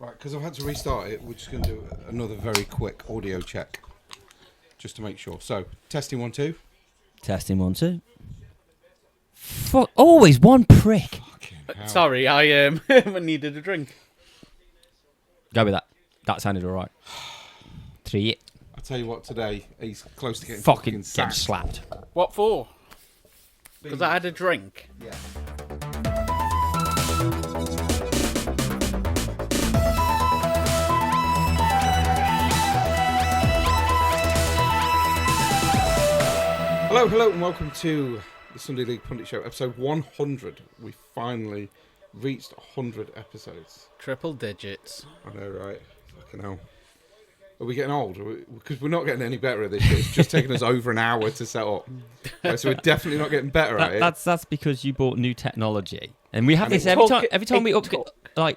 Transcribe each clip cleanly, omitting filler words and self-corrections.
Right, because I've had to restart it, we're just going to do another very quick audio check, just to make sure. So, testing 1, 2. Testing 1, 2. Fuck! Always one prick. Sorry, I needed a drink. Go with that. That sounded all right. 3. I'll tell you what, today, he's close to getting Fucking get sacked. slapped. What for? Because I had a drink. Yeah. Hello, and welcome to the Sunday League Pundit Show, episode 100. We finally reached 100 episodes. Triple digits. I know, right? Fucking hell. Are we getting old? Because we're not getting any better at this shit. It's just taking us over an hour to set up. Right, so we're definitely not getting better at it. That's because you bought new technology, and we have And this it every time we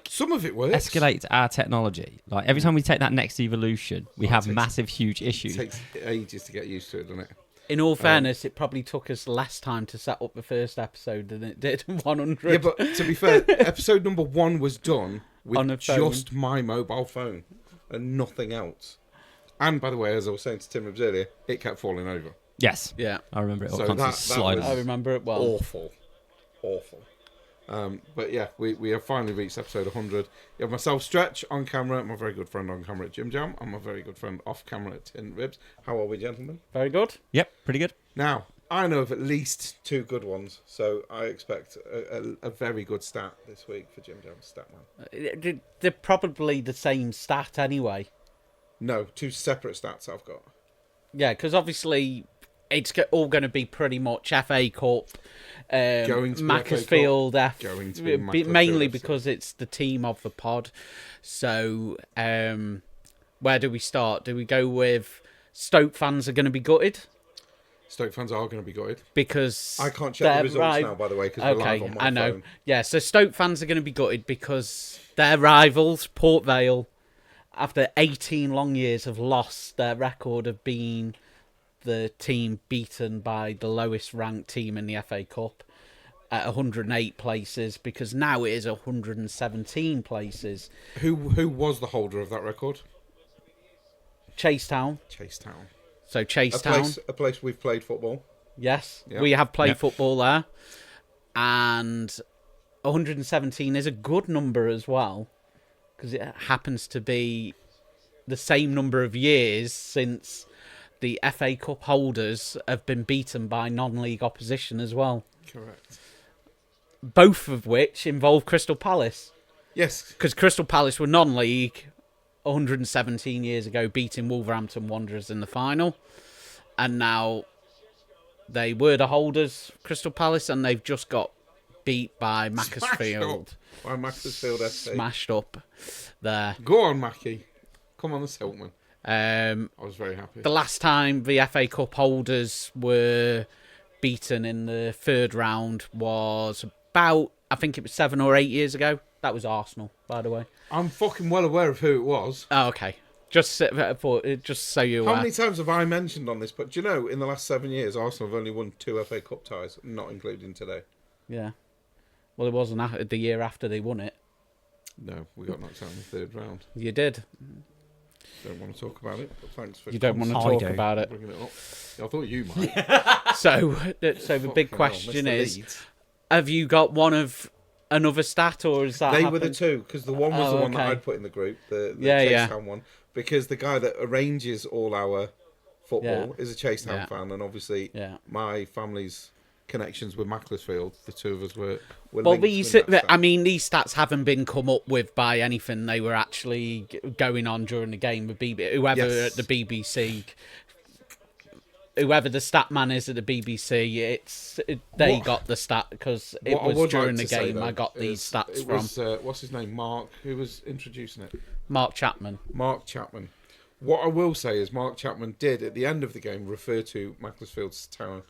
Some of it works. escalate our technology. Like every time we take that next evolution, we have takes- massive, huge It issues. takes ages to get used to it, doesn't it? In all fairness, it probably took us less time to set up the first episode than it did 100. Yeah, but to be fair, episode number 1 was done On a with phone. just my mobile phone and nothing else. And by the way, as I was saying to Tim Ribbs earlier, it kept falling over. Yes, Yeah, I remember it all So constantly that sliding. was- I remember it well. Awful. But yeah, we have finally reached episode 100. You have myself, Stretch, on camera, my very good friend on camera at Jim Jam, and my very good friend off camera at Tin Ribs. How are we, gentlemen? Very good. Yep, pretty good. Now, I know of at least 2 good ones, so I expect a very good stat this week for Jim Jam's stat man. They're probably the same stat anyway. No, 2 separate stats I've got. Yeah, because obviously it's all going to be pretty much FA Cup, Going to be Macclesfield, Going to be Macclesfield mainly FC. because it's the team of the pod. So, where do we start? Do we go with Stoke fans are going to be gutted? Stoke fans are going to be gutted. Because I can't check the their results ri- now, by the way, because we're live on my I know. phone. Yeah, so Stoke fans are going to be gutted because their rivals, Port Vale, after 18 long years, have lost their record of being the team beaten by the lowest ranked team in the FA Cup at 108 places, because now it is 117 places. Who was the holder of that record? Chasetown. Chasetown. So A Chasetown. place we've played football. Yes, Yeah. we have played Yeah. football there. And 117 is a good number as well, because it happens to be the same number of years since the FA Cup holders have been beaten by non-league opposition as well. Correct. Both of which involve Crystal Palace. Yes. Because Crystal Palace were non-league 117 years ago, beating Wolverhampton Wanderers in the final. And now they were the holders, Crystal Palace, and they've just got beat by Macclesfield. By Macclesfield FC. Smashed up there. Go on, Mackie. Come on, let's help, man. Um, I was very happy. the last time the FA Cup holders were beaten in the third round was about, I think it was 7 or 8 years ago. That was Arsenal, by the way. I'm fucking well aware of who it was. Oh, okay. Just so you How aware. many times have I mentioned on this? But do you know, in the last 7 years, Arsenal have only won 2 FA Cup ties, not including today. Yeah. Well, it wasn't the year after they won it. No, we got knocked out in the 3rd round. You did. Don't want to talk about it, but thanks for You don't want to I talk do. about it. bringing it up. I thought you might. So the big Fucking question hell, Mr. is, Leeds. have you got one of another stat, or is that They happened? were the 2, because the one was Oh, the one that okay. I'd put in the group, the Yeah, yeah. Chasetown one, because the guy that arranges all our football is a Chasetown Yeah. fan, and obviously Yeah. my family's connections with Macclesfield, the 2 of us were Well, linked in that I sense. mean, these stats haven't been come up with by anything. They were actually going on during the game with whoever Yes. at the BBC, whoever the stat man is at the BBC. They What- got the stat because it What I was would during like the to say, game. though, I got these is stats it from was, what's his name? Mark, who was introducing it. Mark Chapman. Mark Chapman. What I will say is Mark Chapman did, at the end of the game, refer to Macclesfield's town.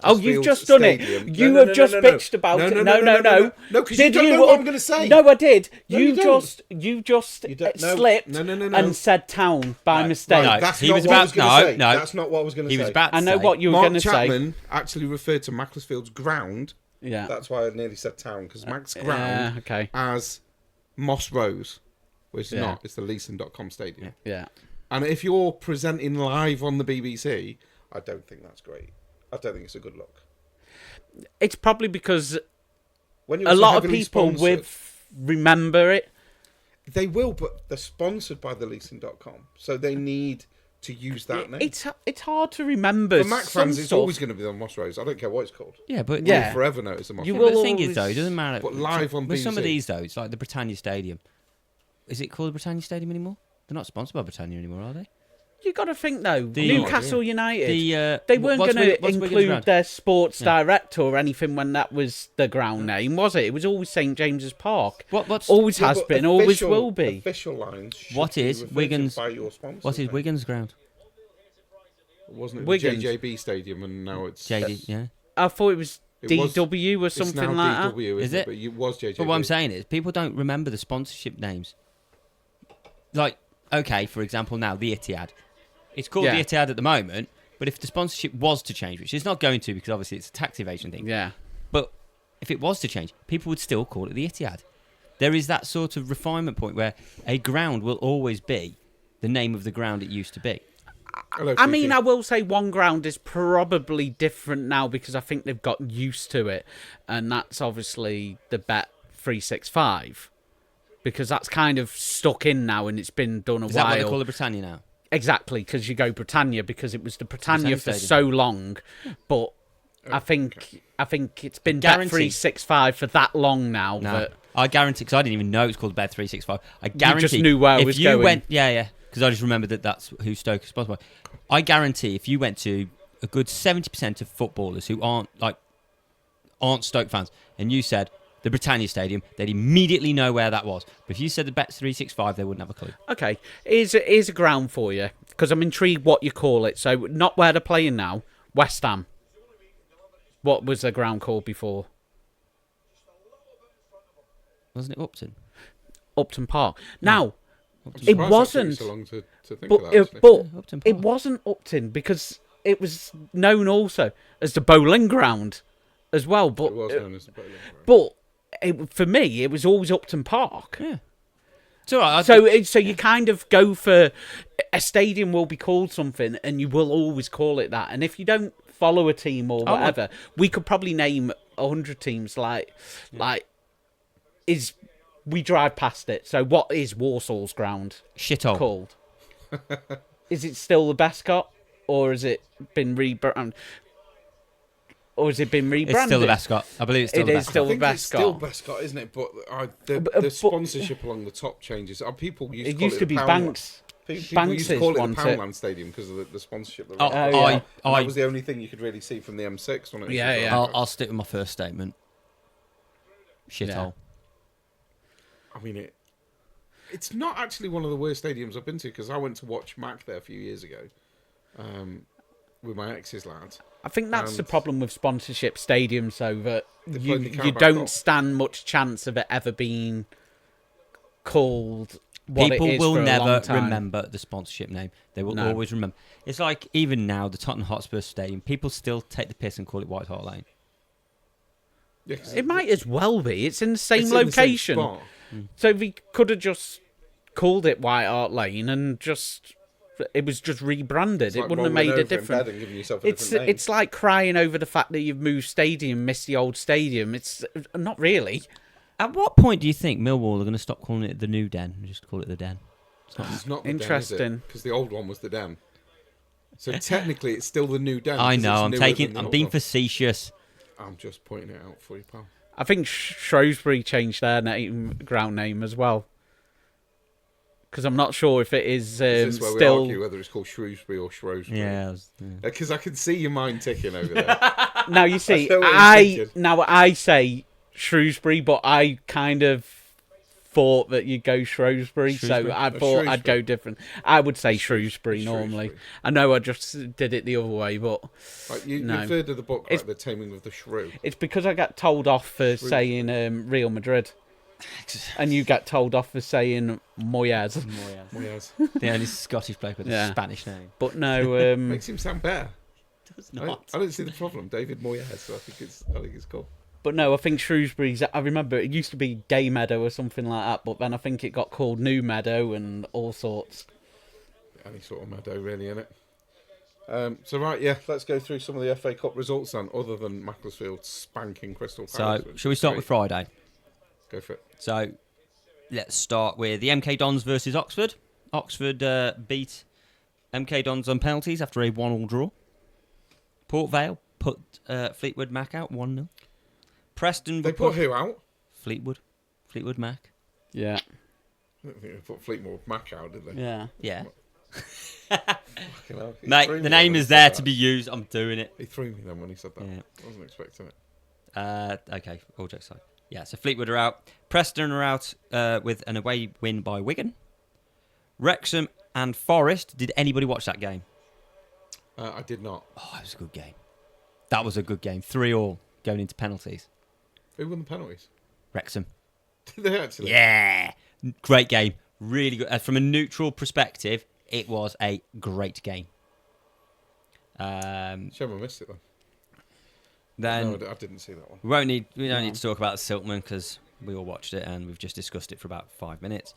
Oh, you've just done it. You have just bitched about it. No, No, because you don't know what I'm going to say. No, I did. No, you you don't. you just You don't- no, slipped no. and said town by mistake. No, That's he not was what I about- was going to no, say. no. That's not what I was going to say. He was about to I know say. what you were going Mark to say. Chapman actually referred to Macclesfield's ground. Yeah. That's why I nearly said town, because Macc's ground okay. as Moss Rose. Well, it's not. It's the Leeson.com Stadium. Yeah. And if you're presenting live on the BBC, I don't think that's great. I don't think it's a good look. It's probably because When you're a so lot of heavily people sponsored, remember it. They will, but they're sponsored by the Leeson.com, so they need to use that name. It's hard to remember. For Mac fans, it's always going to be on Moss Rose. I don't care what it's called. Yeah, but You'll forever know it's a Moss You Rose. will But the thing is, always- though, it doesn't matter. But live on with some of BBC. these, though, it's like the Britannia Stadium. Is it called the Britannia Stadium anymore? They're not sponsored by Britannia anymore, are they? You got to think though. The- Newcastle United. The They weren't what's going to Wigan's include ground? their sports director or anything when that was the ground name, was it? It was always St James's Park. What's Always Yeah, has but been, always will be. Official lines. Should What be is referred to Wigan's- by your sponsors, what is mate. Wigan's ground? Wasn't it Wigan's? the JJB Stadium, and now it's JD, yeah. I thought it was It was- DW or it's something now like that. DW, Is isn't it? But it was JJB. But what I'm saying is, people don't remember the sponsorship names. Like, okay, for example, now the Etihad. It's called Yeah. the Etihad at the moment, but if the sponsorship was to change, which it's not going to because obviously it's a tax evasion thing, Yeah. but if it was to change, people would still call it the Etihad. There is that sort of refinement point where a ground will always be the name of the ground it used to be. Hello, I mean, Fifi. I will say one ground is probably different now because I think they've got used to it, and that's obviously the Bet365 because that's kind of stuck in now and it's been done a Is while. that what they call the Britannia now? Exactly, because you go Britannia because it was the Britannia Britannia for Stadium. so long, but I think it's been Guarantee. Bet365 for that long now. No, That I guarantee, because I didn't even know it was called Bet365. I guarantee just knew where it if was you going. went, yeah, because I just remembered that's who Stoke is sponsored by. I guarantee if you went to a good 70% of footballers who aren't Stoke fans, and you said the Britannia Stadium, they'd immediately know where that was. But if you said the Bet365, they wouldn't have a clue. Okay, here's a ground for you because I'm intrigued what you call it. So not where they're playing now, West Ham. What was the ground called before? Wasn't it Upton? Upton Park. Now, I'm it surprised that took you wasn't. so long to think But of that, actually. Yeah, Upton Park. it wasn't Upton because it was known also as the bowling ground as well. But It was known as the Bowling Green. for me, it was always Upton Park. Yeah. It's all right. So you kind of go for a stadium will be called something, and you will always call it that. And if you don't follow a team or Oh, whatever, we could probably name 100 teams. We drive past it. So what is Warsaw's ground Shithole. called? Is it still the Bescot, or has it been rebranded? It's still the Bescot. I believe it's still It the is Bescot. still I think the it's still Bescot. Bescot, isn't it? But But- the sponsorship along the top changes. People used to It call used it to the be Poundland. Banks. People used to Banks's call it the wants it. Poundland Stadium because of the sponsorship. That Oh, they had. yeah. And I that was the only thing you could really see from the M6 on it. Yeah, yeah. I'll stick with my first statement. Shithole. I mean, it's not actually one of the worst stadiums I've been to because I went to watch Mac there a few years ago with my ex's lad. I think that's the And- problem with sponsorship stadiums, though, that They you played the Carabao don't Cup. stand much chance of it ever being called what People it is will for a never long time. remember the sponsorship name. They will No. always remember. It's like even now, the Tottenham Hotspur Stadium, people still take the piss and call it White Hart Lane. Yeah, 'cause It might as well be. It's in the same it's in the same location. spot. So we could have just called it White Hart Lane and it was just rebranded. It's it like wouldn't have rolling made over it in bed different. and giving yourself a It's different name. it's like crying over the fact that you've moved stadium, missed the old stadium. It's not really. At what point do you think Millwall are going to stop calling it the New Den and just call it the Den? It's not Interesting. because the old one was the Den. So technically, it's still the new Den. I 'cause know. it's newer than the I'm old being one. facetious. I'm just pointing it out for you, pal. I think Shrewsbury changed their ground name as well. Because I'm not sure if it is, Is this where we still. argue whether it's called Shrewsbury or Shrewsbury? Yeah. Because I can see your mind ticking over there. Now you see, know what you're thinking. I say Shrewsbury, but I kind of thought that you'd go Shrewsbury, Shrewsbury? so I thought I'd go different. I would say Shrewsbury normally. Shrewsbury. I know I just did it the other way, but Like No. you've heard of the book, It's- like The Taming of the Shrew. it's because I got told off for saying Real Madrid, and you got told off for saying Moyes. Yes. The only Scottish bloke with a Yeah. Spanish name. But no, Makes him sound better. Does I don't see the problem. David Moyes. So I think it's cool. But no, I think Shrewsbury's. I remember it used to be Gay Meadow or something like that, but then I think it got called New Meadow and all sorts. Any sort of meadow, really, innit? So right, yeah, let's go through some of the FA Cup results then, other than Macclesfield spanking Crystal Palace. So, shall we start with Friday? Go for it. So, let's start with the MK Dons versus Oxford. Oxford beat MK Dons on penalties after a 1-1 draw. Port Vale put Fleetwood Mac out 1-0. Preston... They put who out? Fleetwood Mac. Yeah. I don't think they put Fleetwood Mac out, did they? Yeah. Yeah. Fucking hell. He Mate, threw me the then name when is he said there that. to be used. I'm doing it. He threw me then when he said that. Yeah. I wasn't expecting it. Okay, all jokes aside. Yeah, so Fleetwood are out. Preston are out with an away win by Wigan. Wrexham and Forest. Did anybody watch that game? I did not. Oh, it was a good game. That was a good game. 3-3 going into penalties. Who won the penalties? Wrexham. Did they actually? Yeah. Great game. Really good. From a neutral perspective, it was a great game. Shame I missed it then. Then No, I didn't see that one. we don't need to talk about Silkman because we all watched it and we've just discussed it for about 5 minutes.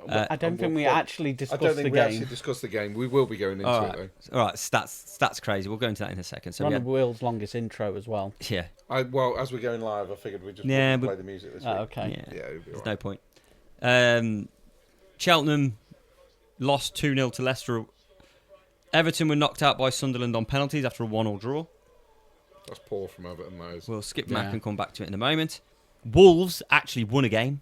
I don't think we actually I discussed don't think the we actually game. discussed the game. We will be going into All it right, though. all right. Stats crazy. We'll go into that in a second. So One we of had, the world's longest intro as well. yeah, Well, as we're going live, I figured we'd just Yeah, play but- the music this Oh, week. okay. yeah. Yeah, it'd be There's all no right. point. Cheltenham lost 2-0 to Leicester. Everton were knocked out by Sunderland on penalties after a 1-1 draw. That's poor from Everton, those. We'll skip Yeah. back and come back to it in a moment. Wolves actually won a game.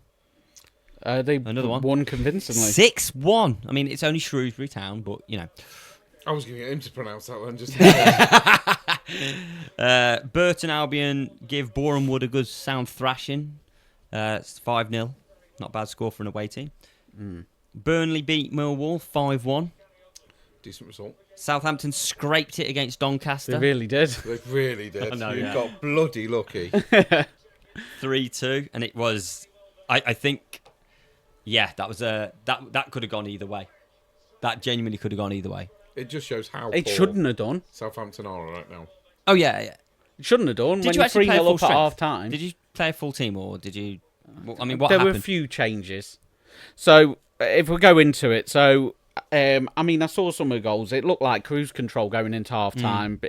They Another one. won convincingly. 6-1. I mean, it's only Shrewsbury Town, but, you know. I was going to get him to pronounce that one. Just Burton Albion give Boreham Wood a good sound thrashing. It's 5-0. Not a bad score for an away team. Burnley beat Millwall 5-1. decent result. Southampton scraped it against Doncaster. They really did. They really did. I know, You yeah. got bloody lucky. 3-2, and it was, I think, yeah, that was that could have gone either way. That genuinely could have gone either way. It just shows how It poor shouldn't have done. Southampton are right now. Oh yeah, yeah. It shouldn't have done. Did When you you're actually play 3-0 full up at strength? half time. Did you play a full team, or did you? I mean, what there happened? were a few changes. So if we go into it, I mean, I saw some of the goals. It looked like cruise control going into half time.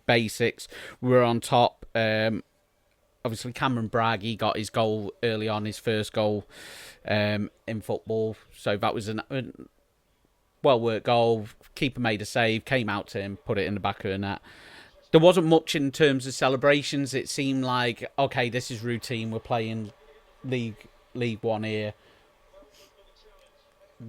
Basics, we were on top. Obviously, Cameron Bragg, he got his goal early on, his first goal in football. So that was a well-worked goal. Keeper made a save, came out to him, put it in the back of the net. There wasn't much in terms of celebrations. It seemed like, okay, this is routine. We're playing League One here.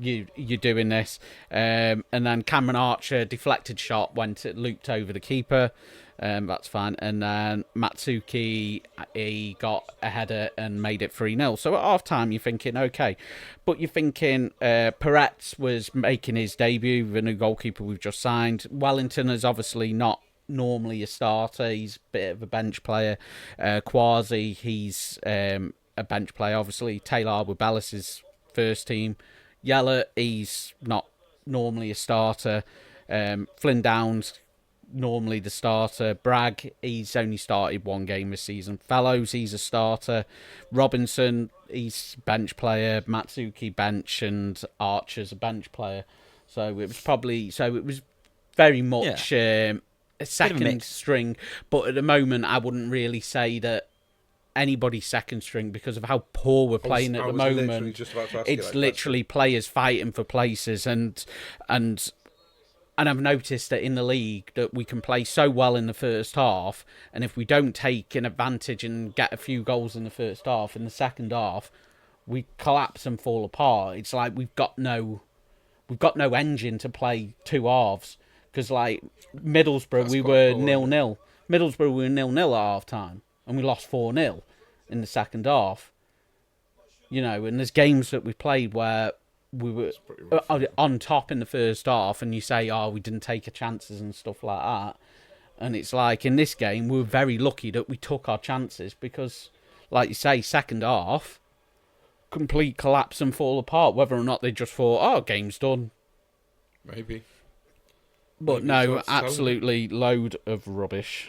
You're doing this. And then Cameron Archer, deflected shot, looped over the keeper. That's fine. And then Matsuki, he got a header and made it 3-0. So at half time, you're thinking, okay. But you're thinking Peretz was making his debut, the new goalkeeper we've just signed. Wellington is obviously not normally a starter. He's a bit of a bench player. Quasi, he's a bench player. Obviously, Taylor with Bellis' first team. Yeller, he's not normally a starter. Flynn Downs, normally the starter. Bragg, he's only started one game this season. Fellows, he's a starter. Robinson, he's bench player. Matsuki, bench, and Archer's a bench player. So it was very much a second mix. string. But at the moment, I wouldn't really say that anybody's second string because of how poor we're playing at the moment. Literally just about to ask you It's that literally players fighting for places, and I've noticed that in the league that we can play so well in the first half, and if we don't take an advantage and get a few goals in the first half, in the second half, we collapse and fall apart. It's like we've got no engine to play two halves, because like Middlesbrough, That's we quite were poor, 0-0. Middlesbrough we were 0-0 at half time, and we lost 4-0 in the second half. You know, and there's games that we played where we were pretty rough. on top in the first half, and you say, oh, we didn't take our chances and stuff like that. And it's like, in this game, we were very lucky that we took our chances because, like you say, second half, complete collapse and fall apart, whether or not they just thought, oh, game's done. Maybe. But Maybe no, that's how- absolutely load of rubbish.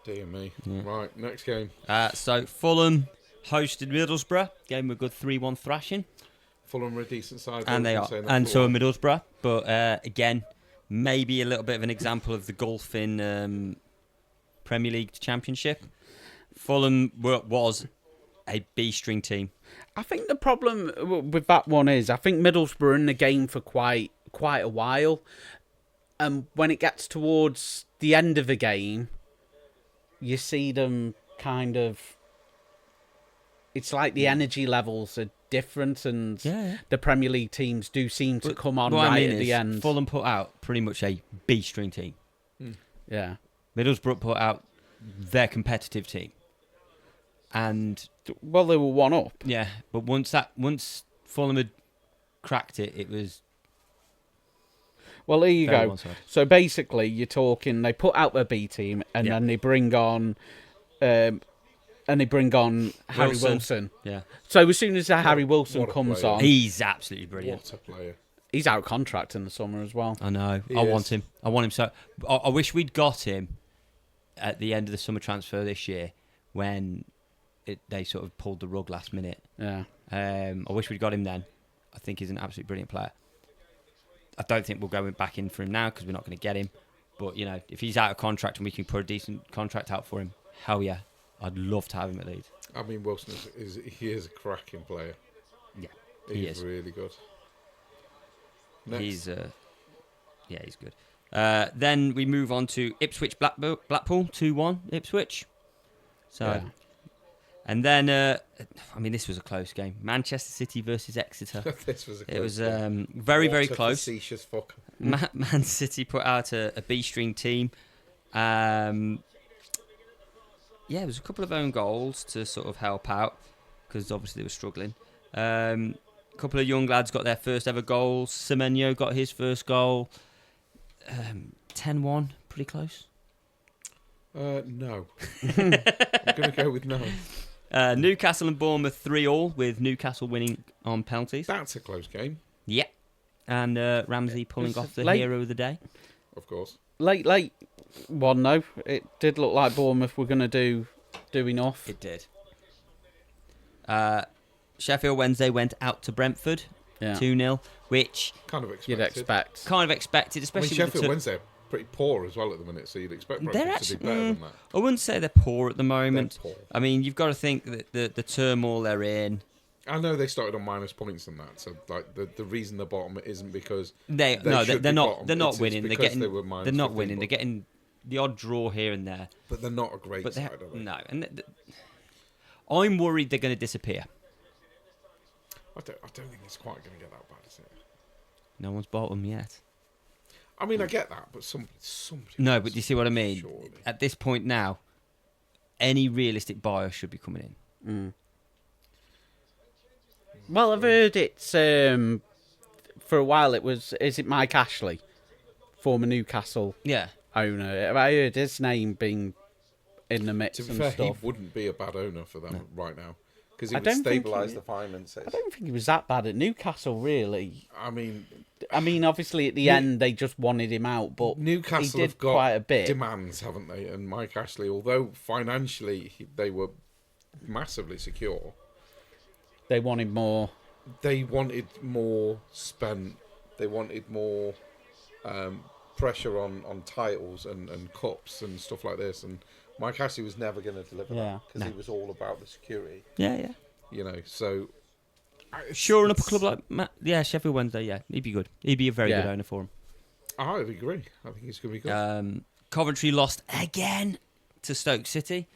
Dear me. Yeah. Right, next game. So Fulham hosted Middlesbrough, gave them a good 3-1 thrashing, Fulham are a decent side. and they are, and so are Middlesbrough. But again, maybe a little bit of an example of the gulf in Premier League Championship. Fulham was a B-string team. I think the problem with that one is I think Middlesbrough are in the game for quite a while, and when it gets towards the end of the game, you see them kind of. It's like the energy levels are different, and the Premier League teams do seem to come on right at the end. Fulham put out pretty much a B-string team. Yeah. Middlesbrough put out their competitive team. And well, they were one up. Yeah, but once Fulham had cracked it, it was. Well, there you go. One-sided. So basically, you're talking. They put out their B team, and then they bring on, Harry Wilson. Yeah. So as soon as Harry Wilson comes on, he's absolutely brilliant. What a player! He's out of contract in the summer as well. I know. I want him. So. I wish we'd got him at the end of the summer transfer this year when. They sort of pulled the rug last minute. Yeah. I wish we'd got him then. I think he's an absolutely brilliant player. I don't think we'll go back in for him now because we're not going to get him. But, you know, if he's out of contract and we can put a decent contract out for him, hell yeah. I'd love to have him at Leeds. I mean, Wilson is a cracking player. Yeah, he's really good. Next. He's good. Then we move on to Ipswich Blackpool 2-1 Ipswich. So... Yeah. And then, this was a close game. Manchester City versus Exeter. This was a close game. It was very, very close. Facetious fuck. Man City put out a B-string team. It was a couple of own goals to sort of help out because obviously they were struggling. A couple of young lads got their first ever goals. Semenyo got his first goal. 10-1, pretty close. No. I'm going to go with no. Newcastle and Bournemouth 3-3 with Newcastle winning on penalties. That's a close game. Yeah. And Ramsey pulling off the hero of the day. Of course. Late one though. It did look like Bournemouth were going to do enough. It did. Sheffield Wednesday went out to Brentford 2-0, which kind of expected. You'd expect. Kind of expected, especially Sheffield Wednesday are pretty poor as well at the minute, so you'd expect Brentford to do better than that. I wouldn't say they're poor at the moment. They're poor. I mean, you've got to think that the turmoil they're in. I know they started on minus points and that, so like the reason they're bottom isn't because they're not winning. They're not winning. But they're getting the odd draw here and there. But they're not a great side, are they? No, and I'm worried they're going to disappear. I don't think it's quite going to get that bad, is it? No one's bought them yet. I mean, I get that, but somebody. No, but you see what I mean. Surely. At this point now, any realistic buyer should be coming in. Mm. Well, I've heard it's for a while. It was. Is it Mike Ashley, former Newcastle owner? I heard his name being in the mix. To be and fair, stuff. He wouldn't be a bad owner for them right now because he I would don't think stabilise the finances. I don't think he was that bad at Newcastle, really. I mean, obviously at the end they just wanted him out, but Newcastle he did have got quite a bit. demands, haven't they? And Mike Ashley, although financially they were massively secure, they wanted more. They wanted more spent. They wanted more pressure on titles and cups and stuff like this. And Mike Ashley was never going to deliver that because he was all about the security. Yeah. You know, so sure enough, a club like Sheffield Wednesday, he'd be good. He'd be a very good owner for him. I would agree. I think he's going to be good. Coventry lost again to Stoke City.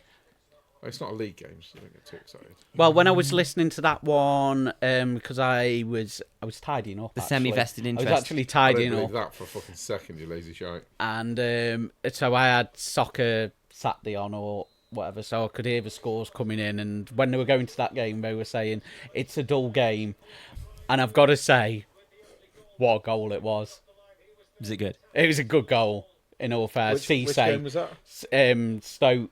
It's not a league game, so don't get too excited. Well, when I was listening to that one, because I was tidying up. The semi-vested interest. I was actually tidying I don't up. believe that for a fucking second, you lazy shite. And so I had soccer Saturday on or whatever, so I could hear the scores coming in. And when they were going to that game, they were saying it's a dull game. And I've got to say, what a goal it was. Was it good? It was a good goal. In all fairness, which game was that? Stoke.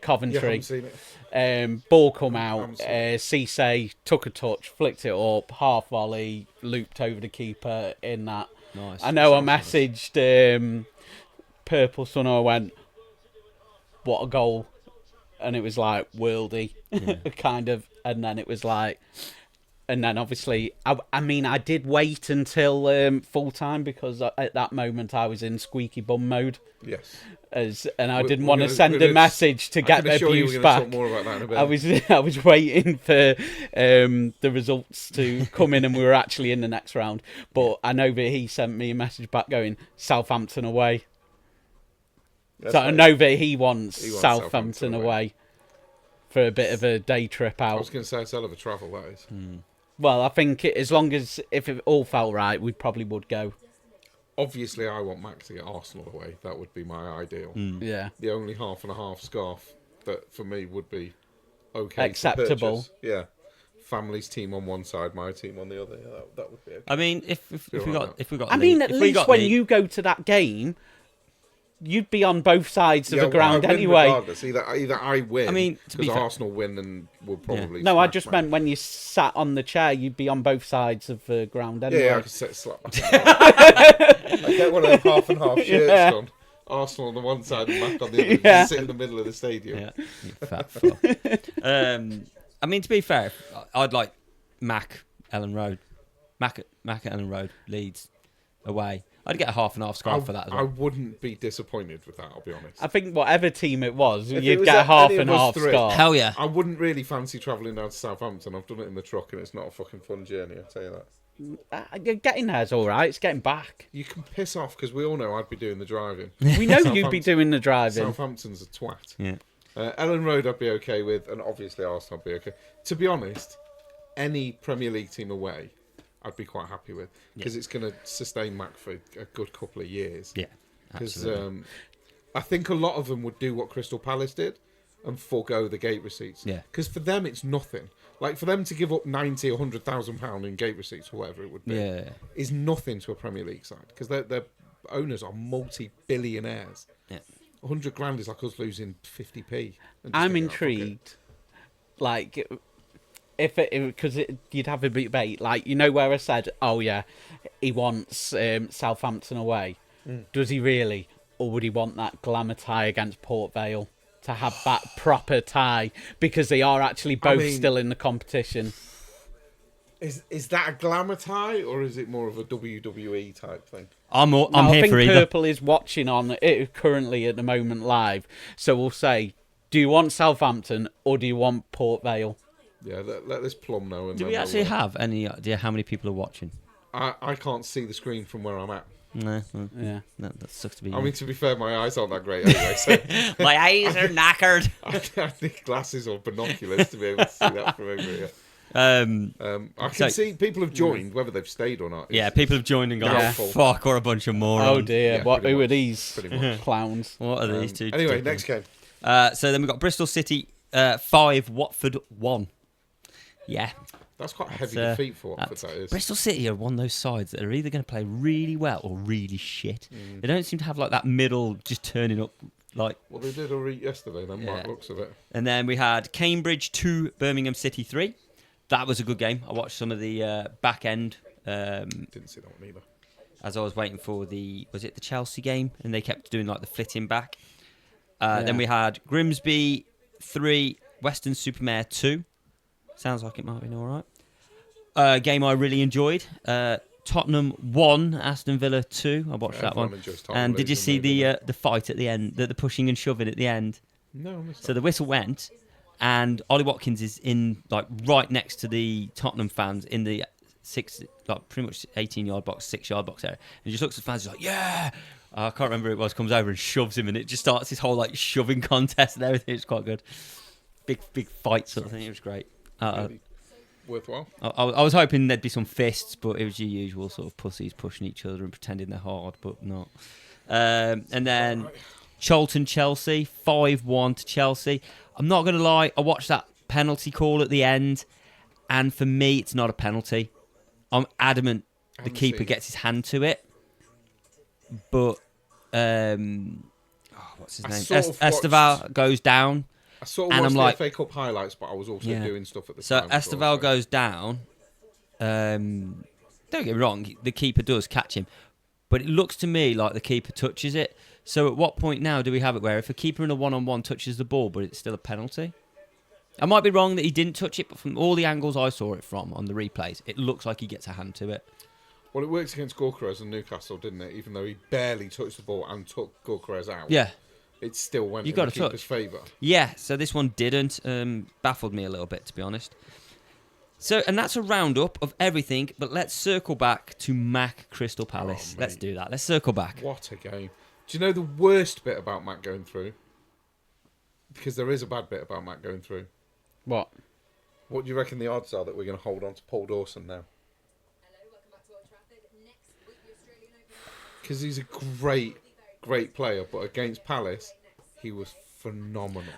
Coventry. Yeah, I haven't seen it. Ball come out. Cisse took a touch, flicked it up, half volley, looped over the keeper in that. Nice. I know I messaged Purple Sun. I went, what a goal. And it was like worldy, kind of. And then it was like... And then obviously, I mean, I did wait until full time because at that moment I was in squeaky bum mode. Yes. And I didn't want to send a message to get the abuse back. Talk more about that in a bit. I was waiting for the results to come in, and we were actually in the next round. But I know that he sent me a message back going Southampton away. That's so right. I know that he wants Southampton away for a bit of a day trip out. I was going to say it's a hell of a travel, that is. Well, I think as long as if it all felt right, we probably would go. Obviously, I want Mac to get Arsenal away. That would be my ideal. Yeah. The only half and a half scarf that for me would be okay. Acceptable. Yeah. Family's team on one side, my team on the other. Yeah, that would be okay. I mean, if we got I mean, at least when you go to that game, you'd be on both sides of the ground anyway. Regardless. Either I win. I mean, because Arsenal win and we'll probably. No, I just meant when you sat on the chair, you'd be on both sides of the ground anyway. Yeah, I could sit slap. I get one of them half and half shirts on. Arsenal on the one side and Mac on the other. Just sit in the middle of the stadium. Yeah, you fat fuck. I mean, to be fair, I'd like Mac Ellen Road, Leeds away. I'd get a half and half scarf for that as well. I wouldn't be disappointed with that, I'll be honest. I think whatever team it was, If you'd it was get a half any and of us half three, scarf. Hell yeah. I wouldn't really fancy travelling down to Southampton. I've done it in the truck and it's not a fucking fun journey, I'll tell you that. Getting there's all right. It's getting back. You can piss off because we all know I'd be doing the driving. We know you'd be doing the driving. Southampton's a twat. Yeah. Ellen Road I'd be okay with, and obviously Arsenal I'd be okay. To be honest, any Premier League team away I'd be quite happy with because it's going to sustain Mac for a good couple of years. Yeah, because absolutely. I think a lot of them would do what Crystal Palace did and forego the gate receipts. Yeah, because for them it's nothing. Like for them to give up 90 or 100,000 pound in gate receipts or whatever it would be, is nothing to a Premier League side because their owners are multi-billionaires. Yeah, 100 grand is like us losing 50p. I'm intrigued. Like. Because you'd have a debate, like, you know where I said, oh yeah, he wants Southampton away. Does he really? Or would he want that glamour tie against Port Vale to have that proper tie? Because they are actually both still in the competition. Is that a glamour tie or is it more of a WWE type thing? I'm here for either. I think either. Purple is watching on it currently at the moment live. So we'll say, do you want Southampton or do you want Port Vale? Yeah, let this plum know. And do we actually have any idea how many people are watching? I can't see the screen from where I'm at. No, that sucks to be. I mean, to be fair, my eyes aren't that great anyway. So my eyes are knackered. I need glasses or binoculars to be able to see that from over here. I can see people have joined, whether they've stayed or not. Yeah, people have joined and gone, fuck, or a bunch of morons. Oh dear, who are these clowns? What are these two? Anyway, next game. So then we've got Bristol City 5, Watford 1. Yeah. That's quite a heavy defeat for Watford, that is. Bristol City are one of those sides that are either going to play really well or really shit. They don't seem to have like that middle just turning up like... Well, they did already yesterday, then, by the looks of it. And then we had Cambridge 2, Birmingham City 3. That was a good game. I watched some of the back end. Didn't see that one either. As I was waiting for was it the Chelsea game? And they kept doing like the flitting back. Then we had Grimsby 3, Western Supermare 2. Sounds like it might have been all right. Game I really enjoyed. Tottenham 1, Aston Villa 2. I watched that one. And did you see the fight at the end, the pushing and shoving at the end? No, I missed that. So the whistle went, and Ollie Watkins is in like right next to the Tottenham fans in the pretty much 18-yard box, 6-yard box area. And he just looks at the fans, he's like, yeah. I can't remember who it was. Comes over and shoves him, and it just starts this whole like shoving contest and everything. It's quite good. Big fight sort of thing. It was great. Really worthwhile. I was hoping there'd be some fists, but it was your usual sort of pussies pushing each other and pretending they're hard, but not. And then Charlton Chelsea 5-1 to Chelsea. I'm not going to lie, I watched that penalty call at the end, and for me, it's not a penalty. I'm adamant the keeper gets his hand to it, but what's his name? Esteval goes down. I sort of watched the FA Cup highlights, but I was also doing stuff at the time. So Esteval goes down. Don't get me wrong, the keeper does catch him, but it looks to me like the keeper touches it. So at what point now do we have it where if a keeper in a one-on-one touches the ball, but it's still a penalty? I might be wrong that he didn't touch it, but from all the angles I saw it from on the replays, it looks like he gets a hand to it. Well, it works against Gorkarez and Newcastle, didn't it? Even though he barely touched the ball and took Gorkarez out. Yeah. It still went You in got the a keeper's touch. favour. Yeah, so this one didn't. Baffled me a little bit, to be honest. So, and that's a roundup of everything, but let's circle back to Mac Crystal Palace. Let's do that. Let's circle back. What a game. Do you know the worst bit about Mac going through? Because there is a bad bit about Mac going through. What? What do you reckon the odds are that we're going to hold on to Paul Dawson now? Because he's a great player, but against Palace, he was phenomenal.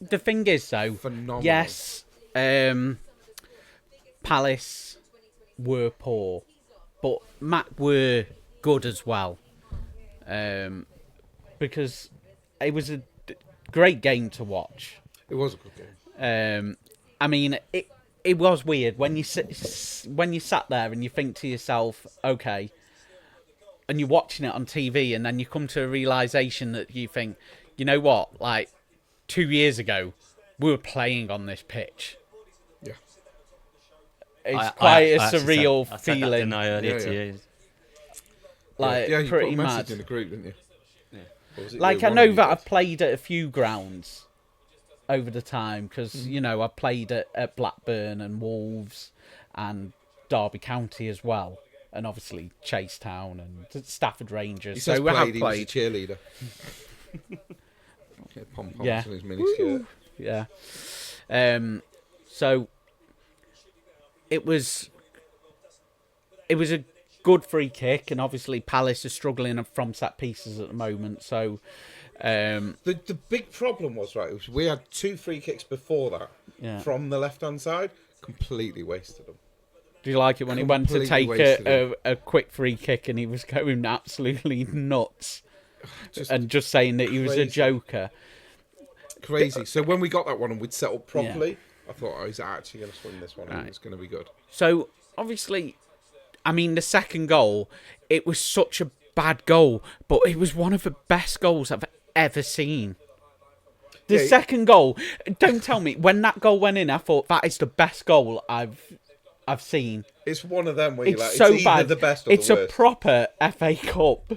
The thing is, though, Phenomenal. yes, Palace were poor, but Mac were good as well. Because it was a great game to watch. It was a good game. I mean, it was weird when you sat there and you think to yourself, okay, and you're watching it on TV, and then you come to a realization that you think, you know what, like 2 years ago, we were playing on this pitch. Yeah. It's quite a actually surreal said that, feeling. didn't I, earlier to you? Like, yeah, you pretty put a message mad. in the group, didn't you? Yeah. Or was it Like, you? I One know of you that did. I've played at a few grounds over the time, because, you know, I played at Blackburn and Wolves and Derby County as well. And obviously Chasetown and Stafford Rangers. He says so we have played, he was a cheerleader. Pom-poms Yeah. in his mini skirt. Yeah. So it was a good free kick, and obviously Palace are struggling from set pieces at the moment. So The big problem was, right, we had 2 free kicks before that from the left-hand side, completely wasted them. do you like it when he went to take Completely a quick free kick and he was going absolutely nuts and just saying that he was a crazy. joker? Crazy. So when we got that one and we'd set up properly, I thought, oh, he's actually going to swing this one and Right. it's going to be good. So, obviously, I mean, the second goal, it was such a bad goal, but it was one of the best goals I've ever seen. The Yeah, second goal, don't tell me, when that goal went in, I thought, that is the best goal I've seen. It's one of them where It's you're like, so it's either bad. the best or It's the a worst. proper FA Cup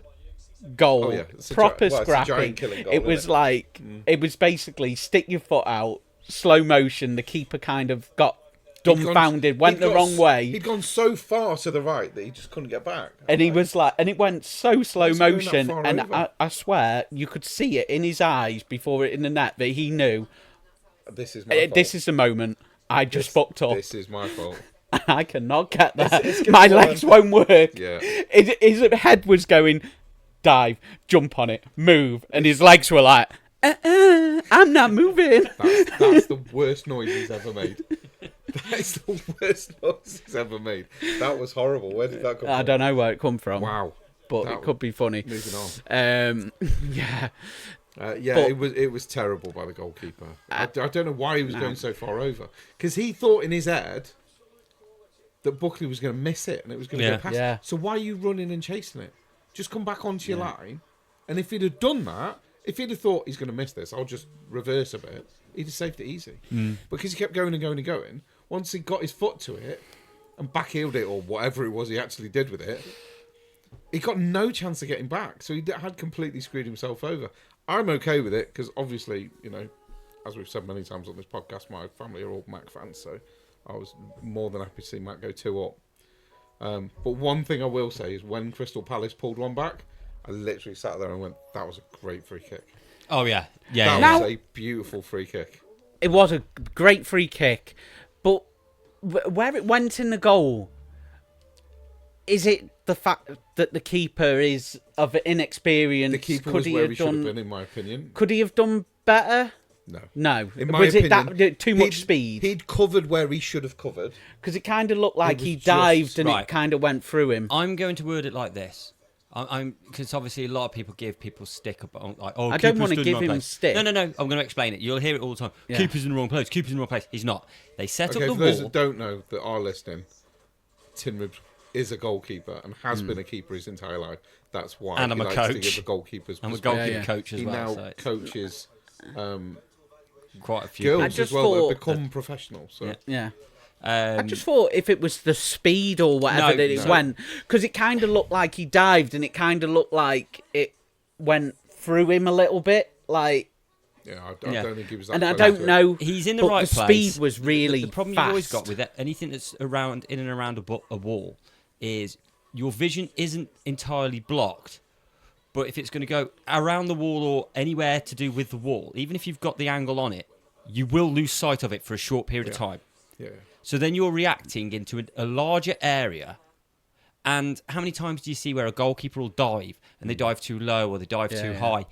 goal. Oh, yeah. It's a Proper it's a scrappy. giant killing goal, It was isn't it? like, it was basically stick your foot out, slow motion, the keeper kind of got dumbfounded, went the wrong way. He'd gone so far to the right that he just couldn't get back. And he was like, and it went so slow What's going that motion, far and over? I swear you could see it in his eyes before it in the net that he knew This is my fault. this is the moment I just fucked up. This is my fault. I cannot get there. It's gonna My go legs on. won't work. Yeah. His head was going, dive, jump on it, move, and his legs were like, I'm not moving. That's the worst noise he's ever made. That is the worst noise he's ever made. That was horrible. Where did that come from? I don't know where it come from. Wow. But That it could be funny. Moving on. Yeah. Yeah, But- it was terrible by the goalkeeper. I don't know why he was going so far over. Because he thought in his head that Buckley was going to miss it and it was going to go past. Yeah. So why are you running and chasing it? Just come back onto your line. And if he'd have done that, if he'd have thought he's going to miss this, I'll just reverse a bit, he'd have saved it easy. Because he kept going and going and going. Once he got his foot to it and backheeled it or whatever it was he actually did with it, he got no chance of getting back. So he had completely screwed himself over. I'm okay with it because obviously, you know, as we've said many times on this podcast, my family are all Mac fans, so I was more than happy to see Mac go 2-up. But one thing I will say is when Crystal Palace pulled one back, I literally sat there and went, that was a great free kick. Oh, yeah. That Yeah. Now- was a beautiful free kick. It was a great free kick, but where it went in the goal, is it the fact that the keeper is of inexperience? The keeper Could was he where have he should have done? been, in my opinion. Could he have done better? No. No. In my Was opinion, it that too much he'd- speed? He'd covered where he should have covered. Because it kind of looked like was he just- dived and right. it kind of went through him. I'm going to word it like this. I'm because obviously a lot of people give people stick about like, oh, I don't keeper's wanna stood in the give wrong him place. stick. No. I'm going to explain it. You'll hear it all the time. Yeah. Keeper's in the wrong place. Keeper's in the wrong place. He's not. They set Okay, up for the those wall. that don't know, that are listening, tin ribs is a goalkeeper and has been a keeper his entire life. That's why And I'm he a likes coach. to give the goalkeepers. I'm a goalkeeper Yeah. coach as He well. now So it's coaches quite a few girls I people. just as well that thought have become professional. So Yeah. Yeah. I Um, just thought if it was the speed or whatever No, that it no. went, because it kind of looked like he dived and it kind of looked like it went through him a little bit, like. yeah, I Yeah. don't think he was that And I close don't to it. know. He's in the but right the place. speed was really the problem fast. you've always got with anything that's around in and around a wall is your vision isn't entirely blocked. But if it's going to go around the wall or anywhere to do with the wall, even if you've got the angle on it, you will lose sight of it for a short period of time. Yeah. So then you're reacting into a larger area. And how many times do you see where a goalkeeper will dive and they dive too low or they dive too Yeah. high?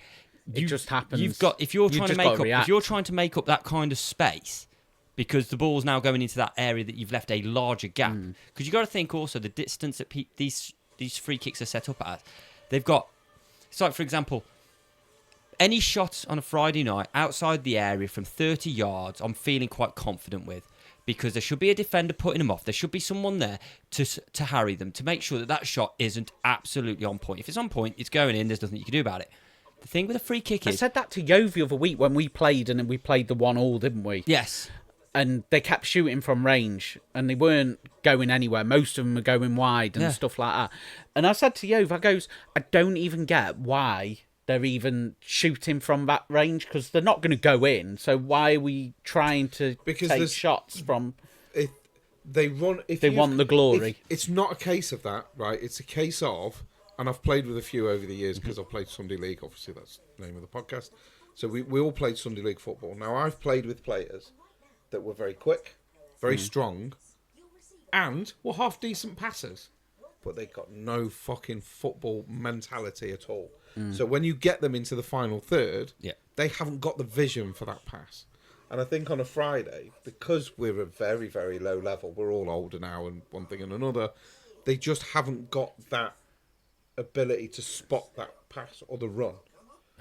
It just happens. You've got if you're You've trying to just make gotta up react. if you're trying to make up that kind of space because the ball's now going into that area that you've left a larger gap. Because you've got to think also the distance that these free kicks are set up at. They've got it's like, for example, any shot on a Friday night outside the area from 30 yards, I'm feeling quite confident with. Because there should be a defender putting them off. There should be someone there to harry them, to make sure that that shot isn't absolutely on point. If it's on point, it's going in. There's nothing you can do about it. The thing with a free kick I is... said that to Yo the other week when we played, and then we played the 1-1, didn't we? Yes. And they kept shooting from range, and they weren't going anywhere. Most of them were going wide and Yeah. stuff like that. And I said to Yo, I goes, I don't even get why they're even shooting from that range, because they're not going to go in. So why are we trying to Because take there's- shots from... They run. If They you've- want the glory. It's not a case of that, right? It's a case of, and I've played with a few over the years because I've played Sunday League. Obviously, that's the name of the podcast. So we all played Sunday League football. Now I've played with players that were very quick, very strong, and were half decent passers, but they got no fucking football mentality at all. So when you get them into the final third, Yeah. they haven't got the vision for that pass. And I think on a Friday, because we're a very, very low level, we're all older now and one thing and another, they just haven't got that ability to spot that pass or the run.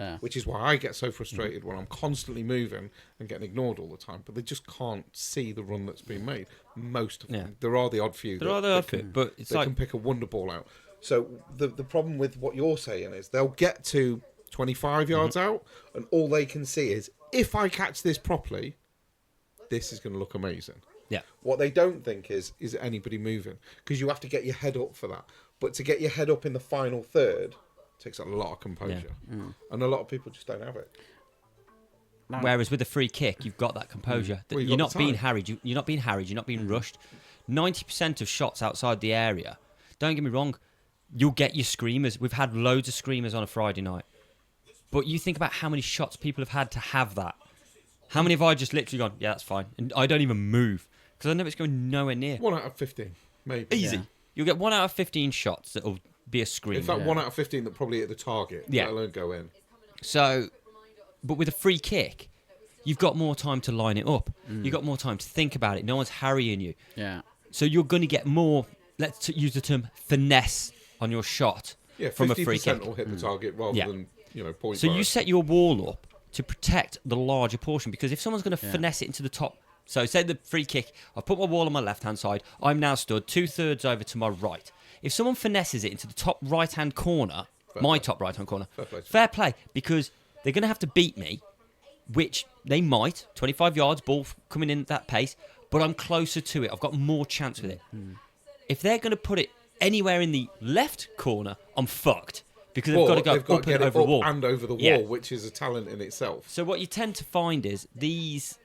Yeah. Which is why I get so frustrated when I'm constantly moving and getting ignored all the time. But they just can't see the run that's been made. Most of them. Yeah. There are the odd few. There are the that odd can- few, but it's they like... can pick a wonder ball out. So the problem with what you're saying is they'll get to 25 yards out and all they can see is, if I catch this properly, this is going to look amazing. Yeah. What they don't think is anybody moving? Because you have to get your head up for that. But to get your head up in the final third takes a lot of composure. And a lot of people just don't have it. Whereas with a free kick, you've got that composure. Well, you've You're got not the being time. harried. You're not being harried. You're not being rushed. 90% of shots outside the area, don't get me wrong, you'll get your screamers. We've had loads of screamers on a Friday night. But you think about how many shots people have had to have that. How many have I just literally gone, yeah, that's fine. And I don't even move. Because I know it's going nowhere near. 1 out of 15, maybe. Easy. Yeah. You'll get 1 out of 15 shots that'll be a scream. In fact, 1 out of 15 that probably hit the target, Yeah. let alone go in. So, but with a free kick, you've got more time to line it up. You've got more time to think about it. No one's harrying you. Yeah. So you're going to get more, let's use the term, finesse on your shot Yeah, from a 50% free kick. will hit the target rather Yeah. than, 0.5. So you set your wall up to protect the larger portion, because if someone's going to finesse it into the top, so say the free kick, I've put my wall on my left-hand side, I'm now stood 2/3 over to my right. If someone finesses it into the top right-hand corner, top right-hand corner, fair play, because they're going to have to beat me, which they might, 25 yards, ball coming in at that pace, but I'm closer to it. I've got more chance with it. If they're going to put it anywhere in the left corner, I'm fucked. Because they've got to go they've got up to get and it over the up wall. and over the wall, Yeah. which is a talent in itself. So what you tend to find is these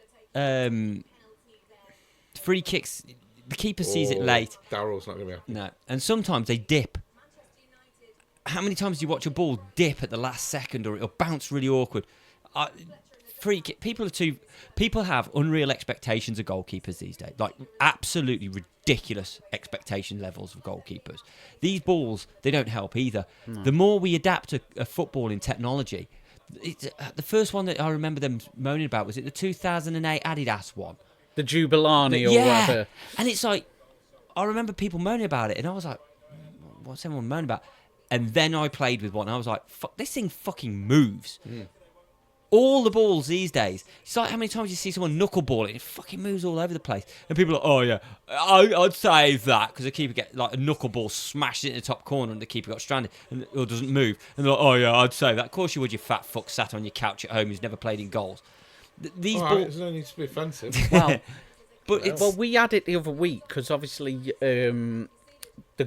free kicks, the keeper sees it late. Daryl's not going to be happy. No. And sometimes they dip. How many times do you watch a ball dip at the last second, or it'll bounce really awkward? Free kick. People have unreal expectations of goalkeepers these days. Like absolutely ridiculous expectation levels of goalkeepers. These balls, they don't help either. No. The more we adapt a football in technology, the first one that I remember them moaning about was it the 2008 Adidas one, the Jubilani or whatever. And it's like, I remember people moaning about it, and I was like, what's everyone moaning about? And then I played with one, and I was like, fuck, this thing fucking moves. All the balls these days, it's like how many times you see someone knuckleball it fucking moves all over the place. And people are like, oh yeah, I'd say that, because the keeper get like a knuckleball smashed into the top corner and the keeper got stranded or doesn't move. And they're like, oh yeah, I'd say that. Of course you would, you fat fuck sat on your couch at home who's never played in goals. These balls... There's no need to be offensive. Well, but we had it the other week because obviously the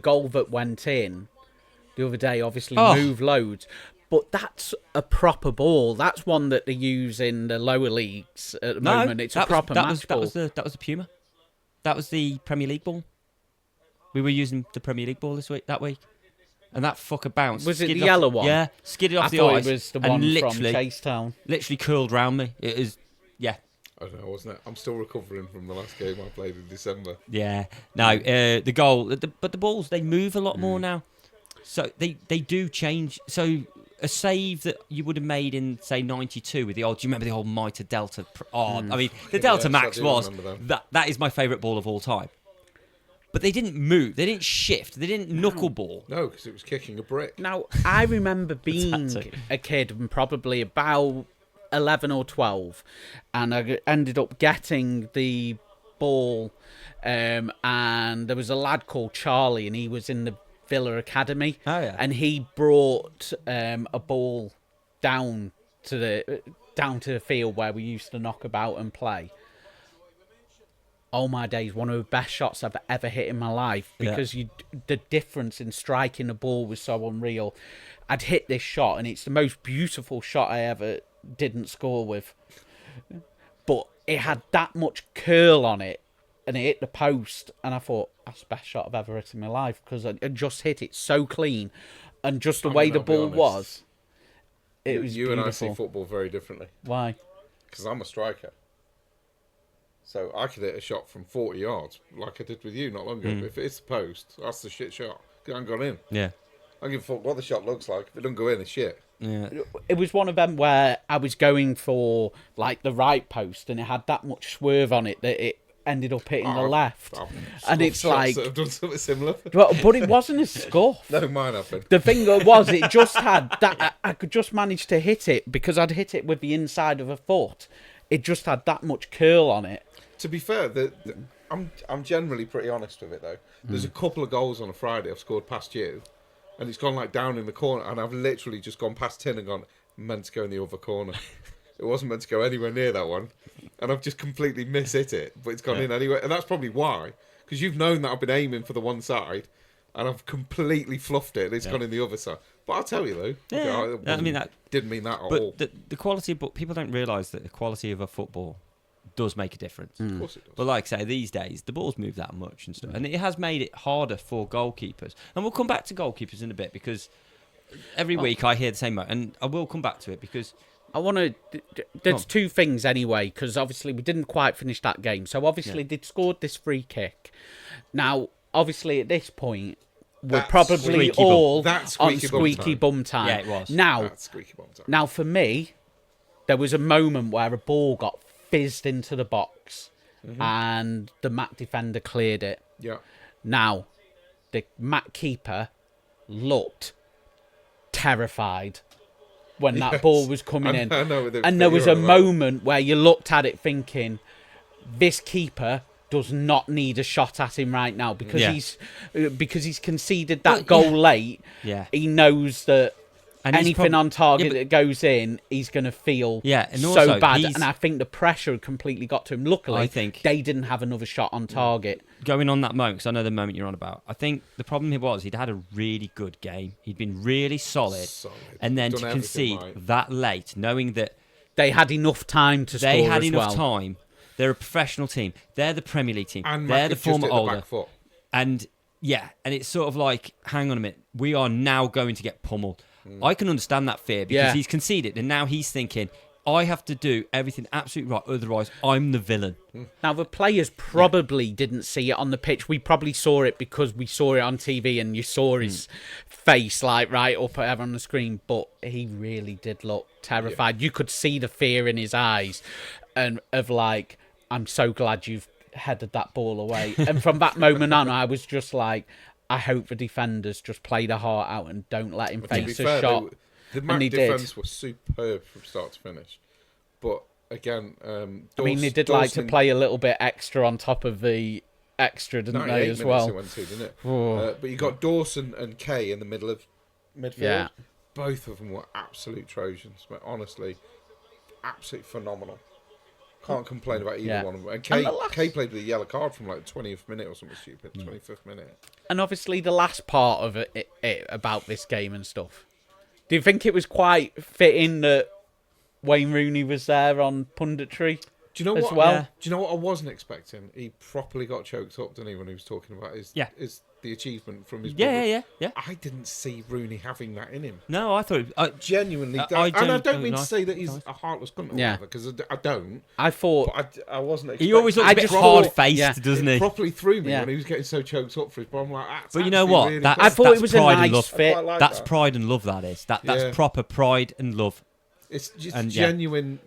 goal that went in the other day obviously moved loads. But that's a proper ball. That's one that they use in the lower leagues at the moment. It's a proper match ball. That was the Puma. That was the Premier League ball. We were using the Premier League ball that week. And that fucker bounced. Was it the yellow one? Yeah, skidded off the ice. I thought it was the one from Chasetown. Literally curled round me. It is, yeah. I don't know, wasn't it? I'm still recovering from the last game I played in December. Yeah. No, the goal. But the balls, they move a lot more now. So they do change. So... a save that you would have made in, say, 92 with the old... Do you remember the old Mitre Delta? I mean, the Delta Max was... That is my favourite ball of all time. But they didn't move. They didn't shift. They didn't knuckleball. No, because it was kicking a brick. Now, I remember being a kid and probably about 11 or 12, and I ended up getting the ball, and there was a lad called Charlie, and he was in the Villa Academy, and he brought a ball down to the field where we used to knock about and play. Oh my days, one of the best shots I've ever hit in my life, because the difference in striking the ball was so unreal. I'd hit this shot and it's the most beautiful shot I ever didn't score with, but it had that much curl on it. And it hit the post, and I thought, that's the best shot I've ever hit in my life, because I just hit it so clean, and just the way the ball was, it was beautiful. You and I see football very differently. Why? Because I'm a striker. So I could hit a shot from 40 yards, like I did with you not long ago. But if it hits the post, that's the shit shot. It hasn't gone in. Yeah. I don't give a fuck what the shot looks like. If it doesn't go in, it's shit. Yeah. It was one of them where I was going for, like, the right post, and it had that much swerve on it that it ended up hitting the left, and it's like I've done something similar, but it wasn't a scuff. No, mine happened. The thing that was, it just had that. I could just manage to hit it because I'd hit it with the inside of a foot. It just had that much curl on it. To be fair, I'm generally pretty honest with it though. There's a couple of goals on a Friday I've scored past you, and it's gone like down in the corner, and I've literally just gone past tin and gone, meant to go in the other corner. It wasn't meant to go anywhere near that one. And I've just completely mishit it, but it's gone in anyway. And that's probably why. Because you've known that I've been aiming for the one side, and I've completely fluffed it, and it's gone in the other side. But I'll tell you, though. I mean, that didn't mean that at all. But the quality, but people don't realise that the quality of a football does make a difference. Of course it does. But like I say, these days, the balls move that much and stuff. And it has made it harder for goalkeepers. And we'll come back to goalkeepers in a bit, because every week I hear the same, and I will come back to it, because... I want to... There's two things anyway, because obviously we didn't quite finish that game. So obviously they'd scored this free kick. Now, obviously at this point, we're probably all on squeaky bum time. Yeah, it was. Now, for me, there was a moment where a ball got fizzed into the box, and the Mac defender cleared it. Yeah. Now, the Mac keeper looked terrified when that ball was coming in. And there was a moment where you looked at it thinking, this keeper does not need a shot at him right now, because he's conceded that goal late. Yeah. He knows that anything on target that goes in, he's going to feel and so also, bad. And I think the pressure completely got to him. Luckily, I think they didn't have another shot on target. Going on that moment, because I know the moment you're on about, I think the problem was he'd had a really good game. He'd been really solid. And then to concede that late, knowing that they had enough time to score. They had enough time. They're a professional team. They're the Premier League team. And they're the former older. And it's sort of like, hang on a minute, we are now going to get pummeled. I can understand that fear, because he's conceded, and now he's thinking, I have to do everything absolutely right, otherwise I'm the villain. Now, the players probably didn't see it on the pitch. We probably saw it because we saw it on TV, and you saw his face like right up on the screen, but he really did look terrified. You could see the fear in his eyes, and of like, I'm so glad you've headed that ball away. And from that moment on, I was just like, I hope the defenders just play their heart out and don't let him face a shot. The Mac defence was superb from start to finish. But again, I mean, they did like to play a little bit extra on top of the extra, didn't they, as well? It went to, didn't it? Oh. But you got Dawson and Kay in the middle of midfield. Yeah. Both of them were absolute Trojans. But honestly, absolutely phenomenal. Can't complain about either one of them. And Kay played with a yellow card from like 20th minute or something stupid, 25th minute. And obviously the last part of it about this game and stuff. Do you think it was quite fitting that Wayne Rooney was there on punditry? Do you know what? Well? Yeah. Do you know what I wasn't expecting? He properly got choked up, didn't he, when he was talking about his the achievement from his brother. Yeah. I didn't see Rooney having that in him. No, I thought... Genuinely. I don't mean to say that he's a heartless cunt or whatever, because I don't. I thought... But I wasn't expecting... He always looks a bit hard-faced, doesn't he? It properly threw me when he was getting so choked up for his brother. Like, but you know what? Really I thought it was a nice fit. That's pride and love, that is. That's proper pride and love. It's just genuine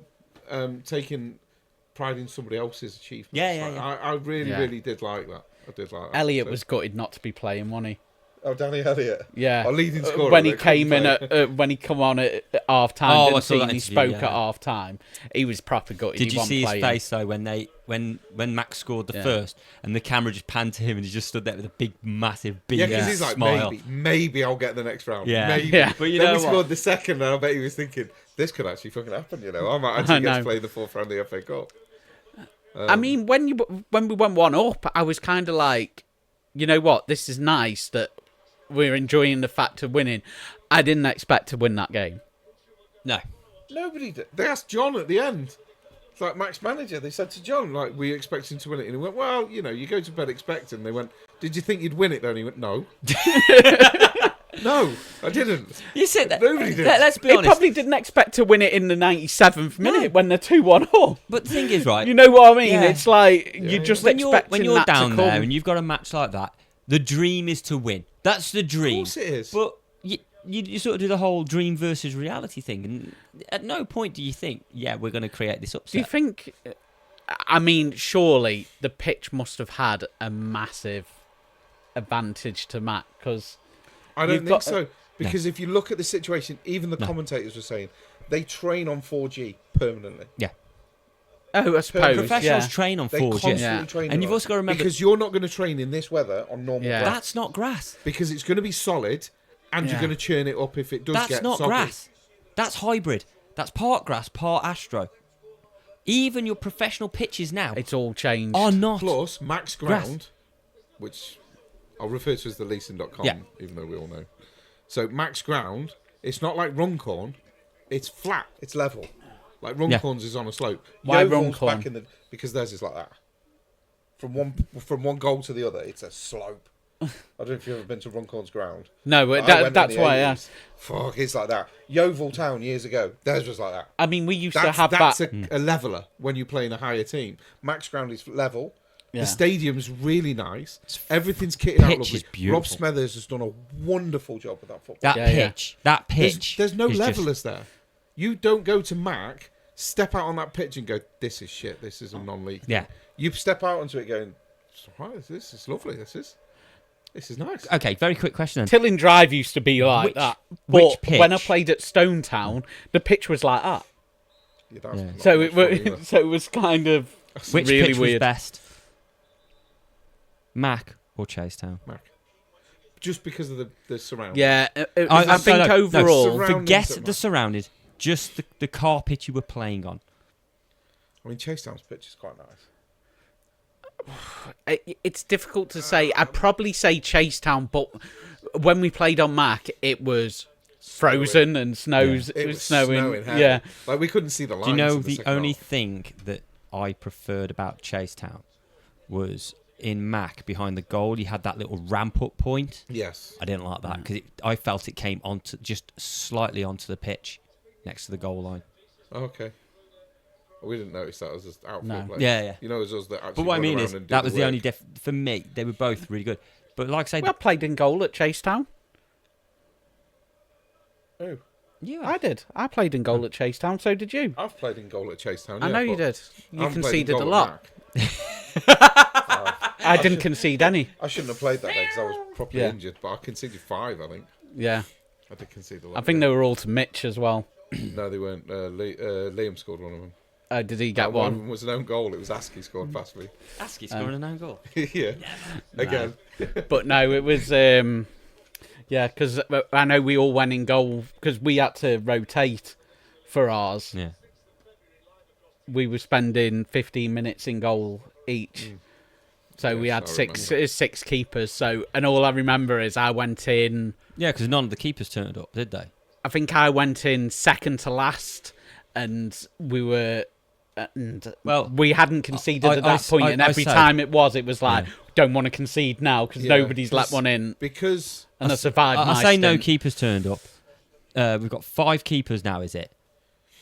taking pride in somebody else's achievements. Yeah. I really did like that. I did like that. Elliot was gutted not to be playing, wasn't he? Oh, Danny Elliott. Yeah. Our leading scorer. When he came in when he come on at half time, and he spoke at half time, he was proper gutted. Did you see his face though when Max scored the first, and the camera just panned to him, and he just stood there with a big, massive, big because he's like, smile. Maybe I'll get the next round. Maybe. But you know, we scored the second, and I bet he was thinking, this could actually fucking happen. You know, I might actually get to play the fourth round of the FA Cup. I mean, when we went one up, I was kind of like, you know what, this is nice that we're enjoying the fact of winning. I didn't expect to win that game. No. Nobody did. They asked John at the end. It's like Max manager. They said to John, like, were you expecting to win it? And he went, well, you know, you go to bed expecting. They went, did you think you'd win it though? And he went, no. No, I didn't. You said that. Nobody did. Let's be honest. He probably didn't expect to win it in the 97th minute when they're 2-1 up. But the thing is, right? You know what I mean? Yeah. It's like you're just expecting when you're that down to come. there and you've got a match like that. The dream is to win. That's the dream. Of course it is. But you sort of do the whole dream versus reality thing, and at no point do you think, we're going to create this upset. Do you think? I mean, surely the pitch must have had a massive advantage to Matt, because I don't think so. Because if you look at the situation, even the commentators were saying they train on 4G permanently. Yeah. Oh, I suppose. Professionals train on 4G. Constantly train and you've also got to remember... Because you're not going to train in this weather on normal grass. That's not grass. Because it's going to be solid, and you're going to churn it up if it does get soggy. That's not grass. That's hybrid. That's part grass, part astro. Even your professional pitches now... It's all changed. ...are not Plus, Max Ground, which I'll refer to as the leasing.com, even though we all know. So, Max Ground, it's not like Runcorn. It's flat. It's level. Like Runcorn's is on a slope. Why Runcorn? Because theirs is like that. From one goal to the other, it's a slope. I don't know if you've ever been to Runcorn's ground. No, but that's why I asked. Fuck, it's like that. Yeovil Town years ago, theirs was like that. I mean, we used to have that's that. a leveller when you play in a higher team. Max Ground is level. Yeah. The stadium's really nice. Everything's kitted out lovely. Rob Smethers has done a wonderful job with that football. That pitch. There's no levelers there. You don't go to Mac, step out on that pitch and go, this is shit. This is a non-league. Yeah. You step out onto it going, this is lovely. This is nice. Okay, very quick question then. Tilling Drive used to be like that. But when I played at Stone Town, the pitch was like that. So it was kind of Which really pitch weird. was best? Mac or Chasetown? Mac. Just because of the surroundings. Yeah, I think overall... forget the surroundings. Just the carpet you were playing on. I mean, Chasetown's pitch is quite nice. It's difficult to say. I'd probably say Chasetown, but when we played on Mac, it was frozen and snows. Yeah. It was snowing. Yeah, like we couldn't see the lines. Do you know the only thing that I preferred about Chasetown was in Mac behind the goal. You had that little ramp up point. Yes, I didn't like that because I felt it came onto just slightly onto the pitch next to the goal line. Okay. We didn't notice that as just outfield play. Yeah. You know, it was us that actually. But what I mean is, that was the only for me. They were both really good. But like I say, I played in goal at Chasetown. Oh, you? I did. I played in goal at Chasetown. So did you? I've played in goal at Chasetown. I know you did. You conceded a lot. I I didn't concede any. I shouldn't have played that day because I was properly injured. But I conceded 5, I think. Yeah. I did concede a lot. I think they were all to Mitch as well. No, they weren't. Liam scored one of them. Did he get One of one? them was an own goal. It was Askey scored past me. Askey scoring an own goal. Yeah. Again. But no, it was. Yeah, because I know we all went in goal because we had to rotate for ours. Yeah. We were spending 15 minutes in goal each. So we had six keepers. So, and all I remember is I went in. Yeah, because none of the keepers turned up, did they? I think I went in second to last, and we were. And we hadn't conceded at that point, and every time it was like, don't want to concede now because nobody's let one in. Because I survived. I say no keepers turned up. We've got 5 keepers now. Is it?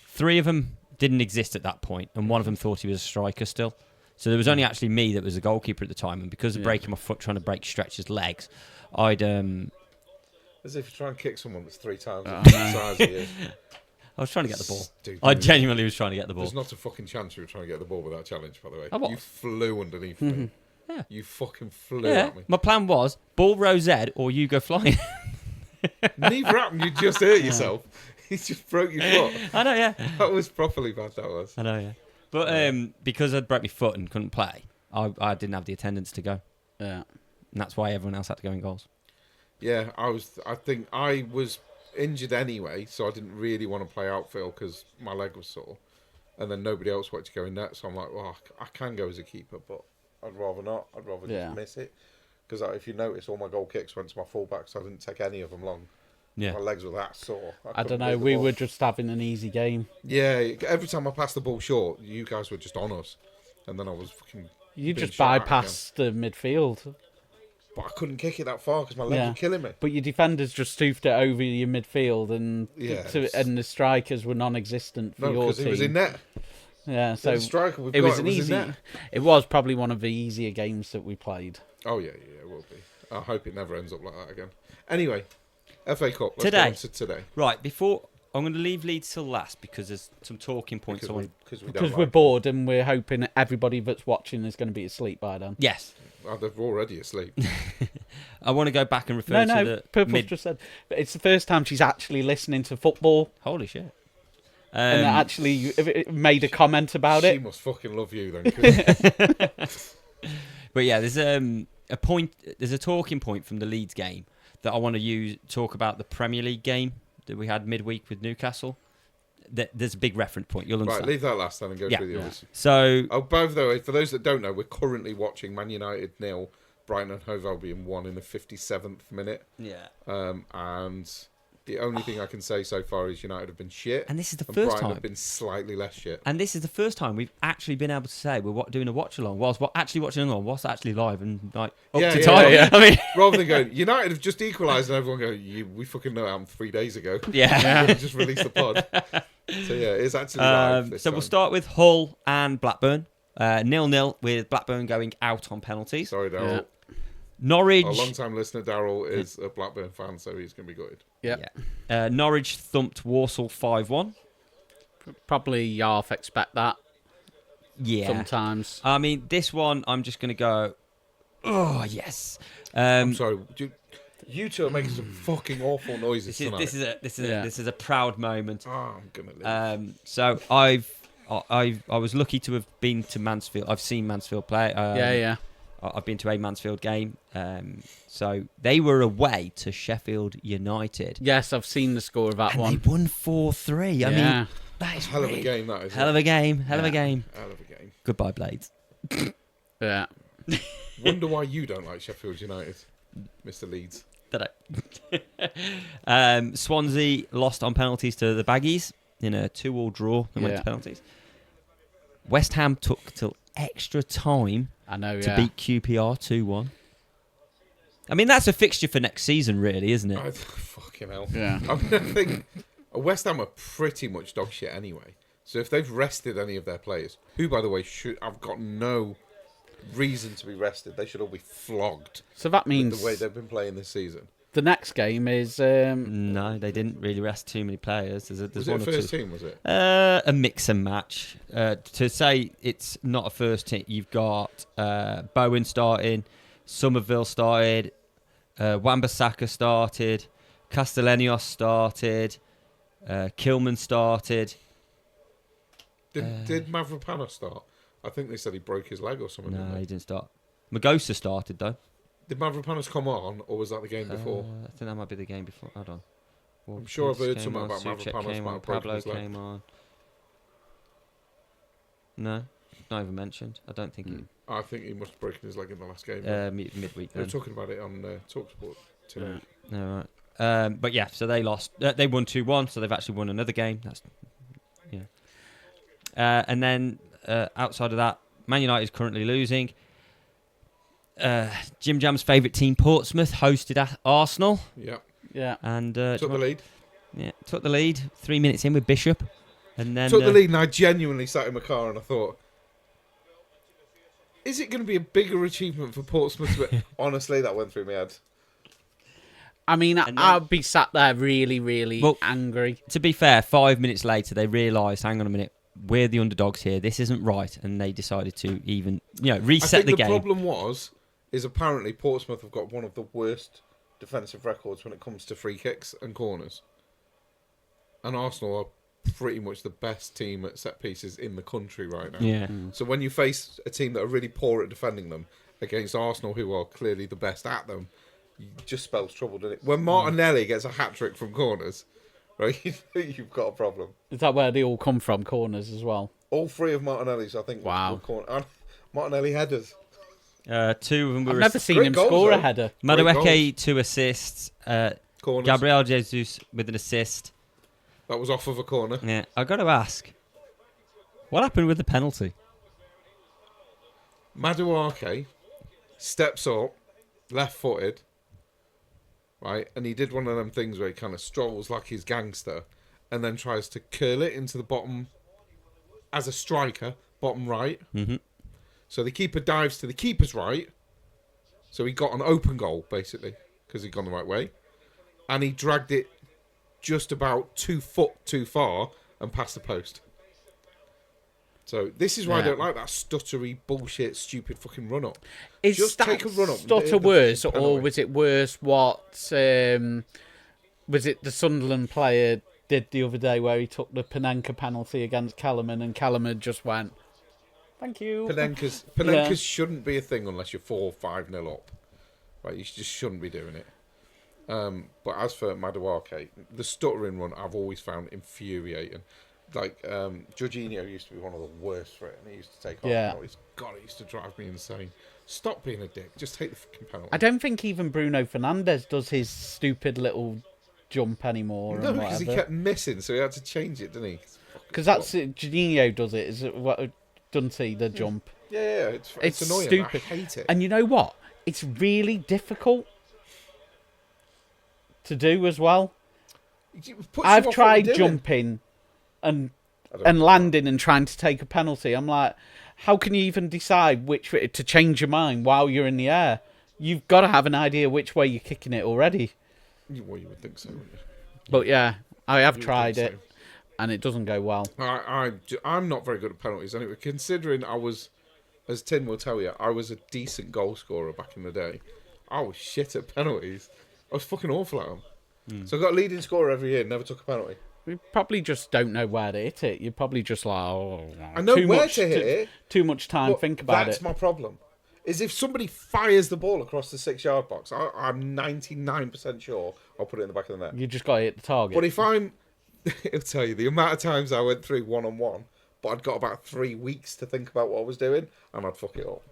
3 of them didn't exist at that point, and one of them thought he was a striker still. So there was only actually me that was a goalkeeper at the time, and because of breaking my foot trying to break Stretcher's legs, I'd as if you try and kick someone that's 3 times the size of you. I was trying to get the ball. Stupid. I genuinely was trying to get the ball. There's not a fucking chance you were trying to get the ball with that challenge, by the way. I was. You flew underneath me. Yeah. You fucking flew at me. My plan was ball rose Ed or you go flying. Neither happened. You just hurt yourself. You just broke your foot. I know, yeah. That was properly bad, that was. I know, yeah. But because I'd broke my foot and couldn't play, I didn't have the attendance to go. Yeah. And that's why everyone else had to go in goals. Yeah, I think I was injured anyway, so I didn't really want to play outfield because my leg was sore. And then nobody else wanted to go in net, so I'm like, well, I can go as a keeper, but I'd rather not. I'd rather just miss it. Because if you notice, all my goal kicks went to my fullback, so I didn't take any of them long. Yeah. My legs were that sore. I don't know. We were just having an easy game. Yeah, every time I passed the ball short, you guys were just on us. And then I was fucking... You just bypassed the midfield. But I couldn't kick it that far because my legs were killing me. But your defenders just stoofed it over your midfield, and and the strikers were non-existent for your team. It was in net. Yeah, so the striker it was easy. It was probably one of the easier games that we played. Oh yeah, it will be. I hope it never ends up like that again. Anyway, FA Cup. Let's today. Go to today. Right, before I'm going to leave Leeds till last because there's some talking points. Because we're bored and we're hoping that everybody that's watching is going to be asleep by then. Yes. Oh, they're already asleep. I want to go back and refer to the... Purple's just said it's the first time she's actually listening to football. Holy shit. And actually made a comment about it. She must fucking love you then. But yeah, there's a talking point from the Leeds game that I want to talk about the Premier League game that we had midweek with Newcastle. There's a big reference point. You'll understand. Right, leave that last time and go through the others. So, by the way, for those that don't know, we're currently watching Man United 0, Brighton and Hove Albion 1 in the 57th minute. Yeah. And the only thing I can say so far is United have been shit. And this is the first Brighton time. have been slightly less shit. And this is the first time we've actually been able to say we're doing a watch along. Whilst actually watching along, what's actually live and like up to time. Yeah. I mean, rather than going, United have just equalised and everyone go, we fucking know it happened 3 days ago. Yeah. We just released the pod. So yeah, it's actually live this time. We'll start with Hull and Blackburn. 0-0 with Blackburn going out on penalties. Sorry, Daryl. Yeah. Norwich. A long-time listener, Daryl, is a Blackburn fan, so he's going to be gutted. Yeah. Norwich thumped Walsall 5-1. Probably half expect that. Yeah. Sometimes. I mean, this one, I'm just going to go, oh, yes. I'm sorry. You two are making some fucking awful noises tonight. This is a proud moment. Oh, I'm going to leave. So I was lucky to have been to Mansfield. I've seen Mansfield play. I've been to a Mansfield game. So they were away to Sheffield United. Yes, I've seen the score of that one. They won 4-3. I mean, that is hell of a game, that is. Hell of a game. Hell of a game. Hell of a game. Goodbye, Blades. Yeah. Wonder why you don't like Sheffield United, Mr. Leeds. Swansea lost on penalties to the Baggies in a 2-2 draw and went to penalties. West Ham took till extra time to beat QPR 2-1. I mean, that's a fixture for next season, really, isn't it? Fucking hell. Yeah. I mean, I think West Ham are pretty much dog shit anyway. So if they've rested any of their players, who, by the way, I've got no reason to be rested, they should all be flogged. So that means the way they've been playing this season. The next game is... No, they didn't really rest too many players. There's was it a first team, was it? A mix and match. To say it's not a first team, you've got Bowen starting, Somerville started, Wan-Bissaka started, Castellanios started, Kilman started. Did Mavropanos start? I think they said he broke his leg or something. No, didn't they? he didn't start. Magosa started though. Did Mavropanos come on, or was that the game before? I think that might be the game before. Hold on. I'm sure I've heard Came something on, about Souček Mavropanos came might on, have broken Pablo his leg. came on. No, not even mentioned. I don't think he. I think he must have broken his leg in the last game. Midweek. They were Then. talking about it on TalkSport today. No, right. But yeah, so they lost. They won 2-1, so they've actually won another game. That's and then outside of that, Man United is currently losing. Jim Jam's favourite team, Portsmouth, hosted Arsenal. Yeah. And Took the lead. Yeah, took the lead 3 minutes in with Bishop, and then Took the lead, and I genuinely sat in my car and I thought, is it going to be a bigger achievement for Portsmouth? But honestly, that went through my head. I mean, then- I'd be sat there really, really angry. To be fair, 5 minutes later, they realised, hang on a minute, we're the underdogs here. This isn't right, and they decided to even, reset the game. The problem is apparently Portsmouth have got one of the worst defensive records when it comes to free kicks and corners. And Arsenal are pretty much the best team at set pieces in the country right now. Yeah. So when you face a team that are really poor at defending them against Arsenal, who are clearly the best at them, it just spells trouble, doesn't it? When Martinelli gets a hat-trick from corners, right, you've got a problem. Is that where they all come from, corners as well? All three of Martinelli's, I think, Wow. were Martinelli headers. 2 of them were. I've never seen great him goals, score though. a header. Madueke 2 assists. Corners. Gabriel Jesus with an assist. That was off of a corner. Yeah, I got to ask, what happened with the penalty? Madueke steps up, left-footed, right, and he did one of them things where he kind of strolls like he's gangster, and then tries to curl it into the bottom as a striker, bottom right. Mm-hmm. So the keeper dives to the keeper's right. So he got an open goal, basically, because he'd gone the right way. And he dragged it just about 2 foot too far and past the post. So this is why I don't like that stuttery, bullshit, stupid fucking run-up. Is Just that take a run-up. stutter worse, or penalty. was it worse what was it the Sunderland player did the other day where he took the Panenka penalty against Kellerman and Kellerman just went, thank you. Panenkas shouldn't be a thing unless you're 4-5-0 up. Right, you just shouldn't be doing it. But as for Madueke, the stuttering run I've always found infuriating. Like, Jorginho used to be one of the worst for it, and he used to take off penalties. God, it used to drive me insane. Stop being a dick. Just take the fucking penalty. I don't think even Bruno Fernandes does his stupid little jump anymore. No, because he kept missing, so he had to change it, didn't he? Because that's it. Jorginho does it. Is it what? Doesn't he? The jump. Yeah, it's annoying. Stupid. I hate it. And you know what? It's really difficult to do as well. I've tried jumping and landing and trying to take a penalty. I'm like, how can you even decide which way to change your mind while you're in the air? You've got to have an idea which way you're kicking it already. Well, you would think so, wouldn't you? But yeah, I have You would tried think it, and it doesn't go well. I'm not very good at penalties anyway, considering I was, as Tim will tell you, I was a decent goal scorer back in the day. I was shit at penalties. I was fucking awful at them. So I got a leading scorer every year, never took a penalty. We probably just don't know where to hit it. You're probably just like, I know where to hit it. Too much time. But Think about that's it. my problem. Is if somebody fires the ball across the 6-yard box, I'm 99% sure I'll put it in the back of the net. You just got to hit the target. But if I'm, it'll tell you the amount of times I went through 1-on-1, but I'd got about 3 weeks to think about what I was doing, and I'd fuck it up.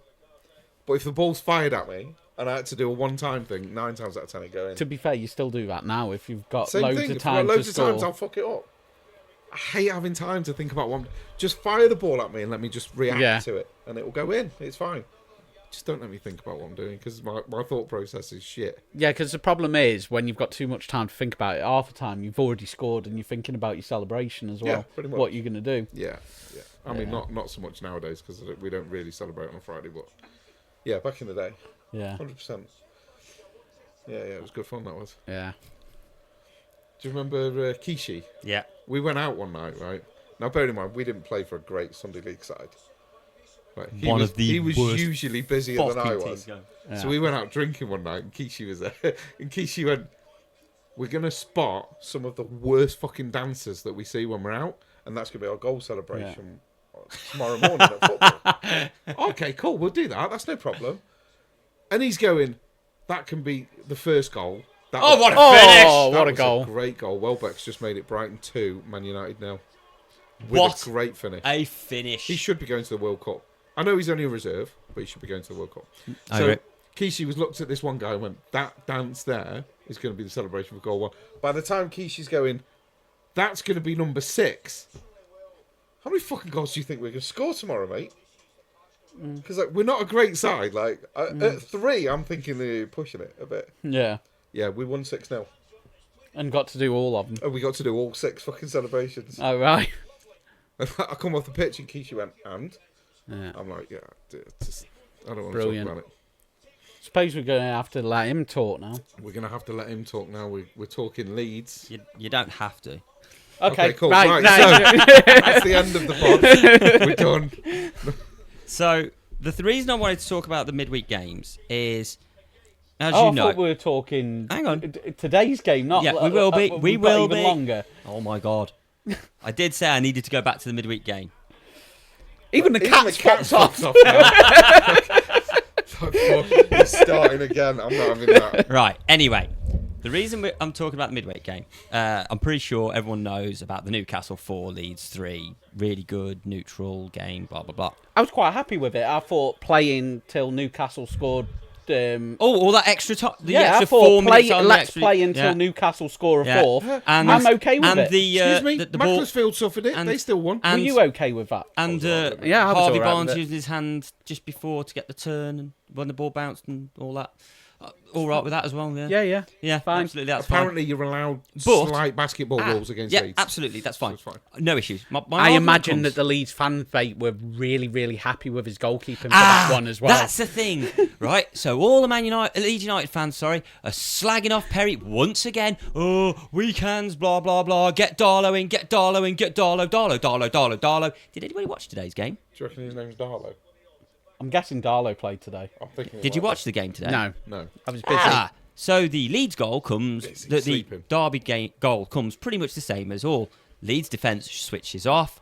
But if the ball's fired at me, and I had to do a one-time thing, 9 times out of 10 it go in. To be fair, you still do that now if you've got Same loads thing. of If I've time got loads to of score. times, I'll fuck it up. I hate having time to think about one. Just fire the ball at me and let me just react to it, and it will go in. It's fine. Just don't let me think about what I'm doing, because my thought process is shit. Yeah, because the problem is when you've got too much time to think about it, half the time you've already scored and you're thinking about your celebration as well. Yeah, pretty much. What you're going to do. Yeah. I mean, not so much nowadays, because we don't really celebrate on a Friday, but yeah, back in the day, Yeah. 100%. Yeah, it was good fun, that was. Yeah. Do you remember Kishi? Yeah. We went out one night, right? Now, bear in mind, we didn't play for a great Sunday League side. Right? He was usually busier than I was. Yeah. So we went out drinking one night, and Kishi was there. And Kishi went, we're going to spot some of the worst fucking dancers that we see when we're out, and that's going to be our goal celebration tomorrow morning at football. Okay, cool, we'll do that. That's no problem. And he's going, that can be the first goal. That Oh, was- what a finish! Oh, that what a was goal. Great goal. Welbeck's just made it Brighton 2, Man United 0. With What a great finish. a finish. He should be going to the World Cup. I know he's only a reserve, but he should be going to the World Cup. I So agree. Kishi was looked at this one guy and went, that dance there is going to be the celebration for goal 1. By the time Kishi's going, that's going to be number 6. How many fucking goals do you think we're going to score tomorrow, mate? Because we're not a great side. At 3, I'm thinking they're pushing it a bit. Yeah. Yeah, we won 6-0. And got to do all of them. And we got to do all 6 fucking celebrations. Oh, right. I come off the pitch and Kishi went, and? Yeah. I'm like, yeah, I don't want Brilliant. to talk about it. Suppose we're going to have to let him talk now. We're going to have to let him talk now. We're talking Leeds. You don't have to. Okay, cool. right. So, that's the end of the pod. We're done. So the reason I wanted to talk about the midweek games is, as I you know, thought we were talking. Hang on. Today's game, not. Yeah, we will be. We we've got will even be. longer. Oh my god! I did say I needed to go back to the midweek game. Even the Even cat's popped off. He's starting again. I'm not having that. Right. Anyway, the reason I'm talking about the midweek game, I'm pretty sure everyone knows about the Newcastle 4, Leeds 3, really good neutral game. Blah blah blah. I was quite happy with it. I thought playing till Newcastle scored. All that extra time. The I extra thought 4 minutes on the let's extra, play until yeah. Newcastle score a Yeah. fourth. And I'm okay with and it. The, Excuse me. the ball, Macclesfield suffered it. and- They still won. and- Were you okay with that? and Yeah, I was Harvey alright Barnes with it. using his hand just before to get the turn, and when the ball bounced and all that. All right with that as well. Yeah. Yeah, Fine. absolutely. That's Apparently, you're allowed But- slight basketball rules against yeah, Leeds. absolutely. That's fine. it's fine. No issues. My I argument imagine comes- that the Leeds fan fate were really, really happy with his goalkeeping for that one as well. That's the thing, right? So all the Leeds United fans, are slagging off Perry once again. Oh, weekends, blah blah blah. Get Darlow in, get Darlow in, get Darlow. Did anybody watch today's game? Do you reckon his name's Darlow? I'm guessing Darlow played today. I'm thinking. Did you watch the game today? No, No. I was busy. So the Leeds goal comes, Busy the sleeping. Derby goal comes pretty much the same as all. Leeds defence switches off,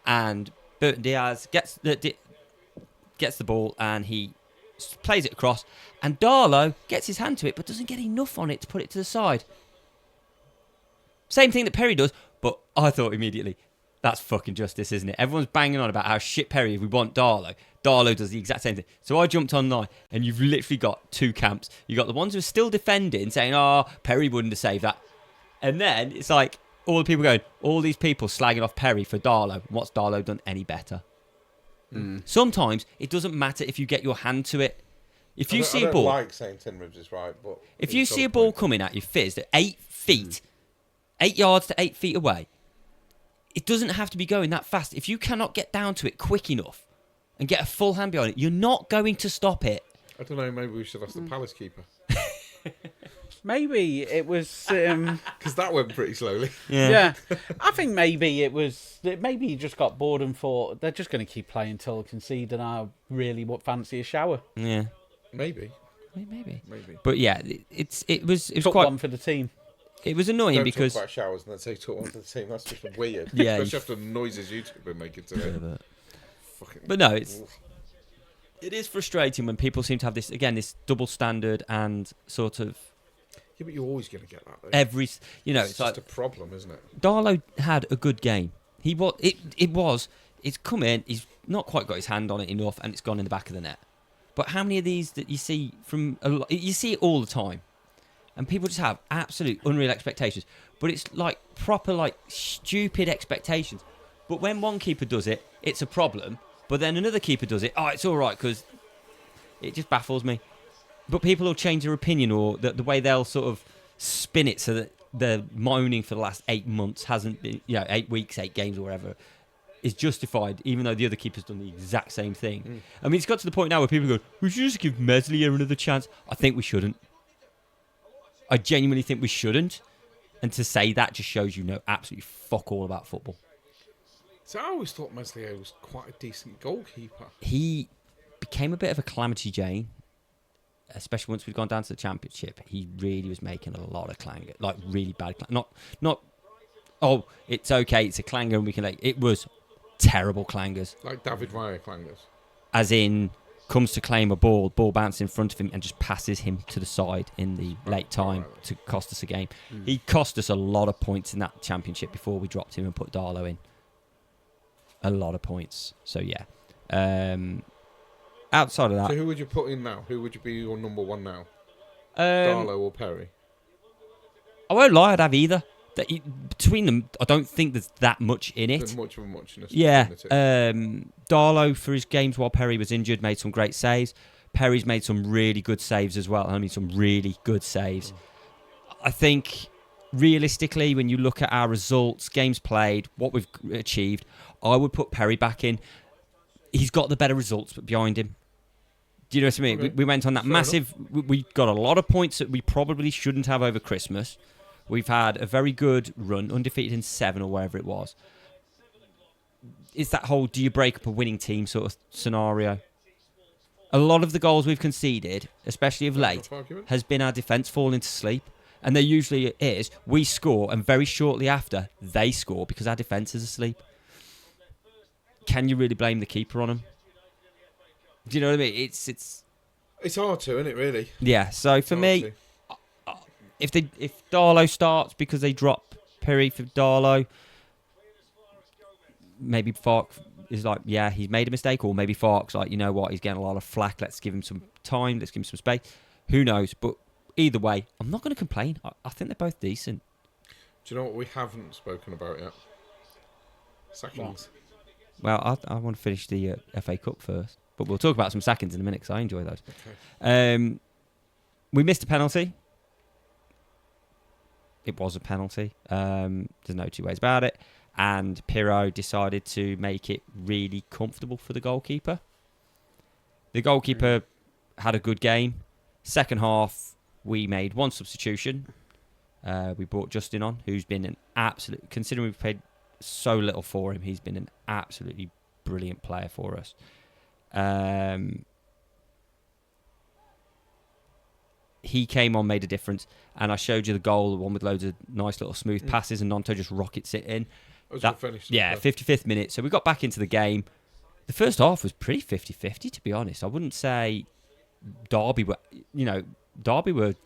and Burton Diaz gets the ball and he plays it across, and Darlow gets his hand to it but doesn't get enough on it to put it to the side. Same thing that Perry does, but I thought immediately, that's fucking justice, isn't it? Everyone's banging on about how shit Perry, if we want Darlow. Darlow does the exact same thing. So I jumped online, and you've literally got 2 camps. You've got the ones who are still defending, saying, oh, Perry wouldn't have saved that. And then it's like, all the people going, all these people slagging off Perry for Darlow. What's Darlow done any better? Sometimes it doesn't matter if you get your hand to it. If you see a ball, I don't like saying Tin Ribs is right, but if you see a ball coming at you, fizzed at 8 feet, 8 yards to 8 feet away, it doesn't have to be going that fast. If you cannot get down to it quick enough and get a full hand behind it, you're not going to stop it. I don't know. Maybe we should ask the Palace keeper Maybe it was. because that went pretty slowly. Yeah, I think maybe it was. Maybe he just got bored and thought they're just going to keep playing until they concede, and I really would fancy a shower. Yeah, Maybe. maybe. Maybe. But yeah, it was Took quite. one for the team. It was annoying Don't because talk about showers and then say talk onto the team. That's just weird. Yeah, Especially after the noises you've been making today. Fucking. But no, it is frustrating when people seem to have this double standard and sort of Yeah, but you're always going to get that. Though. every, it's it's like just a problem, isn't it? Darlow had a good game. It's come in, he's not quite got his hand on it enough, and it's gone in the back of the net. But how many of these that you see you see it all the time, and people just have absolute unreal expectations. But it's like proper like stupid expectations. But when one keeper does it, it's a problem. But then another keeper does it, it's all right, because it just baffles me. But people will change their opinion, or the way they'll sort of spin it so that the moaning for the last 8 months hasn't been, 8 weeks, 8 games, or whatever, is justified, even though the other keeper's done the exact same thing. I mean, it's got to the point now where people go, we should just give Meslier another chance. I think we shouldn't. I genuinely think we shouldn't. And to say that just shows you know absolutely fuck all about football. So I always thought Meslier was quite a decent goalkeeper. He became a bit of a calamity Jane, especially once we'd gone down to the Championship. He really was making a lot of clanger, like really bad clanger. Not, oh, it's okay, it's a clanger and we can it was terrible clangers. Like David Raya clangers. As in, comes to claim a ball bounces in front of him and just passes him to the side in the late time to cost us a game. He cost us a lot of points in that championship before we dropped him and put Darlow in. A lot of points. So, yeah. Outside of that... So who would you put in now? Who would you be your number one now? Darlow or Perry? I won't lie, I'd have either. Between them, I don't think there's that much in it. There's much of a muchness. Yeah. Darlow, for his games while Perry was injured, made some great saves. Perry's made some really good saves as well. I mean, some really good saves. I think, realistically, when you look at our results, games played, what we've achieved, I would put Perry back in. He's got the better results behind him. Do you know what I mean? Okay. We went on that massive... We got a lot of points that we probably shouldn't have over Christmas. We've had a very good run, undefeated in 7 or wherever it was. It's that whole do you break up a winning team sort of scenario. A lot of the goals we've conceded, especially of late, has been our defence falling to sleep. And there usually is. We score, and very shortly after, they score because our defence is asleep. Can you really blame the keeper on them? Do you know what I mean? It's hard to, isn't it, really? Yeah, so for me... If Darlow starts because they drop Perry for Darlow, maybe Fark is like, yeah, he's made a mistake, or maybe Fark's like, you know what, he's getting a lot of flack, let's give him some time, let's give him some space. Who knows? But either way, I'm not going to complain. I think they're both decent. Do you know what we haven't spoken about yet? Sackings. Well, I want to finish the FA Cup first, but we'll talk about some sackings in a minute because I enjoy those. Okay. We missed a penalty. It was a penalty. There's no two ways about it. And Pirro decided to make it really comfortable for the goalkeeper. The goalkeeper had a good game. Second half, we made one substitution. We brought Justin on, who's been an absolute... Considering we've paid so little for him, he's been an absolutely brilliant player for us. He came on, made a difference, and I showed you the goal, the one with loads of nice little smooth passes, and Nonto just rockets it in. That finished. Yeah, 55th minute. So we got back into the game. The first half was pretty 50-50, to be honest. I wouldn't say Derby were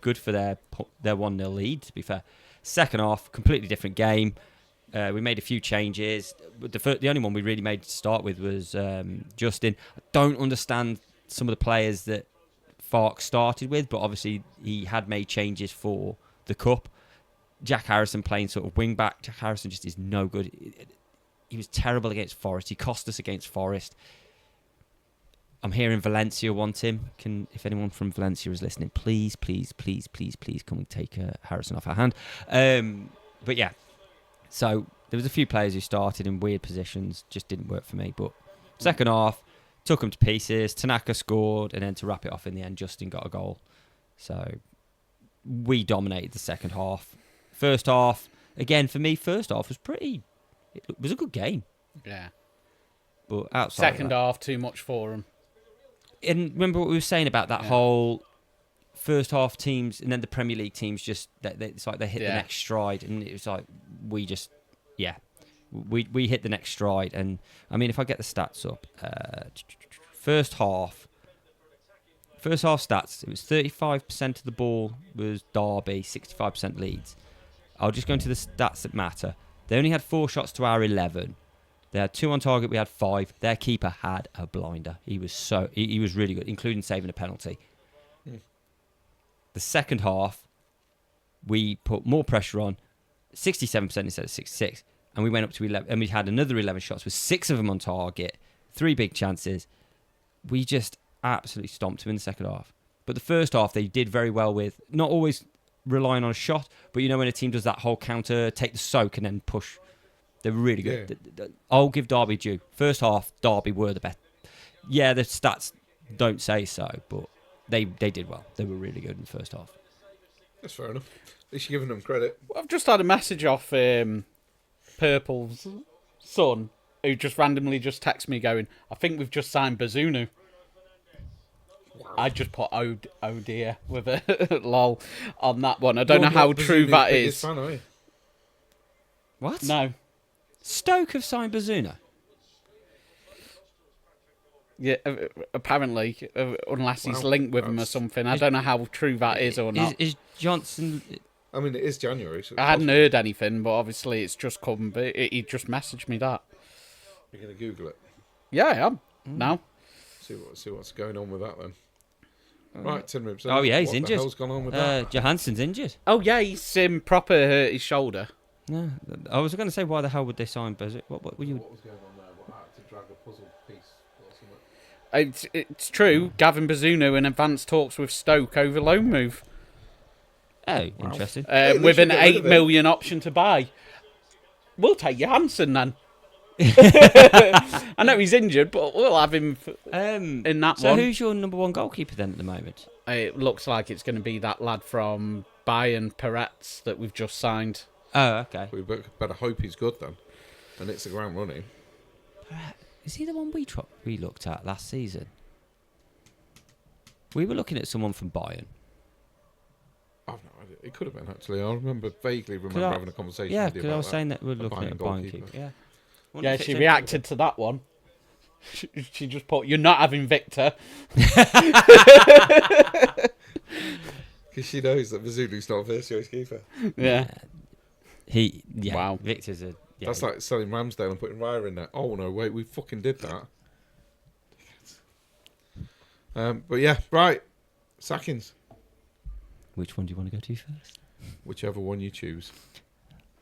good for their 1-0 lead, to be fair. Second half, completely different game. We made a few changes. The only one we really made to start with was Justin. I don't understand some of the players that Fark started with, but obviously he had made changes for the Cup. Jack Harrison playing sort of wing back. Jack Harrison just is no good. He was terrible against Forest. He cost us against Forest. I'm hearing Valencia want him. If anyone from Valencia is listening, please come and take Harrison off our hand. But yeah, so there was a few players who started in weird positions, just didn't work for me. But second half, took them to pieces. Tanaka scored, and then to wrap it off in the end, Justin got a goal. So we dominated the second half. First half, again, for me, first half was pretty... It was a good game. Yeah. But outside second half, too much for them. And remember what we were saying about that whole first half teams, and then the Premier League teams just... It's like they hit the next stride, and it was like we just... Yeah. We hit the next stride, and I mean, if I get the stats up, first half stats, it was 35% of the ball was Derby, 65% Leeds. I'll just go into the stats that matter. They only had 4 shots to our 11. They had 2 on target, we had 5. Their keeper had a blinder. He was he was really good, including saving a penalty. The second half, we put more pressure on, 67% instead of 66%. And we went up to 11, and we had another 11 shots with 6 of them on target, 3 big chances. We just absolutely stomped them in the second half. But the first half, they did very well with, not always relying on a shot, but you know when a team does that whole counter, take the soak and then push. They were really good. Yeah. I'll give Derby due. First half, Derby were the best. Yeah, the stats don't say so, but they did well. They were really good in the first half. That's fair enough. At least you're giving them credit. I've just had a message off... Purple's son, who just randomly just texted me going, I think we've just signed Bazunu. Wow. I just put oh dear with a lol on that one. I don't know how true that is. Fan, what? No. Stoke have signed Bazunu? Yeah, apparently, unless he's Wow, linked with him or that's- something. I don't know how true that is or not. Is Johnson? I mean, it is January. So it's I hadn't possible. heard anything, but obviously it's just come. But he just messaged me that. You're going to Google it. Yeah, I am. Now. See what's going on with that then. Right, Tin Ribs. Oh yeah, he's what injured. What the hell's gone on with that? Johansson's injured. Oh yeah, he's proper hurt his shoulder. No, I was going to say, why the hell would they sign Bezic? What were you? What was going on there? What had to drag a puzzle piece or something? It's true. Gavin Bazunu in advanced talks with Stoke over loan move. Oh, interesting. Hey, With they an should get rid 8 of him. million option to buy. We'll take Johansson then. I know he's injured, but we'll have him in that So one. who's your number one goalkeeper then at the moment? It looks like it's going to be that lad from Bayern, Peretz, that we've just signed. Oh, okay. We better hope he's good then. And it's the ground running. Is he the one we looked at last season? We were looking at someone from Bayern. I've no idea. It could have been actually. I vaguely remember I- having a conversation Yeah, with you because about I was that. saying that we're A looking Bayern at a Bayern goalkeeper. keeper. Yeah. Yeah, she reacted to that one. She just put, "You're not having Victor." Because she knows that Mizunu's not a first choice keeper. Yeah. Wow. Victor's a. Yeah, That's like selling Ramsdale and putting Raya in there. Oh no, wait, we fucking did that. But yeah, right. Sackings. Which one do you want to go to first? Whichever one you choose.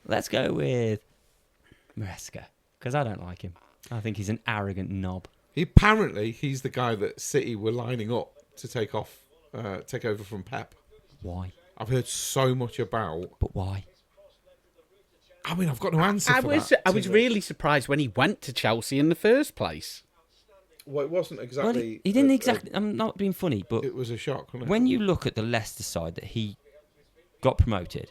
Let's go with Maresca, because I don't like him. I think he's an arrogant knob. He's the guy that City were lining up to take over from Pep. Why? I've heard so much about. But why? I mean, I've got no answer I for was that. I was really surprised when he went to Chelsea in the first place. Well, it wasn't Well, exactly. he didn't exactly. I'm not being funny, but It was a shock, wasn't it? when you look at the Leicester side that he got promoted,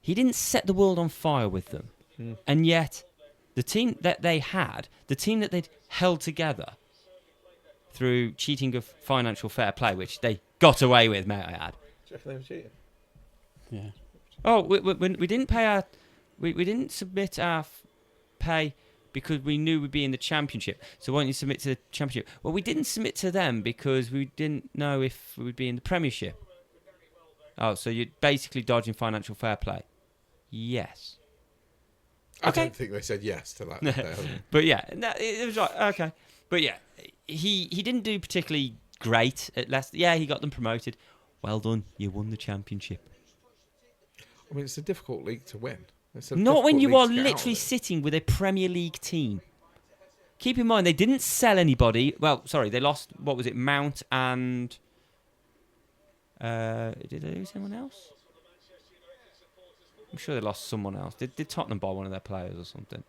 he didn't set the world on fire with them. And yet, the team that they had, the team that they'd held together through cheating of financial fair play, which they got away with, may I add. Do you reckon they were cheating? Yeah. Oh, we didn't pay our... We didn't submit our pay because we knew we'd be in the Championship. So why don't you submit to the Championship? Well, we didn't submit to them because we didn't know if we would be in the Premiership. Oh, so you're basically dodging financial fair play? Yes. I Okay. don't think they said yes to that. did they? But yeah, no, it was right. Okay. But yeah, he didn't do particularly great at Leicester. Yeah, he got them promoted. Well done. You won the Championship. I mean, it's a difficult league to win. Not when you are literally sitting with a Premier League team. Keep in mind, they didn't sell anybody. Well, sorry, they lost, what was it, Mount and... did they lose anyone else? I'm sure they lost someone else. Did Tottenham buy one of their players or something?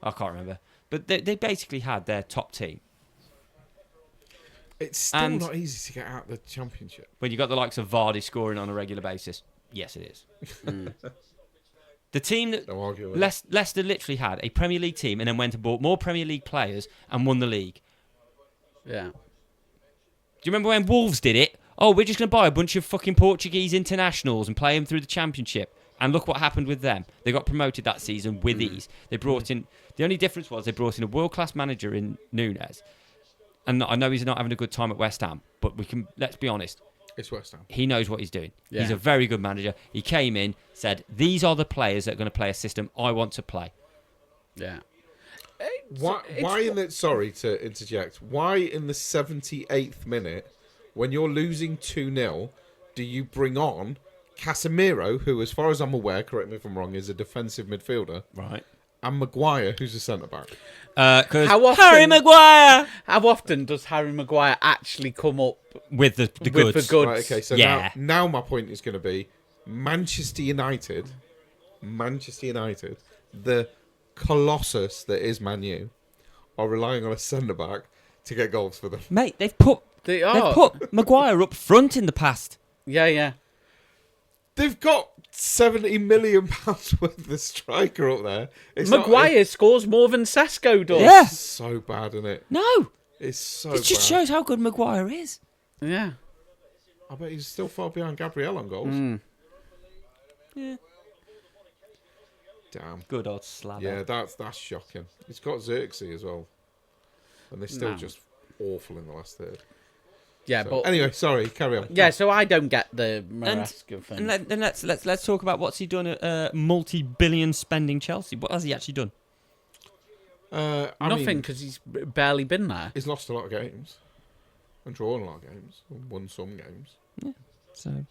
I can't remember. But they basically had their top team. It's still And- not easy to get out of the Championship. When you got the likes of Vardy scoring on a regular basis. Yes, it is. The team that No arguing with it. Leicester literally had a Premier League team and then went and bought more Premier League players and won the league. Yeah. Do you remember when Wolves did it? Oh, we're just going to buy a bunch of fucking Portuguese internationals and play them through the Championship. And look what happened with them. They got promoted that season with ease. They brought in... The only difference was they brought in a world-class manager in Nunes. And I know he's not having a good time at West Ham, but let's be honest. It's West Ham. He knows what he's doing. Yeah. He's a very good manager. He came in, said, these are the players that are going to play a system I want to play. Yeah. Sorry to interject. Why in the 78th minute, when you're losing 2-0, do you bring on Casemiro, who, as far as I'm aware, correct me if I'm wrong, is a defensive midfielder, Right. and Maguire, who's a centre-back? Because How often- Harry Maguire! How often does Harry Maguire actually come up With the with goods. the goods? Right, okay, so Yeah. now my point is going to be Manchester United, the colossus that is Man U, are relying on a centre-back to get goals for them. Mate, they've put Maguire up front in the past. Yeah. They've got £70 million worth of striker up there. It's not- Maguire scores more than Sesko does. Yeah. it's so bad, isn't it? No. It's so It just bad. shows how good Maguire is. Yeah. I bet he's still far behind Gabriel on goals. Yeah. Damn. Good old slab. Yeah, that's shocking. He's got Xerxes as well. and they're still just awful in the last third. Yeah, So, but anyway, sorry, carry on. yeah, so I don't get the Maresca thing. And then let's talk about what's he done at multi-billion spending Chelsea. What has he actually done? Nothing, because he's barely been there. He's lost a lot of games and drawn a lot of games, and won some games. Yeah. So,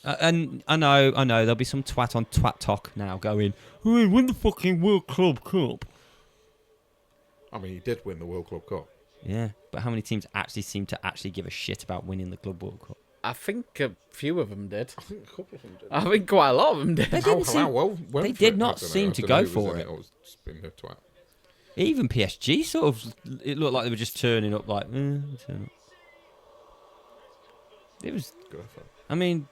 and I know there'll be some twat on Twat Talk now going, "Oh, he won the fucking World Club Cup." I mean, he did win the World Club Cup. Yeah, but how many teams actually seem to actually give a shit about winning the Club World Cup? I think a few of them did. I think a couple of them did. I think quite a lot of them did. They didn't seem, they did not seem to go for it. I was just being a twat. Even PSG sort of, it looked like they were just turning up like, turn up. It was, Good effort. I mean,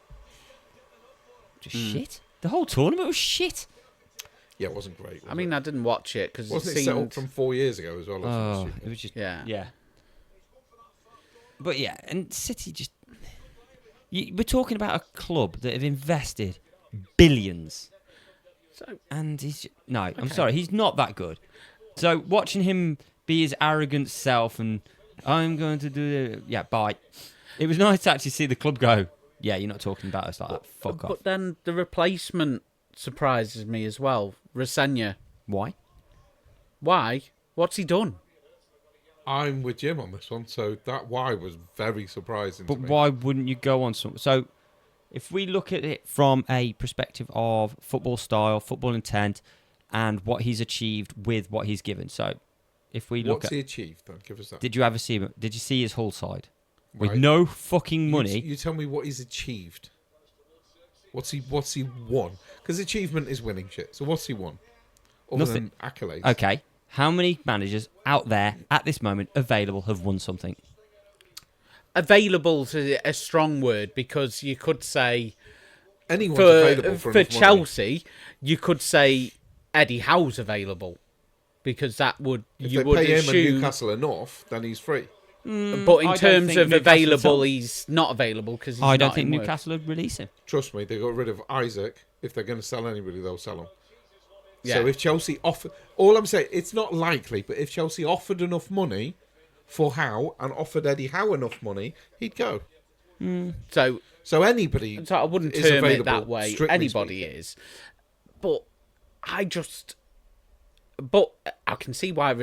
just shit. The whole tournament was shit. Yeah, it wasn't great. I mean, I didn't watch it because wasn't it set up from 4 years ago as well? Oh, it was just, yeah. But yeah, and City just, we're talking about a club that have invested billions. So, And he's, I'm sorry, he's not that good. So watching him be his arrogant self and I'm going to do it, bye. It was nice to actually see the club go, yeah, you're not talking about us like that, fuck off. But then the replacement surprises me as well. Rosenia. Why? Why? What's he done? I'm with Jim on this one, so that why was very surprising But to me. why wouldn't you go on some? So if we look at it from a perspective of football style, football intent, and what he's achieved with what he's given. So if we look What's at... he achieved, then? Give us that. Did you ever see him? Did you see his Hull side? With Right. no fucking money. You tell me what he's achieved. What's he won? Because achievement is winning shit. So what's he won? Other Nothing. than accolades. Okay. How many managers out there at this moment available have won something? Available is a strong word, because you could say Anyone's available for enough Chelsea, you could say Eddie Howe's available, because that would If you they would pay him assume. and Newcastle enough, then he's free. But I in don't terms think of Newcastle available, at he's not available because I don't think Newcastle would release him. Trust me, they got rid of Isaac. If they're going to sell anybody, they'll sell him. Yeah. So if Chelsea offer, all I'm saying, it's not likely, but if Chelsea offered enough money for Howe and offered Eddie Howe enough money, he'd go. So anybody. So I wouldn't is term it available, that way. strictly Anybody speaking. is, but but I can see why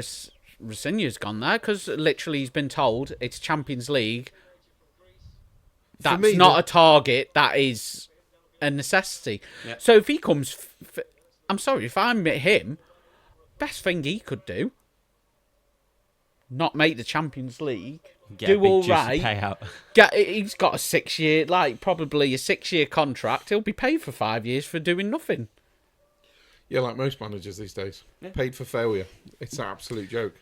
Rosenia's gone there, because literally he's been told it's Champions League. That's me, not a target. That is a necessity. Yeah. So if he comes, I'm sorry, if I'm him, best thing he could do, not make the Champions League. Get a do big all juicy right. payout. He's got a 6-year, probably a 6-year contract. He'll be paid for 5 years for doing nothing. Yeah, like most managers these days. Paid for failure. It's an absolute joke.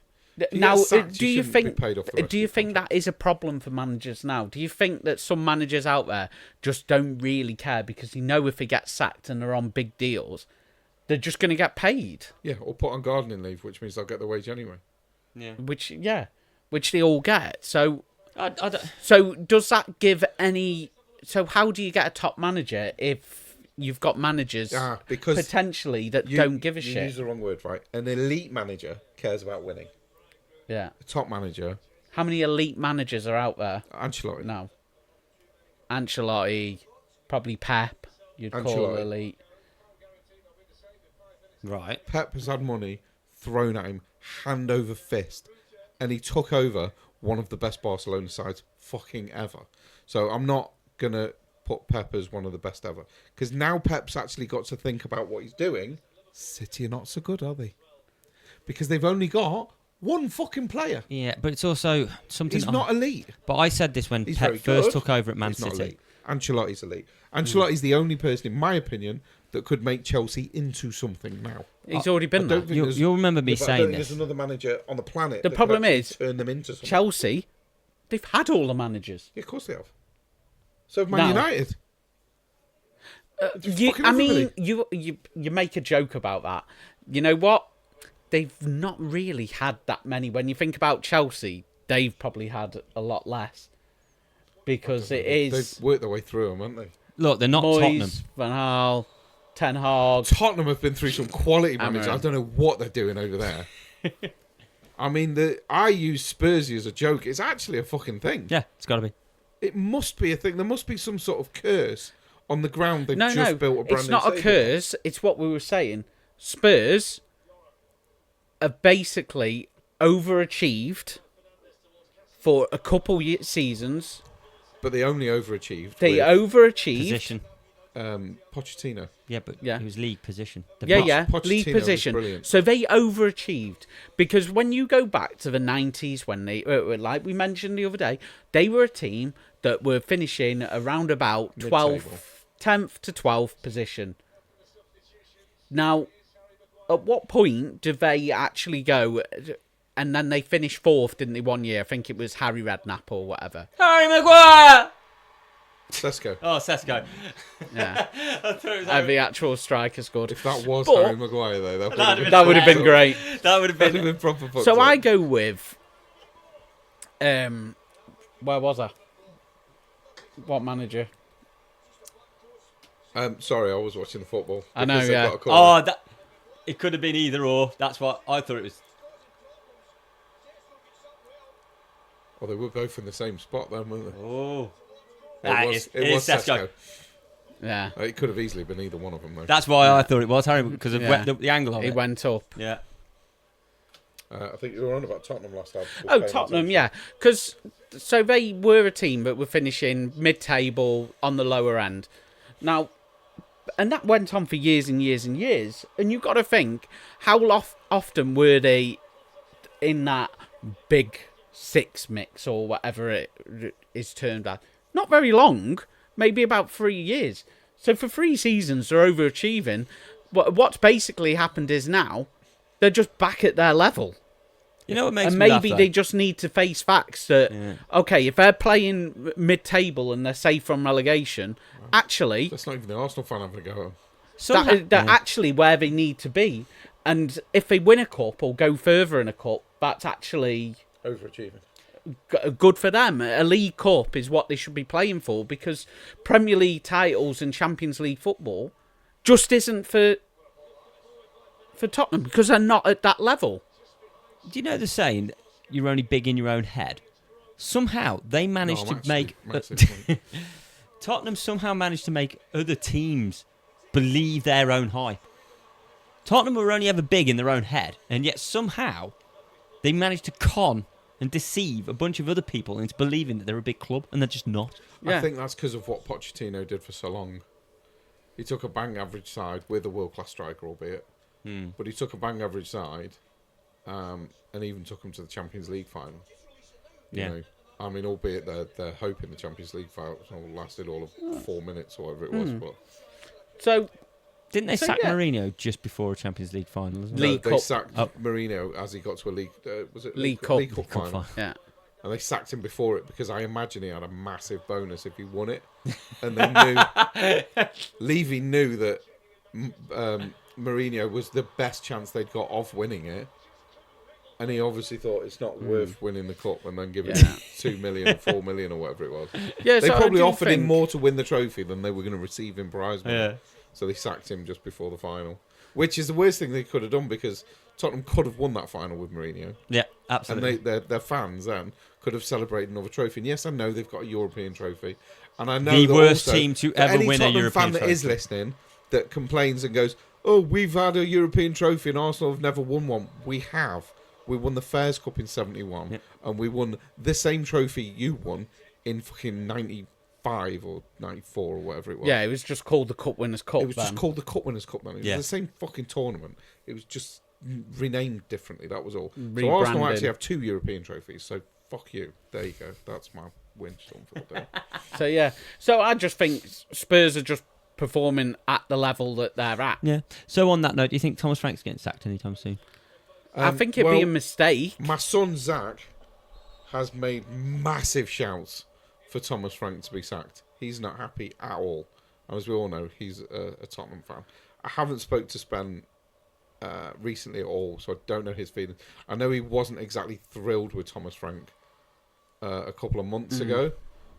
Now, sacked, do you you shouldn't think be paid off the rest do of you your think that is a problem for managers now? Do you think that some managers out there just don't really care because they know if they get sacked and they're on big deals, they're just going to get paid? Yeah, or put on gardening leave, which means they'll get the wage anyway. Yeah. Which they all get. So, I don't... so does that give any? So how do you get a top manager if you've got managers because potentially that don't give a you shit? use the wrong word, right? An elite manager cares about winning. Yeah. A top manager, How many elite managers are out there Ancelotti. now? Ancelotti, probably Pep. You'd call Ancelotti. elite. Right. Pep has had money thrown at him hand over fist, and he took over one of the best Barcelona sides fucking ever. So I'm not gonna put Pep as one of the best ever, because now Pep's actually got to think about what he's doing. City are not so good, are they? Because they've only got one fucking player. Yeah, but it's also something... He's not elite. But I said this when He's Pep very first good. took over at Man He's not City. elite. Ancelotti's elite. Ancelotti's the only person, in my opinion, that could make Chelsea into something now. He's already been there. You'll remember me I don't saying think this. There's another manager on the planet. The that problem could actually is, turn them into something. Chelsea, they've had all the managers. Yeah, of course they have. So have Man Now- United. You make a joke about that. You know what? They've not really had that many. When you think about Chelsea, they've probably had a lot less. Because it is They've worked their way through them, haven't they? Look, they're not Tottenham. Moyes, Van Gaal, Ten Hag. Tottenham have been through some quality managers. Amorim. I don't know what they're doing over there. I mean, I use Spursy as a joke. It's actually a fucking thing. Yeah, it's got to be. It must be a thing. There must be some sort of curse on the ground. They've No, just built a brand it's new not a stadium. curse. It's what we were saying. Spurs have basically overachieved for a couple seasons. But they only overachieved. They with, overachieved. Position. Pochettino. Yeah, but Yeah. it was league position. Yeah, Pochettino league was position. brilliant. So they overachieved because when you go back to the 90s, when they, like we mentioned the other day, they were a team that were finishing around about 12th, 10th to 12th position. Now, at what point do they actually go? And then they finished 4th, didn't they? 1 year, I think it was Harry Redknapp or whatever. Harry Maguire. Sesko. Oh, Sesko. Yeah, I thought it was and the actual striker scored. If that was But- Harry Maguire, though, That would have been great. That would have That'd been. have been proper fucked So up. I go with, where was I? What manager? Sorry, I was watching the football. I know, because they've yeah. got a call. Oh, that. It could have been either or. That's what I thought it was. Oh, they were both in the same spot then, weren't they? Oh. It was Sesko. Yeah, It could have easily been either one of them, though. That's why I thought it was Harry because of Yeah. the angle of he it. went up. Yeah. I think you were on about Tottenham last time. Oh, Tottenham, yeah. Because, so they were a team that were finishing mid-table on the lower end. Now, and that went on for years and years and years. And you've got to think, how often were they in that big six mix or whatever it is termed as? Not very long, maybe about 3 years. So for 3 seasons, they're overachieving. What's basically happened is now, they're just back at their level. You know what makes And me laugh, maybe though? they just need to face facts that, okay, if they're playing mid-table and they're safe from relegation, actually, That's not even the Arsenal fan having a go. they're actually where they need to be. And if they win a cup or go further in a cup, that's actually Overachieving. good for them. A League Cup is what they should be playing for, because Premier League titles and Champions League football just isn't for Tottenham, because they're not at that level. Do you know the saying, you're only big in your own head? Somehow, they managed No, to I'm make... massive. Tottenham somehow managed to make other teams believe their own hype. Tottenham were only ever big in their own head, and yet somehow they managed to con and deceive a bunch of other people into believing that they're a big club, and they're just not. Yeah. I think that's because of what Pochettino did for so long. He took a bang average side with a world-class striker, albeit. But he took a bang average side and even took them to the Champions League final. You know, I mean, albeit their hope in the Champions League final lasted all of 4 minutes or whatever it was. But So, Didn't they sack yeah. Mourinho just before a Champions League final? Isn't it? League they Cup. sacked Mourinho as he got to a league. Was it League Cup. League Cup Cup final? final. yeah. And they sacked him before it because I imagine he had a massive bonus if he won it. And they knew, Levy knew that Mourinho was the best chance they'd got of winning it. And he obviously thought it's not worth winning the cup and then giving him 2 million or 4 million or whatever it was. Yeah, They so I probably do offered him think- more to win the trophy than they were going to receive in prize money. Yeah. So they sacked him just before the final. Which is the worst thing they could have done, because Tottenham could have won that final with Mourinho. Yeah, And absolutely. their fans then could have celebrated another trophy. And yes, I know they've got a European trophy. And I know The that worst also, team to that ever any win a Tottenham European fan that is trophy. listening that complains and goes, "Oh, we've had a European trophy and Arsenal have never won one." We have. We won the Fairs Cup in 71, Yep. and we won the same trophy you won in fucking 95 or 94 or whatever it was. Yeah, it was just called the Cup Winners' Cup. It was just then. called the Cup Winners' Cup then. It was Yeah. the same fucking tournament. It was just renamed differently. That was all. So Rebranding. Arsenal actually have 2 European trophies. So fuck you. There you go. That's my win done for the day. So yeah, so I just think Spurs are just performing at the level that they're at. Yeah. So on that note, do you think Thomas Frank's getting sacked anytime soon? I think it'd be a mistake. My son Zach has made massive shouts for Thomas Frank to be sacked. He's not happy at all. As we all know, he's a Tottenham fan. I haven't spoke to Spen recently at all, so I don't know his feelings. I know he wasn't exactly thrilled with Thomas Frank a couple of months ago.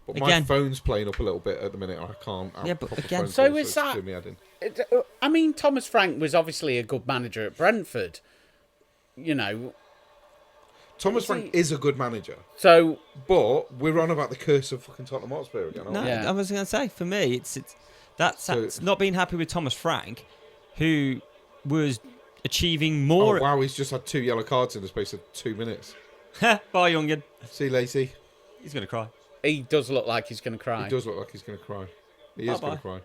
But my Again. phone's playing up a little bit at the minute. I can't have Yeah, but proper again- phone So calls, is it's that- doing me head in. I mean, Thomas Frank was obviously a good manager at Brentford. You know, Thomas Frank is a good manager. So, but we're on about the curse of fucking Tottenham Hotspur again. No, Aren't we? I was going to say, for me, that's not being happy with Thomas Frank, who was achieving more. Oh, wow, he's just had 2 yellow cards in the space of 2 minutes. Bye, youngin. See you, Lacey. He's going to cry. he does look like he's going to cry. He does look like he's going to cry. He is going to cry.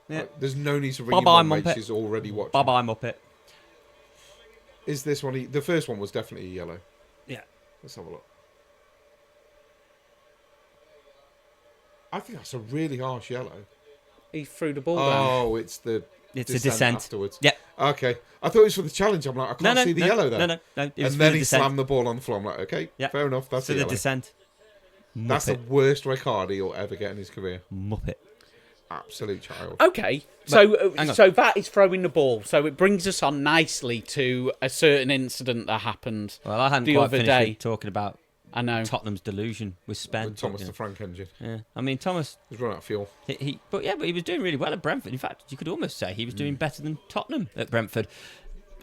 Yeah. Like, there's no need to ring him Bye-bye, on, mate. Muppet. She's already watching. Bye-bye, Muppet. Is this one... The first one was definitely yellow. Yeah. Let's have a look. I think that's a really harsh yellow. He threw the ball down. Oh, it's a descent afterwards. Yep. Okay. I thought it was for the challenge. I'm like, I can't see the yellow there. No. It was And for then the he descent. slammed the ball on the floor. I'm like, okay, fair enough. That's for the the yellow. descent. That's the worst red card he'll ever get in his career. Muppet. Absolute child. Okay, so that is throwing the ball. So it brings us on nicely to a certain incident that happened. Well, I hadn't the quite other finished day. talking about I know. Tottenham's delusion with Spen. With Thomas the Frank engine. Yeah, I mean Thomas. He's run out of fuel. But he was doing really well at Brentford. In fact, you could almost say he was doing better than Tottenham at Brentford.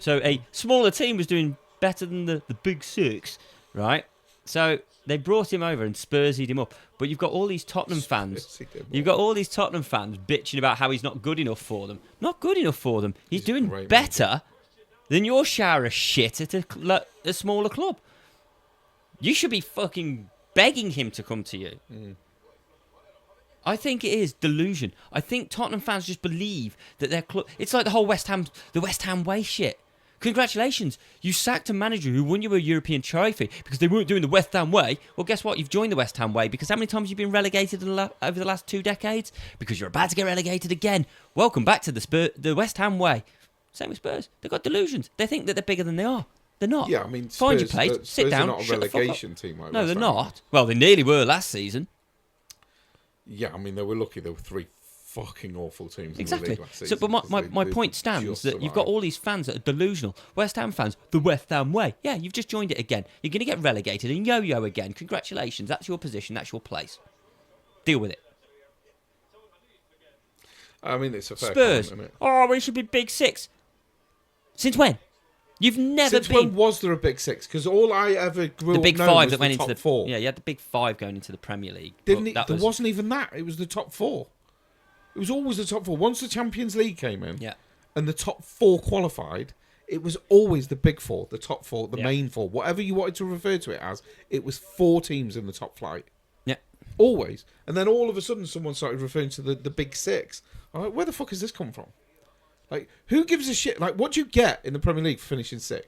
So a smaller team was doing better than the Big Six, right? So they brought him over and Spursied him up. But you've got all these Tottenham fans. You've got all these Tottenham fans bitching about how he's not good enough for them. Not good enough for them. He's doing better than your shower of shit at a smaller club. You should be fucking begging him to come to you. I think it is delusion. I think Tottenham fans just believe that their club... It's like the whole West Ham way shit. Congratulations, you sacked a manager who won you a European trophy because they weren't doing the West Ham way. Well, guess what? You've joined the West Ham way because how many times have you been relegated over the last 2 decades? Because you're about to get relegated again. Welcome back to the West Ham way. Same with Spurs. They've got delusions. They think that they're bigger than they are. They're not. Yeah, I mean, find your place, sit down. Spurs are not a relegation team. Like no, they're not. Well, they nearly were last season. Yeah, I mean, they were lucky. There were 3 fucking awful teams exactly. in the league last season. But my point stands that you've got all these fans that are delusional. West Ham fans, the West Ham way. Yeah, you've just joined it again. You're going to get relegated and yo-yo again. Congratulations. That's your position. That's your place. Deal with it. I mean, it's a fair Spurs. comment, isn't it? Oh, we should be Big Six. Since when? You've never Since been. when was there a Big Six? Because all I ever grew The up Big knowing Five was that went the into top 4. Yeah, you had the Big Five going into the Premier League. Didn't it? There wasn't even that. It was the top 4. It was always the top 4. Once the Champions League came in, and the top 4 qualified, it was always the Big 4, the top 4, the main 4, whatever you wanted to refer to it as. It was 4 teams in the top flight. Yeah, always. And then all of a sudden, someone started referring to the Big 6. I'm like, where the fuck has this come from? Like, who gives a shit? Like, what do you get in the Premier League for finishing 6th?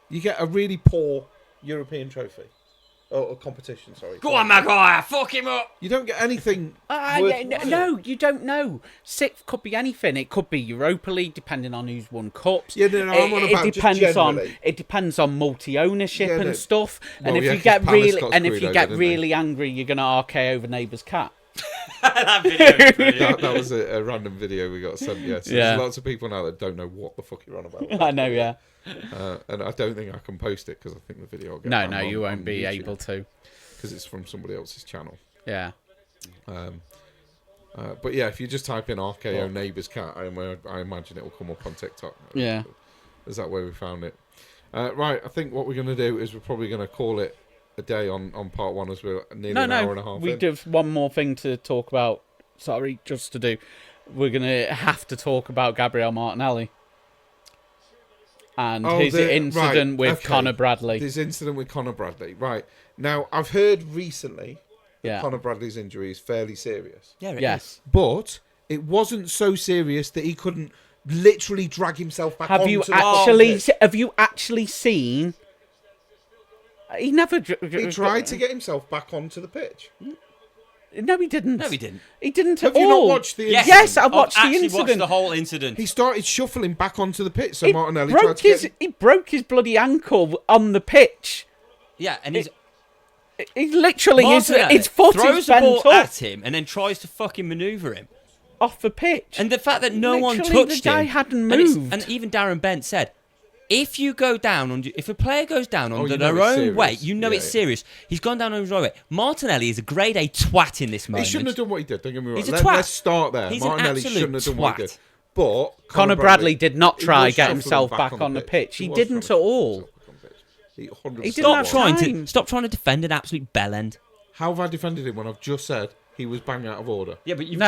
You get a really poor European trophy. Or competition, sorry. Go on, Maguire, fuck him up. You don't get anything. No, you don't know. 6th could be anything. It could be Europa League, depending on who's won cups. Yeah, no, I'm on about just generally. It depends on multi-ownership and stuff. Well, and if you get really angry, you're gonna RK over neighbour's cat. That video. that was a random video we got sent. Yes, there's lots of people now that don't know what the fuck you're on about. I know, yeah. And I don't think I can post it because I think the video will get No, you won't be YouTube, able to. because it's from somebody else's channel. Yeah. But yeah, if you just type in RKO neighbour's cat, I imagine it will come up on TikTok. Yeah. Is that where we found it? Right, I think what we're going to do is we're probably going to call it a day on part 1 as we're nearly an hour and a half we in. do have one more thing to talk about. Sorry, just to do. We're going to have to talk about Gabriel Martinelli. And his incident with Conor Bradley. His incident with Conor Bradley. Right. Now, I've heard recently that Conor Bradley's injury is fairly serious. Yeah, yes. But it wasn't so serious that he couldn't literally drag himself back Have you actually seen... He never... He tried to get himself back onto the pitch. No, he didn't. No, he didn't. He didn't at all. Have you not watched the incident? Yes, I watched the incident. Watched the whole incident. He started shuffling back onto the pitch, so Martinelli tried to get... He broke his bloody ankle on the pitch. Yeah, and he's... He literally, his foot throws is the bent ball up at him and then tries to fucking manoeuvre him. off the pitch. And the fact that no one touched the guy hadn't moved. And even Darren Bent said, if you go down, if a player goes down under their it's own serious. weight, you know it's serious. He's gone down under his own weight. Martinelli is a grade A twat in this moment. He shouldn't have done what he did. Don't get me wrong. He's a twat. Let's start there. He's Martinelli an absolute shouldn't have done what he twat. did. But Conor Bradley did not he try was get shuffling himself back on the pitch. He was didn't trying at to all. shuffle himself back on the pitch. He 100% He did Stop not trying time. to defend an absolute bellend. How have I defended him when I've just said he was bang out of order? Yeah, but You're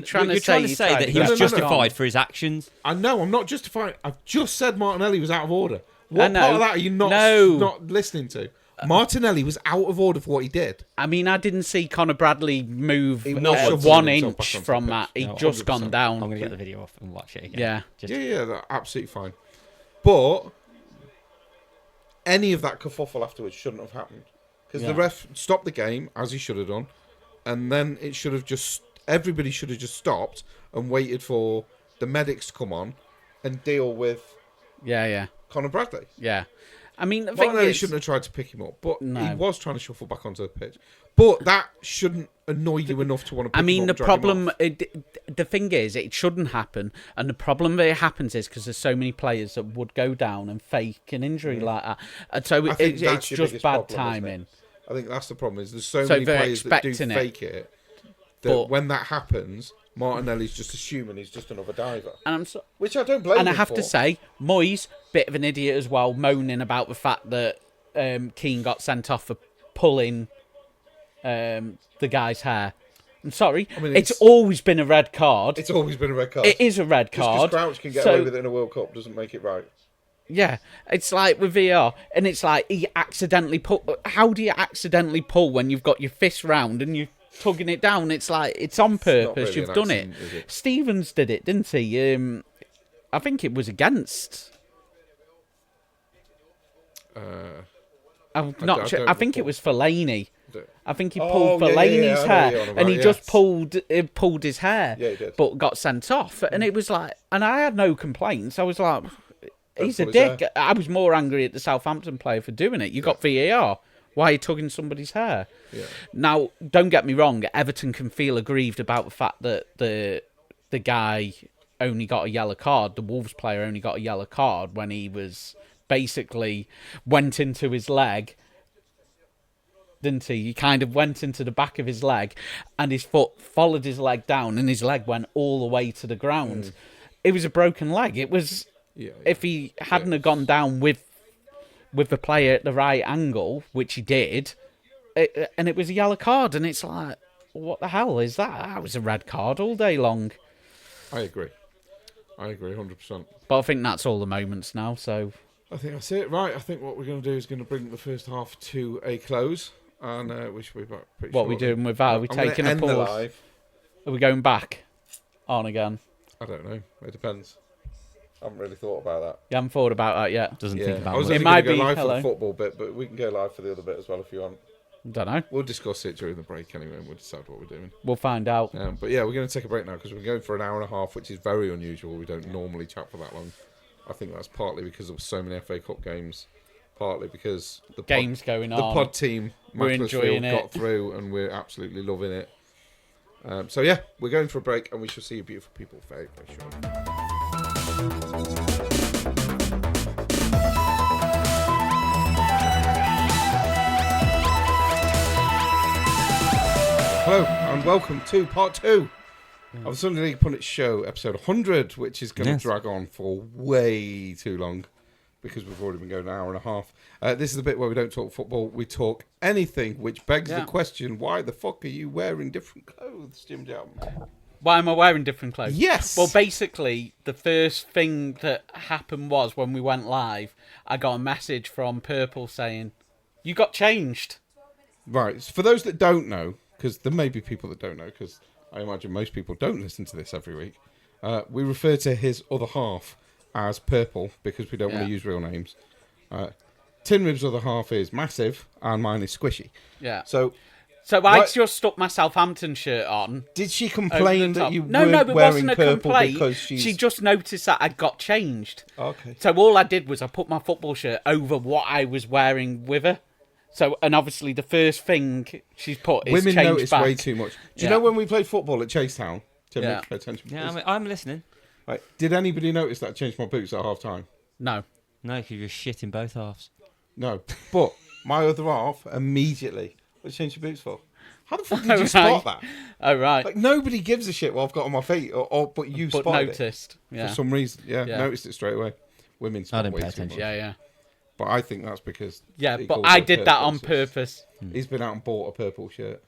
trying to say that he No, was no, no, no. justified for his actions. I know, I'm not justifying. I've just said Martinelli was out of order. What know. part of that are you not No. not listening to? Martinelli was out of order for what he did. I mean, I didn't see Conor Bradley move He was shuffling 1 himself inch back onto from the that. pitch. He'd No, just 100%. gone I'm down. going to get the video off and watch it again. Yeah. Just, Yeah, that's absolutely fine. But any of that kerfuffle afterwards shouldn't have happened. Because the ref stopped the game, as he should have done, and then it should have just... Everybody should have just stopped and waited for the medics to come on and deal with Yeah. Conor Bradley. Yeah. I mean, the thing Martinelli is, shouldn't have tried to pick him up, but No. he was trying to shuffle back onto the pitch. But that shouldn't annoy you enough to want to pick I him mean, up the and drag him problem, off. the thing is, it shouldn't happen, and the problem that it happens is because there's so many players that would go down and fake an injury like that, and so I think it's that's your just biggest bad problem, isn't it? timing. I think that's the problem. Is there's so So many they're players that do expecting it. fake it that But- when that happens, Martinelli's just assuming he's just another diver, And I'm so, which I don't blame and I him have for. to say, Moyes, bit of an idiot as well, moaning about the fact that Keane got sent off for pulling the guy's hair. I'm sorry, I mean, it's it's- always been a red card. It's always been a red card. It is a red Just 'cause card. Crouch can get So- away with it in a World Cup doesn't make it right. Yeah, it's like with VR, and it's like he accidentally pull. How do you accidentally pull when you've got your fist round and you're tugging it down? It's like it's on purpose. really You've an done it. accident, is it? Stevens did it, didn't he? I think it was against. I'm not I sure. don't I think it recall. was Fellaini. I think he Oh, pulled yeah, Fellaini's yeah, I know what hair, you're on about, and he yes. just pulled his hair. Yeah, he did. But got sent off, and it was like, and I had no complaints. I was like, he's a pull his dick. hair. I was more angry at the Southampton player for doing it. You got VAR. Why are you tugging somebody's hair? Yeah. Now, don't get me wrong. Everton can feel aggrieved about the fact that the guy only got a yellow card. The Wolves player only got a yellow card when he was basically went into his leg. Didn't he? He kind of went into the back of his leg, and his foot followed his leg down, and his leg went all the way to the ground. It was a broken leg. It was if he hadn't have gone down with the player at the right angle, which he did, and it was a yellow card, and it's like, what the hell is that? That was a red card all day long. I agree 100%. But I think that's all the moments now. So I think that's it. Right, I think what we're going to do is going to bring the first half to a close, and we should be back pretty what are we shortly. doing with that? Are we I'm gonna taking a end the pause? live. Are we going back on again? I don't know. It depends. I haven't really thought about that. You haven't thought about that yet? Doesn't Yeah, think I about was it. only might going to go be- live for hello. the football bit, but we can go live for the other bit as well if you want. Don't know. We'll discuss it during the break anyway, and we'll decide what we're doing. We'll find out. But yeah, we're going to take a break now because we're going for an hour and a half, which is very unusual. We don't normally chat for that long. I think that's partly because there were so many FA Cup games, partly because the Games going the on. pod team, We're Macclesfield, enjoying it. got through, and we're absolutely loving it. So yeah, we're going for a break, and we shall see you beautiful people very, very shortly. Hello, and welcome to part 2 of the Sunday League Pundits Show, episode 100, which is going to Yes. drag on for way too long because we've already been going an hour and a half. This is the bit where we don't talk football, we talk anything, which begs the question, why the fuck are you wearing different clothes, Jim Jam? Why am I wearing different clothes? Yes! Well, basically, the first thing that happened was when we went live, I got a message from Purple saying, "You got changed." Right, so for those that don't know, because there may be people that don't know, because I imagine most people don't listen to this every week, we refer to his other half as Purple, because we don't want to use real names. Tin Rib's other half is Massive, and mine is Squishy. Yeah. So, So I Right. just stuck my Southampton shirt on. did she over complain the that top. you No, were it wearing wasn't a purple complaint. because she's... She just noticed that I got changed. Okay. So all I did was I put my football shirt over what I was wearing with her. So, and obviously the first thing she's put is Women change notice back. way too much. Do you Yeah. know when we played football at Chasetown? Tim, Yeah. pay attention. Yeah, please. I'm listening. Right. Did anybody notice that I changed my boots at half time? No. No, because you're shit in both halves. No. But my other half immediately. What did you change your boots for? How the fuck did you spot that? Oh, right. Like, nobody gives a shit what I've got on my feet, but you But spotted noticed. it. Yeah. For some reason. Yeah, Yeah. noticed it straight away. Women spot didn't way pay too attention. much. Yeah. But I think that's because... Yeah, he but calls I it did that purple, on so it's- purpose. He's been out and bought a purple shirt.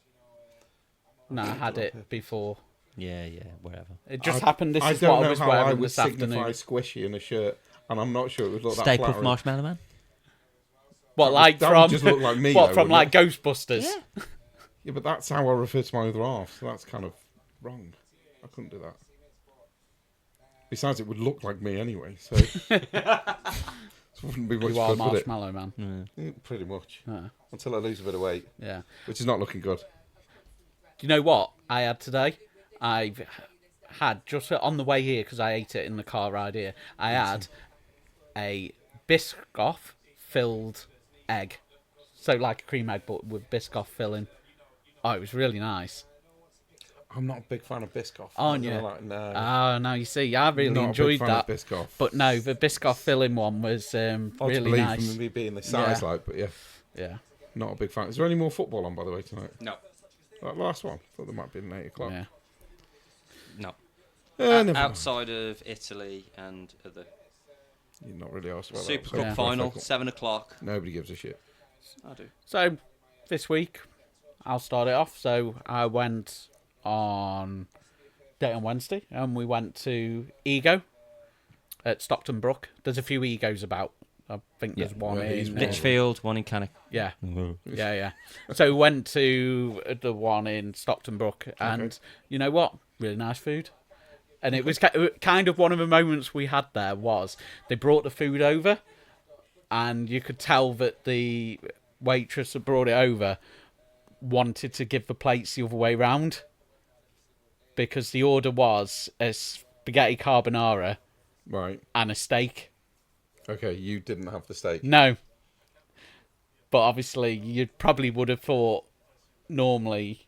No, I had it before. Yeah, wherever. It just happened. This I is don't what know I was how I wearing would this signify afternoon. squishy in a shirt, and I'm not sure it would look that Staple flattering. Marshmallow Man. What, like that would from? just look like me, What though, from, wouldn't like Ghostbusters? Yeah. Yeah, but that's how I refer to my other half, so that's kind of wrong. I couldn't do that. Besides, it would look like me anyway, so it wouldn't be much You are good, would it? Marshmallow Man. Yeah, pretty much. Yeah. Until I lose a bit of weight, Yeah. which is not looking good. Do you know what I had today? I've had, just on the way here, because I ate it in the car ride here, I had a Biscoff-filled egg. So like a cream egg, but with Biscoff filling. Oh, it was really nice. I'm not a big fan of Biscoff. Aren't you? Like, no. Oh, no, you see, I really Not a enjoyed big fan that. of Biscoff. But no, the Biscoff filling one was Hard to really believe nice. from me being the size, Yeah. like, but yeah, Yeah. not a big fan. Is there any more football on, by the way, tonight? No. That last one? Thought there might be an 8 o'clock. Yeah. No. Never mind. Outside of Italy and the You're not really asked about Super that. Cup Yeah. final, 7 o'clock. Nobody gives a shit. I do. So, this week, I'll start it off. So, I went on Wednesday, and we went to Ego at Stockton Brook. There's a few Egos about. I think there's one Yeah, he's in... one. Lichfield, one in Cannock. Yeah. Yeah. So we went to the one in Stockton Brook, and you know what? Really nice food. And it was kind of one of the moments we had there was they brought the food over, and you could tell that the waitress that brought it over wanted to give the plates the other way round, because the order was a spaghetti carbonara Right. and a steak. Okay, you didn't have the steak. No. But obviously, you probably would have thought normally.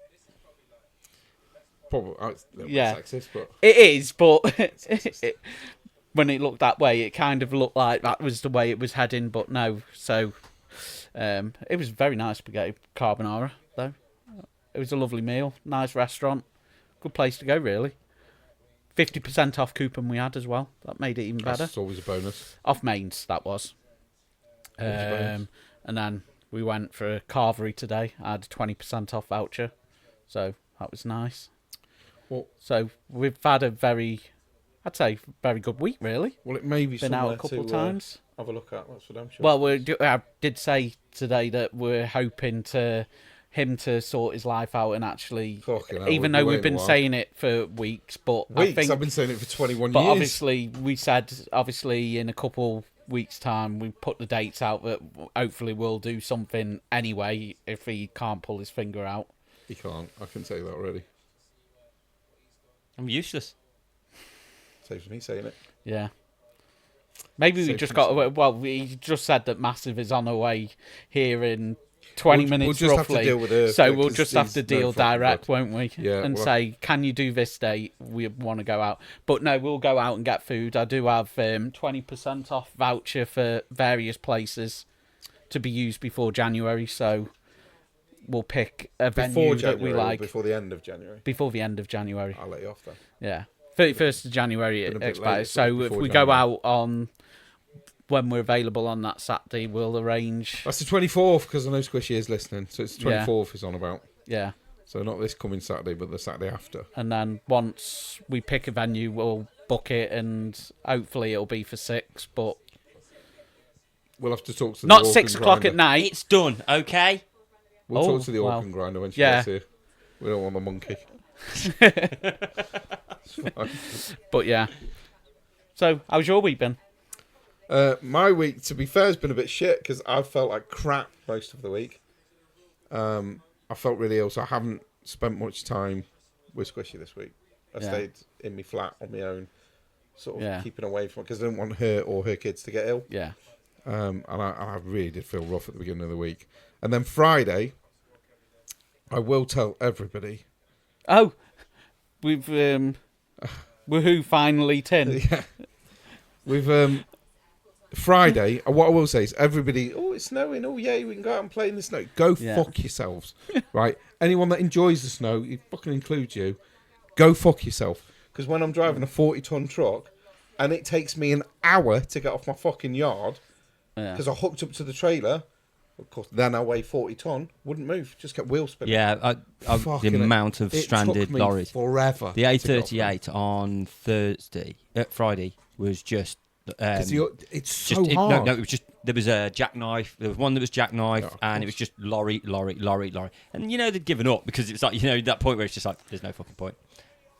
Probably. It's a little bit Yeah. sexist, but It is, but when it looked that way, it kind of looked like that was the way it was heading, but no. So it was very nice spaghetti carbonara, though. It was a lovely meal. Nice restaurant. Good place to go, really. 50% off coupon we had as well. That made it even better. that's always a bonus. Off Mains, that was. Always a bonus. And then we went for a carvery today. I had a 20% off voucher. So that was nice. Well, So we've had a I'd say, very good week, really. well, it may be Been out somewhere a couple to times. have a look at. That's for damn sure. Well, I did say today that we're hoping him to sort his life out and actually, Fucking hell, even we've though been we've been waiting a while. saying it for weeks, but I Weeks. think, I've been saying it for 21 but years. obviously we said, in a couple weeks' time, we put the dates out that hopefully we'll do something anyway if he can't pull his finger out. He can't. I can tell you that already. I'm useless. Saves me saying it. Yeah. Maybe we Safe just and got. sound. Well, we just said that Massive is on the way here in 20 minutes we'll just have to roughly. deal with her, so yeah, we'll 'cause just have he's to no deal fucking direct, good. won't we? Yeah, And well, say, can you do this date? We want to go out. But no, we'll go out and get food. I do have 20% off voucher for various places to be used before January. So we'll pick a venue Before that January, we or like before the end of January. before the end of January. I'll let you off then. Yeah. 31st of January Been a it bit expires. later, So if before we go January. out on when we're available on that Saturday, we'll arrange. That's the 24th, because I know Squishy is listening. So it's the Yeah. 24th is on about. Yeah. So not this coming Saturday, but the Saturday after. And then once we pick a venue, we'll book it, and hopefully it'll be for 6, but We'll have to talk to the not Orkin 6 o'clock grinder. at night. It's done, okay? We'll Oh, talk to the wow. Orkin grinder when she Yeah. gets here. We don't want the monkey. It's fine. But yeah. So how's your week been? My week, to be fair, has been a bit shit because I've felt like crap most of the week. I felt really ill, so I haven't spent much time with Squishy this week. I Yeah. stayed in my flat on my own, sort of Yeah. keeping away from it because I didn't want her or her kids to get ill. Yeah. And I really did feel rough at the beginning of the week. And then Friday, I will tell everybody. Oh, we've woohoo! Finally, tin. Yeah, we've Friday, what I will say is everybody, oh, it's snowing. Oh, yeah, we can go out and play in the snow. Go fuck yourselves, right? Anyone that enjoys the snow, it fucking includes you, go fuck yourself. Because when I'm driving a 40-ton truck and it takes me an hour to get off my fucking yard because I hooked up to the trailer, of course, then I weigh 40 ton, wouldn't move, just kept wheel spinning. Yeah, the amount of stranded lorries. Forever. The A38 on Friday was just. It's so hard. No, it was just there was a jackknife. There was one that was jackknife, and it was just lorry. And they'd given up because it's like that point where it's just like there's no fucking point.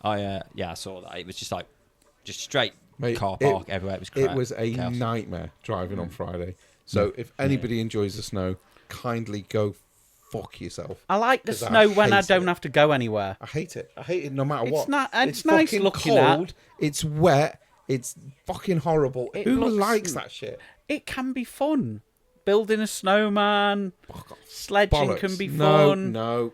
I saw that. It was just like straight car park everywhere. It was crap. It was a nightmare driving on Friday. So if anybody enjoys the snow, kindly go fuck yourself. I like the snow when I don't have to go anywhere. I hate it. I hate it no matter what. It's nice looking cold. at. It's wet. It's fucking horrible. Who likes that shit? It can be fun. Building a snowman, sledging can be fun. No.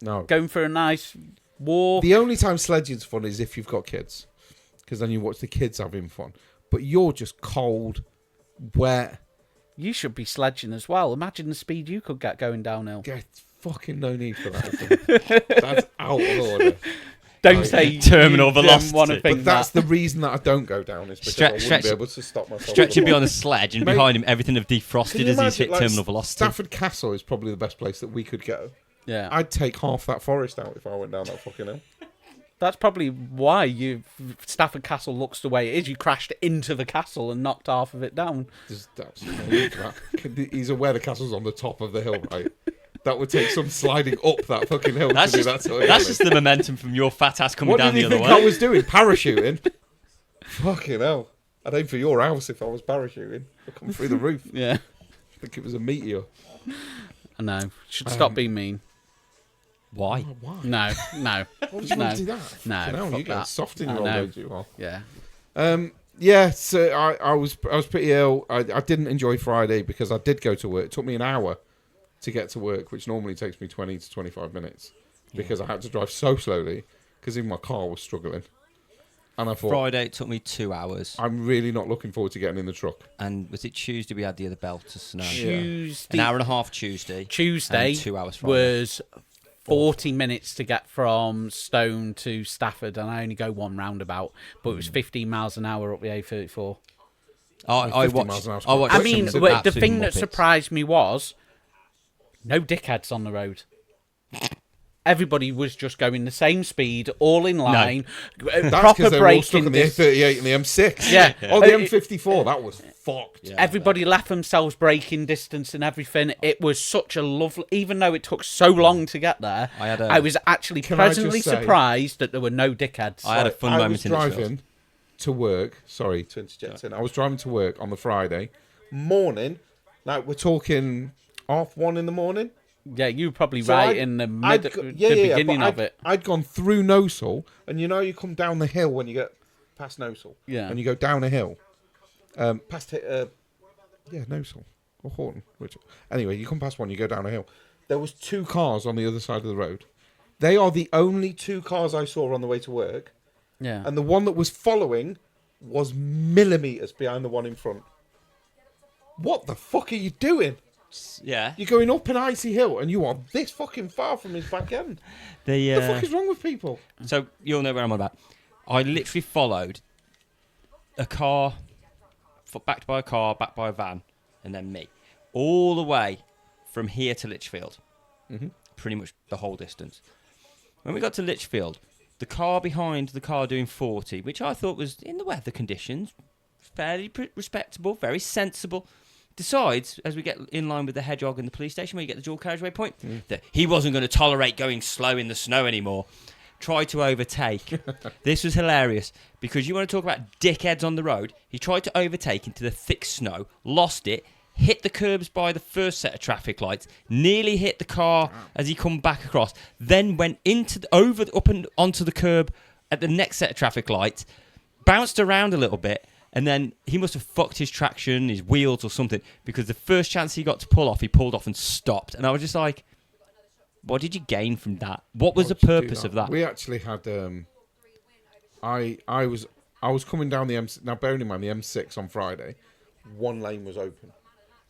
Going for a nice walk. The only time sledging's fun is if you've got kids, because then you watch the kids having fun. But you're just cold, wet. You should be sledging as well. Imagine the speed you could get going downhill. Get fucking no need for that. That's out of order. Don't say terminal velocity. But that's the reason that I don't go down is because I wouldn't be able to stop myself. Stretch would be on a sledge, and behind him everything have defrosted as he's hit terminal velocity. Stafford Castle is probably the best place that we could go. Yeah, I'd take half that forest out if I went down that fucking hill. That's probably why Stafford Castle looks the way it is. You crashed into the castle and knocked half of it down. There's absolutely no need for that. He's aware the castle's on the top of the hill, right? That would take some sliding up that fucking hill to do that. That's just the momentum from your fat ass coming down the other way. What did you think I was doing? Parachuting? Fucking hell. I'd aim for your house if I was parachuting. I'd come through the roof. Yeah. I think it was a meteor. I know. Should stop being mean. Why? Why? No. Why would you want to do that? No. You get soft in your old age, you are. Yeah. Yeah, so I was pretty ill. I didn't enjoy Friday because I did go to work. It took me an hour to get to work, which normally takes me 20 to 25 minutes because I had to drive so slowly because even my car was struggling. And I thought, Friday it took me 2 hours. I'm really not looking forward to getting in the truck. And was it Tuesday we had the other belt of snow? Tuesday. An hour and a half Tuesday. And 2 hours Friday. Was 40 minutes to get from Stone to Stafford, and I only go one roundabout, but it was 15 miles an hour up the A34. I watched. I mean, the thing that Muppets. surprised me was no dickheads on the road. Everybody was just going the same speed, all in line. That's Proper because they were all stuck braking. on the A38 and the M6. Yeah. Oh, the M54, that was fucked. Yeah. Everybody left themselves braking distance and everything. It was such a lovely... Even though it took so long to get there, I was actually pleasantly surprised that there were no dickheads. I had a fun moment in I was driving to work. Sorry to interject in. I was driving to work on the Friday morning. Like, we're talking 1:30 in the morning. Yeah, you were probably in the beginning of it. I'd gone through Nosal, and you come down the hill when you get past Nosal. Yeah. And you go down a hill. Past Nosal. Or Horton. Anyway, you come past one, you go down a hill. There was 2 cars on the other side of the road. They are the only 2 cars I saw on the way to work. Yeah. And the one that was following was millimetres behind the one in front. What the fuck are you doing? Yeah. You're going up an icy hill and you are this fucking far from his back end. What the fuck is wrong with people? So, you'll know where I'm on about. I literally followed a car, backed by a car, backed by a van, and then me. All the way from here to Lichfield. Mm-hmm. Pretty much the whole distance. When we got to Lichfield, the car behind the car doing 40, which I thought was, in the weather conditions, fairly respectable, very sensible, decides, as we get in line with the hedgehog and the police station where you get the dual carriageway point, that he wasn't going to tolerate going slow in the snow anymore. Tried to overtake. This was hilarious because you want to talk about dickheads on the road. He tried to overtake into the thick snow, lost it, hit the curbs by the first set of traffic lights, nearly hit the car as he come back across, then went up and onto the curb at the next set of traffic lights, bounced around a little bit. And then he must have fucked his traction, his wheels or something, because the first chance he got to pull off, he pulled off and stopped. And I was just like, what did you gain from that? What was the purpose of that? We actually had... I was coming down the M6... Now, bearing in mind, the M6 on Friday one lane was open.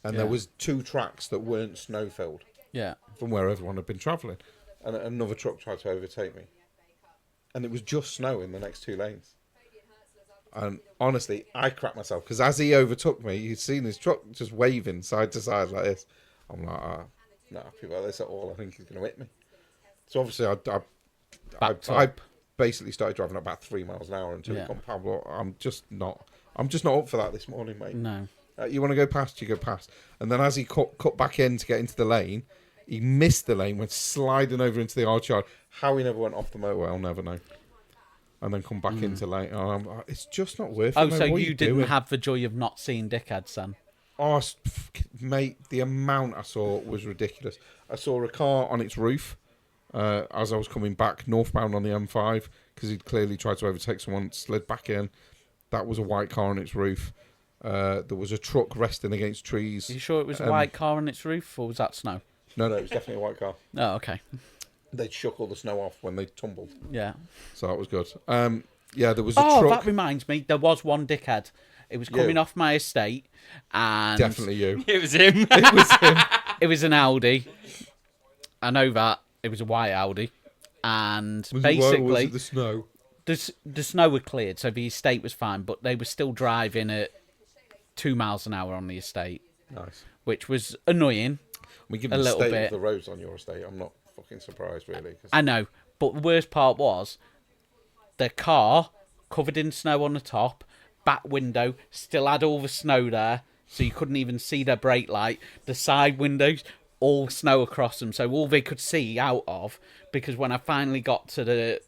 And there was 2 tracks that weren't snow-filled. Yeah. From where everyone had been travelling. And another truck tried to overtake me. And it was just snow in the next 2 lanes. And honestly, I cracked myself. Because as he overtook me, you'd seen his truck just waving side to side like this. I'm like, I'm not happy about this at all. I think he's going to hit me. So obviously, I basically started driving at about 3 miles an hour until he got Pablo. I'm just not up for that this morning, mate. No. You want to go past, you go past. And then as he cut back in to get into the lane, he missed the lane, went sliding over into the archyard. How he never went off the motorway, I'll never know. And then come back into lane. It's just not worth it. Oh, so what you didn't have the joy of not seeing dickheads then? Oh, mate, the amount I saw was ridiculous. I saw a car on its roof as I was coming back northbound on the M5 because he'd clearly tried to overtake someone, slid back in. That was a white car on its roof. There was a truck resting against trees. Are you sure it was a white car on its roof, or was that snow? No, it was definitely a white car. Oh, okay. They'd shook all the snow off when they tumbled. Yeah. So that was good. There was a truck. Oh, that reminds me. There was one dickhead. It was coming off my estate, and Definitely you. It was him. It was him. it was an Audi. I know that. It was a white Audi. And Was basically... it the snow? The snow had cleared, so the estate was fine, but they were still driving at 2 miles an hour on the estate. Nice. Which was annoying. Given the state of the roads on your estate, I'm not fucking surprised, really. I know, but the worst part was the car covered in snow on the top, back window still had all the snow there, so you couldn't even see their brake light. The side windows, all snow across them, so all they could see out of. Because when I finally got to the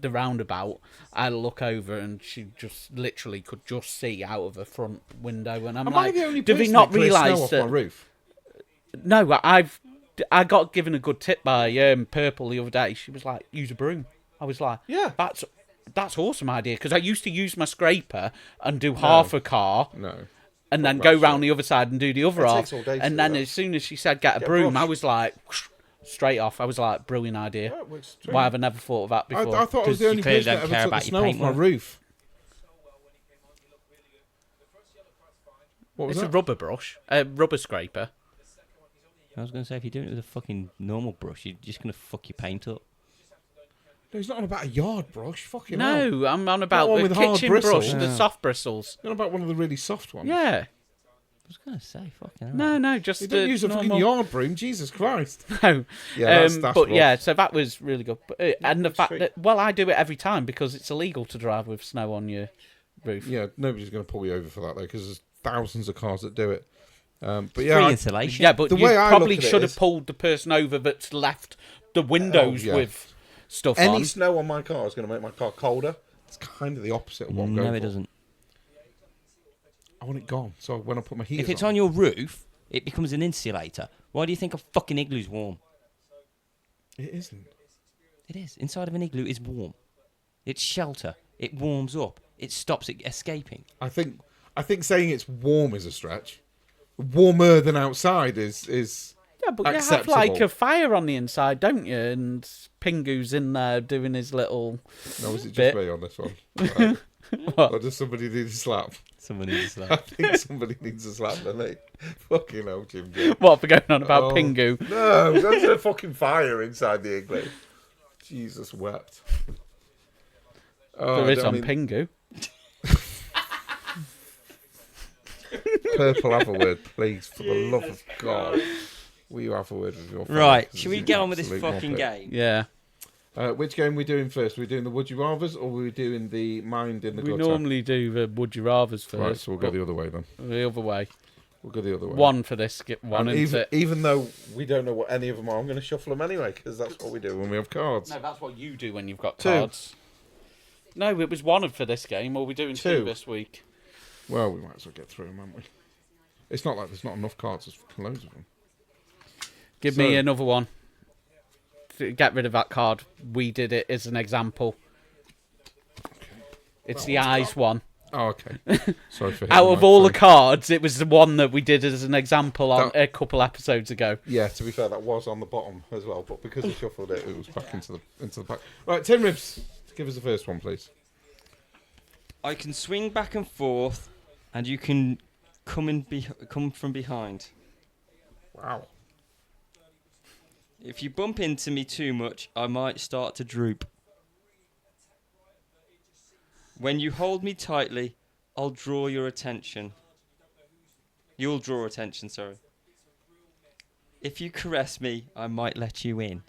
roundabout, I had a look over and she just literally could just see out of the front window. And I'm Am like, I the only do they person not that clears realise snow off that? my roof? No, I got given a good tip by Purple the other day. She was like, use a broom. I was like, Yeah. That's awesome idea, because I used to use my scraper and do half a car. No. And then go round the other side and do the other half. takes all day to And do then that. as soon as she said get a Get a broom, brush. I was like, whoosh, straight off. I was like, brilliant idea. Yeah, it works too. Why have I never thought of that before? I thought I was the you only clearly person that don't ever care took the about your snow off my paintwork. roof. What was It's that? a rubber brush, a rubber scraper. I was going to say, if you're doing it with a fucking normal brush, you're just going to fuck your paint up. No, he's not on about a yard brush. Fucking hell. No, I'm on about one the with hard kitchen brush, bristles. the Yeah. soft bristles. You're on about one of the really soft ones. Yeah. I was going to say, fucking hell. No, just You the don't use a normal... fucking yard broom. Jesus Christ. No. Yeah, that's But rough. yeah, so that was really good. But, and the that's fact sweet. that, well, I do it every time because it's illegal to drive with snow on your roof. Yeah, nobody's going to pull you over for that, though, because there's thousands of cars that do it. But Free yeah, insulation. Yeah, but The you way I probably look at it should have is- pulled the person over that's left the windows yeah. with stuff any on. snow on my car is going to make my car colder. It's kind of the opposite of what I'm going No, for. it doesn't. I want it gone. So when I put my heaters If it's on your roof, it becomes an insulator. Why do you think a fucking igloo's warm? It isn't. It is. Inside of an igloo is warm. It's shelter. It warms up. It stops it escaping. I think saying it's warm is a stretch. Warmer than outside is Yeah, but you have acceptable. like a fire on the inside, don't you? And Pingu's in there doing his little... No, is it just bit. me on this one? Right. What? Or does somebody need a slap? Someone needs I that. think somebody needs a slap, doesn't they? Fucking hell, Jim. What, for going on about Oh. Pingu? No, that's a fucking fire inside the igloo. Jesus wept. Oh, There is I on mean, Pingu. Purple, have a word, please, for the love of God. Will you have a word with your friend? Right, 'Cause should we this is get on with this absolute fucking muppet. game? Yeah. Which game are we doing first? Are we doing the Would You Rathers or are we doing the Mind in the We Gutter? normally do the Would You Rathers first. Right, so we'll go but the other way then. the other way. We'll go the other way. One for this, get one And into it. even though we don't know what any of them are, I'm going to shuffle them anyway because that's what we do when we have cards. No, that's what you do when you've got Two. cards. No, it was one for this game, or we're doing two Two. this week. Well, we might as well get through them, haven't we? It's not like there's not enough cards. There's fucking loads of them. Give So- me another one. Get rid of that card. We did it as an example. It's the eyes one. Oh, okay. Sorry for hitting Out the of all the microphone. cards, it was the one that we did as an example on That- a couple episodes ago. Yeah, to be fair, that was on the bottom as well, but because we shuffled it, it was back into the back. Right, Tin Ribs, give us the first one, please. I can swing back and forth, and you can come from behind. Wow. If you bump into me too much, I might start to droop. When you hold me tightly, I'll draw your attention. You'll draw attention, sorry. If you caress me, I might let you in.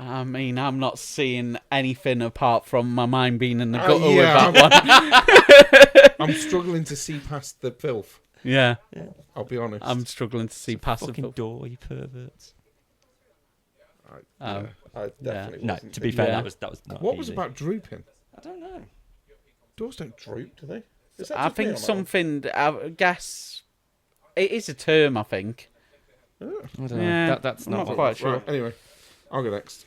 I mean, I'm not seeing anything apart from my mind being in the gutter with yeah, that one. I'm struggling to see past the filth. Yeah, I'll be honest. I'm struggling to see past the Fucking filth. door, you perverts. I definitely No, wasn't to be thinking- fair, Yeah. that was not What was easy. about drooping? I don't know. Doors don't droop, do they? Is that I just me think or not? something. I guess it is a term. I think. Oh. I don't Yeah, know. That's I'm not not what- quite sure. Right, anyway, I'll go next.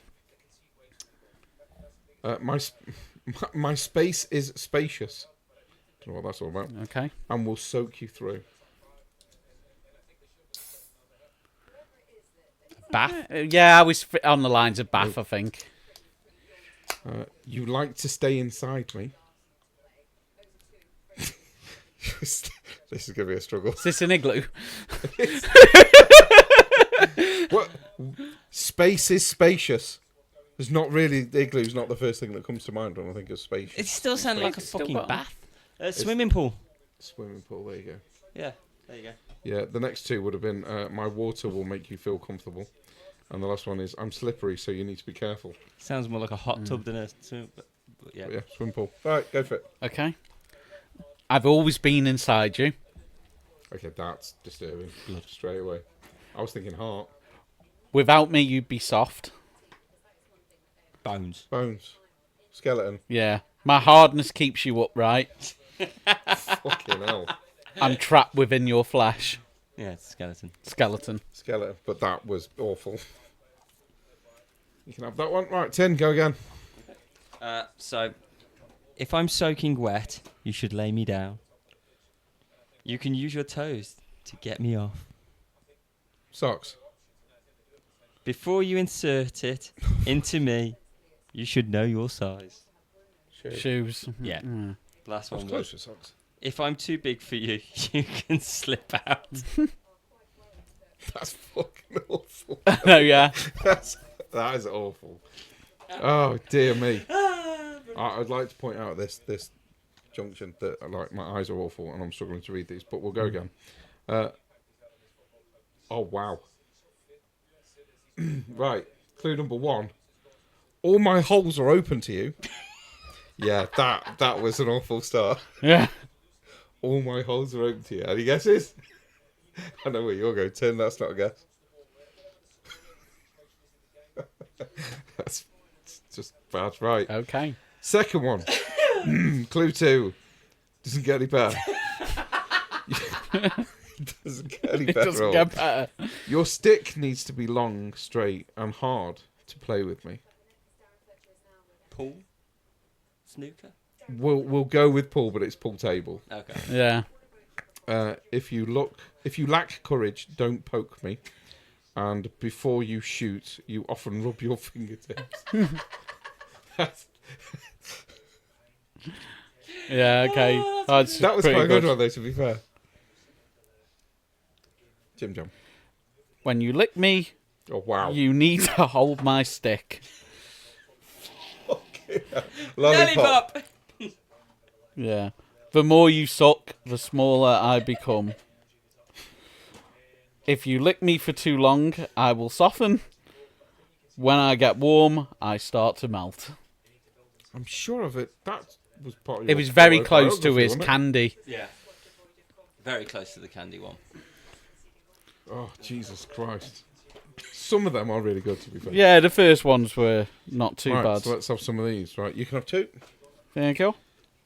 My space is spacious. Don't know what that's all about. Okay. And will soak you through. Bath. Yeah, I was on the lines of Bath. I think. You like to stay inside me. This is going to be a struggle. Is this an igloo? What? Space is spacious. There's not really... The igloo's not the first thing that comes to mind when I think of spacious. It still sounded like a Still fucking got 'em. bath. Swimming pool. Swimming pool, there you go. Yeah, there you go. Yeah, the next two would have been my water will make you feel comfortable. And the last one is I'm slippery, so you need to be careful. Sounds more like a hot tub than a swim. But yeah. But yeah, swim pool. All right, go for it. Okay. I've always been inside you. Okay, that's disturbing. Straight away. I was thinking heart. Without me, you'd be soft. Bones. Bones. Skeleton. Yeah. My hardness keeps you upright. Fucking hell. I'm trapped within your flesh. Yeah, it's a skeleton. Skeleton. Skeleton. But that was awful. You can have that one. Right, 10, go again. So, if I'm soaking wet, you should lay me down. You can use your toes to get me off. Socks. Before you insert it into me, you should know your size. Shoes. Yeah. Mm. Last I was one close was, for socks. if I'm too big for you, you can slip out. That's fucking awful. No, yeah. That is awful. Oh, dear me. I'd like to point out this junction that like my eyes are awful and I'm struggling to read these, but we'll go again. Oh, wow. Right, clue number 1. All my holes are open to you. Yeah, that was an awful start. Yeah. All my holes are open to you. Any guesses? I know where you're going, Tim. That's not a guess. That's just bad, right? Okay. Second one. Clue 2. Doesn't get any better. Doesn't get any It better. doesn't at all. get better. Your stick needs to be long, straight, and hard to play with me. Pool? Snooker? We'll go with pool, but it's pool table. Okay. Yeah. If you lack courage, don't poke me. And before you shoot, you often rub your fingertips. Yeah, okay. That's That was pretty quite a good one, though, to be fair. Jim Jam. When you lick me, Oh, wow. you need to hold my stick. Lollipop. Yeah. The more you suck, the smaller I become. If you lick me for too long, I will soften. When I get warm, I start to melt. I'm sure of it. That was part of It your was very photo close to biography, his wasn't it? candy. Yeah. Very close to the candy one. Oh, Jesus Christ. Some of them are really good, to be fair. Yeah, the first ones were not too Right, bad. so let's have some of these. Right, you can have 2. Thank you.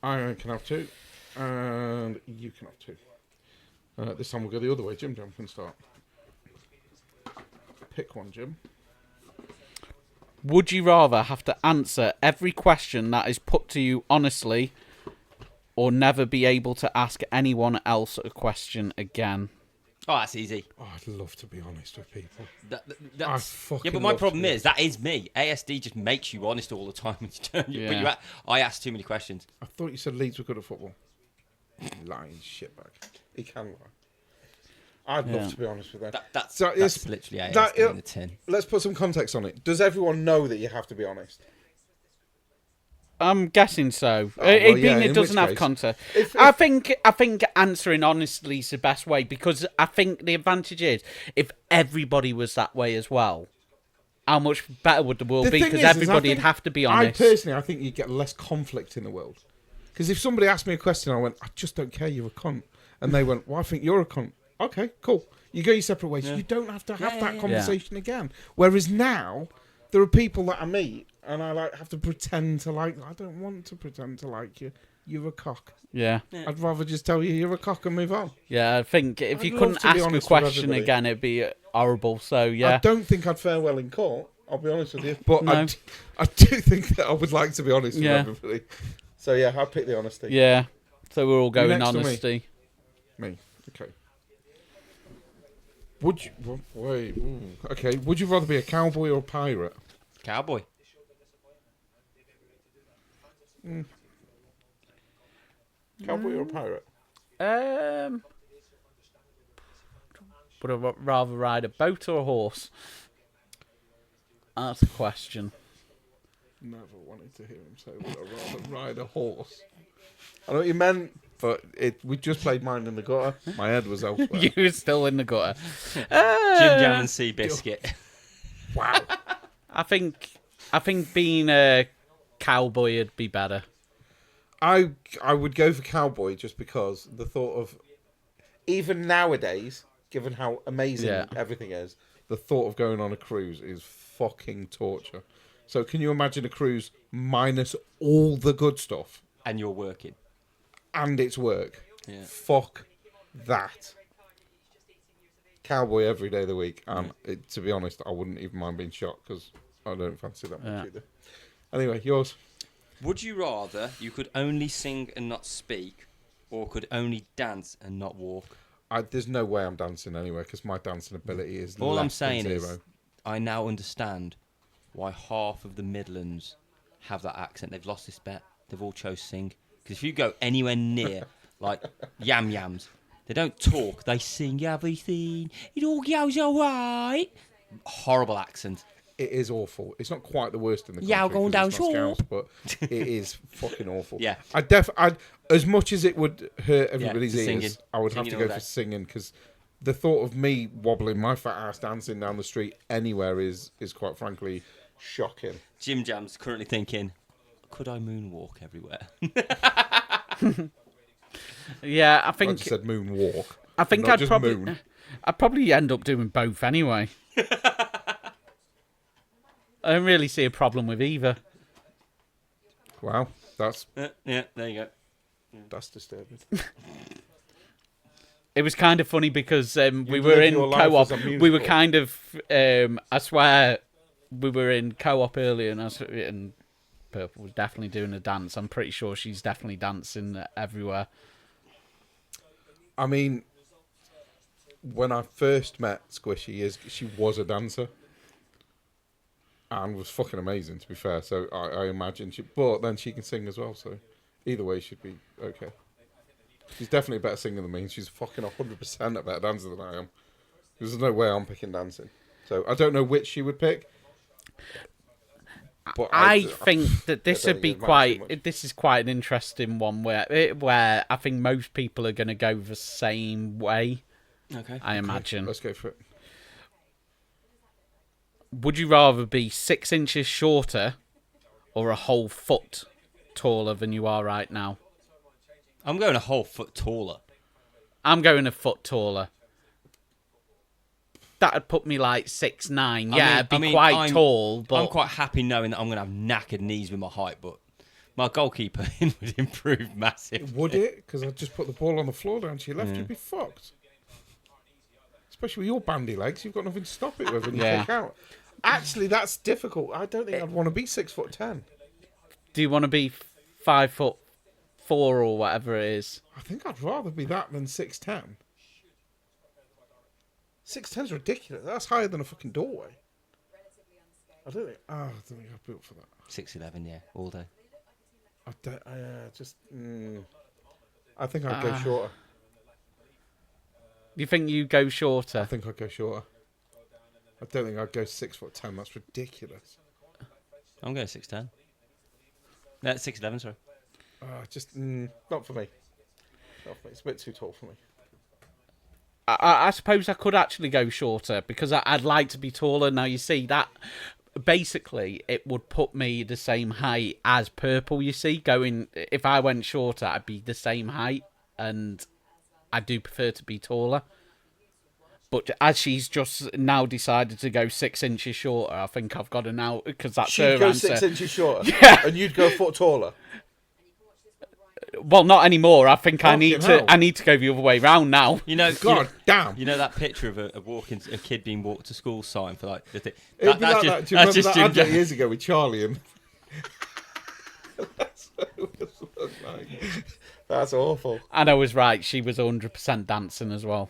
I can have 2. And you can have 2. This time we'll go the other way. Jim Jam can start. Pick one, Jim. Would you rather have to answer every question that is put to you honestly, or never be able to ask anyone else a question again? Oh, that's easy. Oh, I'd love to be honest with people. That's, fucking yeah, but my love to problem be is that is me. ASD just makes you honest all the time. But Yeah. I ask too many questions. I thought you said Leeds were good at football. Lying shitbag. He can lie. I'd love to be honest with them. That's literally in the tin. Let's put some context on it. Does everyone know that you have to be honest? I'm guessing so. It doesn't have context. I think answering honestly is the best way, because I think the advantage is if everybody was that way as well, how much better would the world be? Because everybody would have to be honest. I think you'd get less conflict in the world. Because if somebody asked me a question, I went, I just don't care, you're a cunt. And they went, well, I think you're a cunt. Okay, cool. You go your separate ways. Yeah. You don't have to have that conversation again. Whereas now, there are people that I meet, and I have to pretend to like. I don't want to pretend to like you. You're a cock. Yeah. I'd rather just tell you you're a cock and move on. Yeah, I think if you couldn't ask a question again, it'd be horrible. So yeah. I don't think I'd fare well in court. I'll be honest with you, but no. I do think that I would like to be honest with everybody. So yeah, I'll pick the honesty. Yeah. So we're all going honesty. Me. Okay. Would you wait? Okay. Would you rather be a cowboy or a pirate? Cowboy. Cowboy or a pirate? Would I rather ride a boat or a horse? That's a question. Never wanted to hear him say would I rather ride a horse. I know what you meant, but we just played Mine in the Gutter. My head was elsewhere. You were still in the gutter. Jim Jam and Seabiscuit. Wow. I think being a cowboy would be better. I would go for cowboy just because the thought of, even nowadays, given how amazing everything is, the thought of going on a cruise is fucking torture. So can you imagine a cruise minus all the good stuff? And you're working. And it's work. Yeah. Fuck that. Cowboy every day of the week. And to be honest, I wouldn't even mind being shot because I don't fancy that much either. Anyway, yours. Would you rather you could only sing and not speak, or could only dance and not walk? There's no way I'm dancing anyway because my dancing ability is all less I'm saying than 0. is I now understand why half of the Midlands have that accent. They've lost this bet. They've all chose sing. Because if you go anywhere near, like, Yam Yams, they don't talk. They sing everything. It all goes all right. Horrible accent. It is awful. It's not quite the worst in the country. Yeah, going down shore. But it is fucking awful. Yeah. I'd as much as it would hurt everybody's ears, singing. I would have to go for singing because the thought of me wobbling my fat ass dancing down the street anywhere is quite frankly shocking. Jim Jam's currently thinking, could I moonwalk everywhere? Yeah, I think... I just said moonwalk. I think I'd probably end up doing both anyway. I don't really see a problem with either. Wow, that's... yeah, there you go. That's disturbing. It was kind of funny because we were in co-op. We were kind of... I swear, we were in co-op earlier and Purple was definitely doing a dance. I'm pretty sure she's definitely dancing everywhere. I mean, when I first met Squishy, she was a dancer. And was fucking amazing, to be fair. So I imagine but then she can sing as well, so either way she'd be okay. She's definitely a better singer than me, and she's fucking 100% a better dancer than I am. There's no way I'm picking dancing. So I don't know which she would pick. But I think that this would be this is quite an interesting one where I think most people are going to go the same way. Okay. I imagine. Let's go for it. Would you rather be 6 inches shorter or a whole foot taller than you are right now? I'm going a whole foot taller. I'm going a foot taller. That'd put me like 6'9". Yeah, it'd be quite tall. But I'm quite happy knowing that I'm going to have knackered knees with my height, but my goalkeeper would improve massively. Would it? Because I'd just put the ball on the floor down to your left, you'd be fucked. Especially with your bandy legs, you've got nothing to stop it with when you kick out. Actually, that's difficult. I don't think I'd want to be 6'10". Do you want to be 5'4" or whatever it is? I think I'd rather be that than 6'10". 6'10's ridiculous. That's higher than a fucking doorway. I don't think I'd built for that. 6'11", yeah, all day. I don't. I think I'd go shorter. You think you go I shorter? think I'd go shorter. I don't think I'd go 6'10". That's ridiculous. I'm going 6'10". No, 6'11", sorry. Just not for me. Not for me. It's a bit too tall for me. I suppose I could actually go shorter because I'd like to be taller. Now, you see, that basically it would put me the same height as Purple, you see. If I went shorter, I'd be the same height, and I do prefer to be taller. But as she's just now decided to go 6 inches shorter, I think I've got to now, because that's her She'd go answer. 6 inches shorter, Yeah. and you'd go a foot taller. Well, not anymore. I think I need hell. to go the other way round now. You know, God damn. You know that picture of a kid being walked to school sign for like the thing. It'd be like that. Do you remember that Jim advert Jones. years ago with Charlie and? That's what it looked like. That's awful. And I was right. She was 100% dancing as well,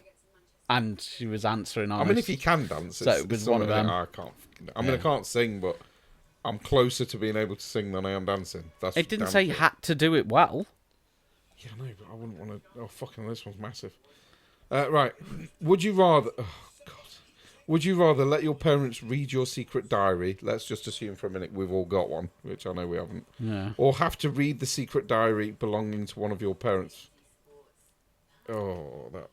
and she was answering honest. I mean, if you can dance, So it was one of them. I can't. I mean, I can't sing, but I'm closer to being able to sing than I am dancing. That's It didn't damn say sure. had to do it well. Yeah, no, but I wouldn't want to. Oh, fucking, this one's massive. Right. Would you rather. Oh, God. Would you rather let your parents read your secret diary? Let's just assume for a minute we've all got one, which I know we haven't. Yeah. Or have to read the secret diary belonging to one of your parents? Oh, that.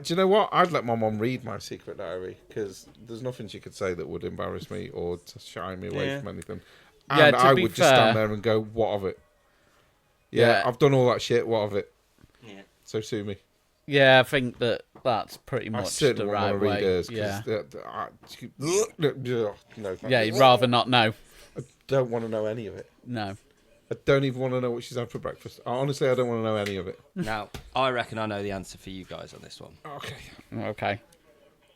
Do you know what? I'd let my mum read my secret diary because there's nothing she could say that would embarrass me or to shy me away from anything. And Yeah, to I be would just fair- stand there and go, what of it? Yeah, I've done all that shit. What of it? Yeah. So sue me. Yeah, I think that's pretty I much certainly the wouldn't right want to read way. hers. Yeah. No, Yeah, you'd rather not know. I don't want to know any of it. No. I don't even want to know what she's had for breakfast. Honestly, I don't want to know any of it. Now, I reckon I know the answer for you guys on this one. Okay. Okay.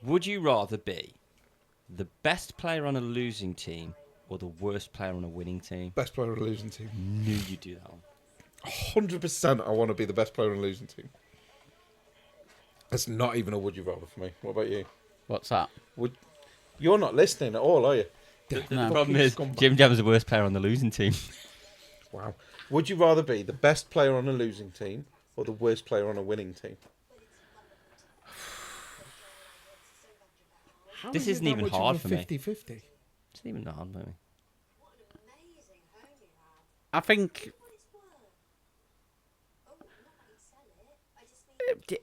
Would you rather be the best player on a losing team or the worst player on a winning team? Best player on a losing team. Knew you'd do that one. 100% I want to be the best player on a losing team. That's not even a would you rather for me. What about you? What's that? You're not listening at all, are you? The No. problem is, Jim Jam's the worst player on the losing team. Wow. Would you rather be the best player on a losing team or the worst player on a winning team? This isn't even hard for me. 50-50. It's not even hard for me. I think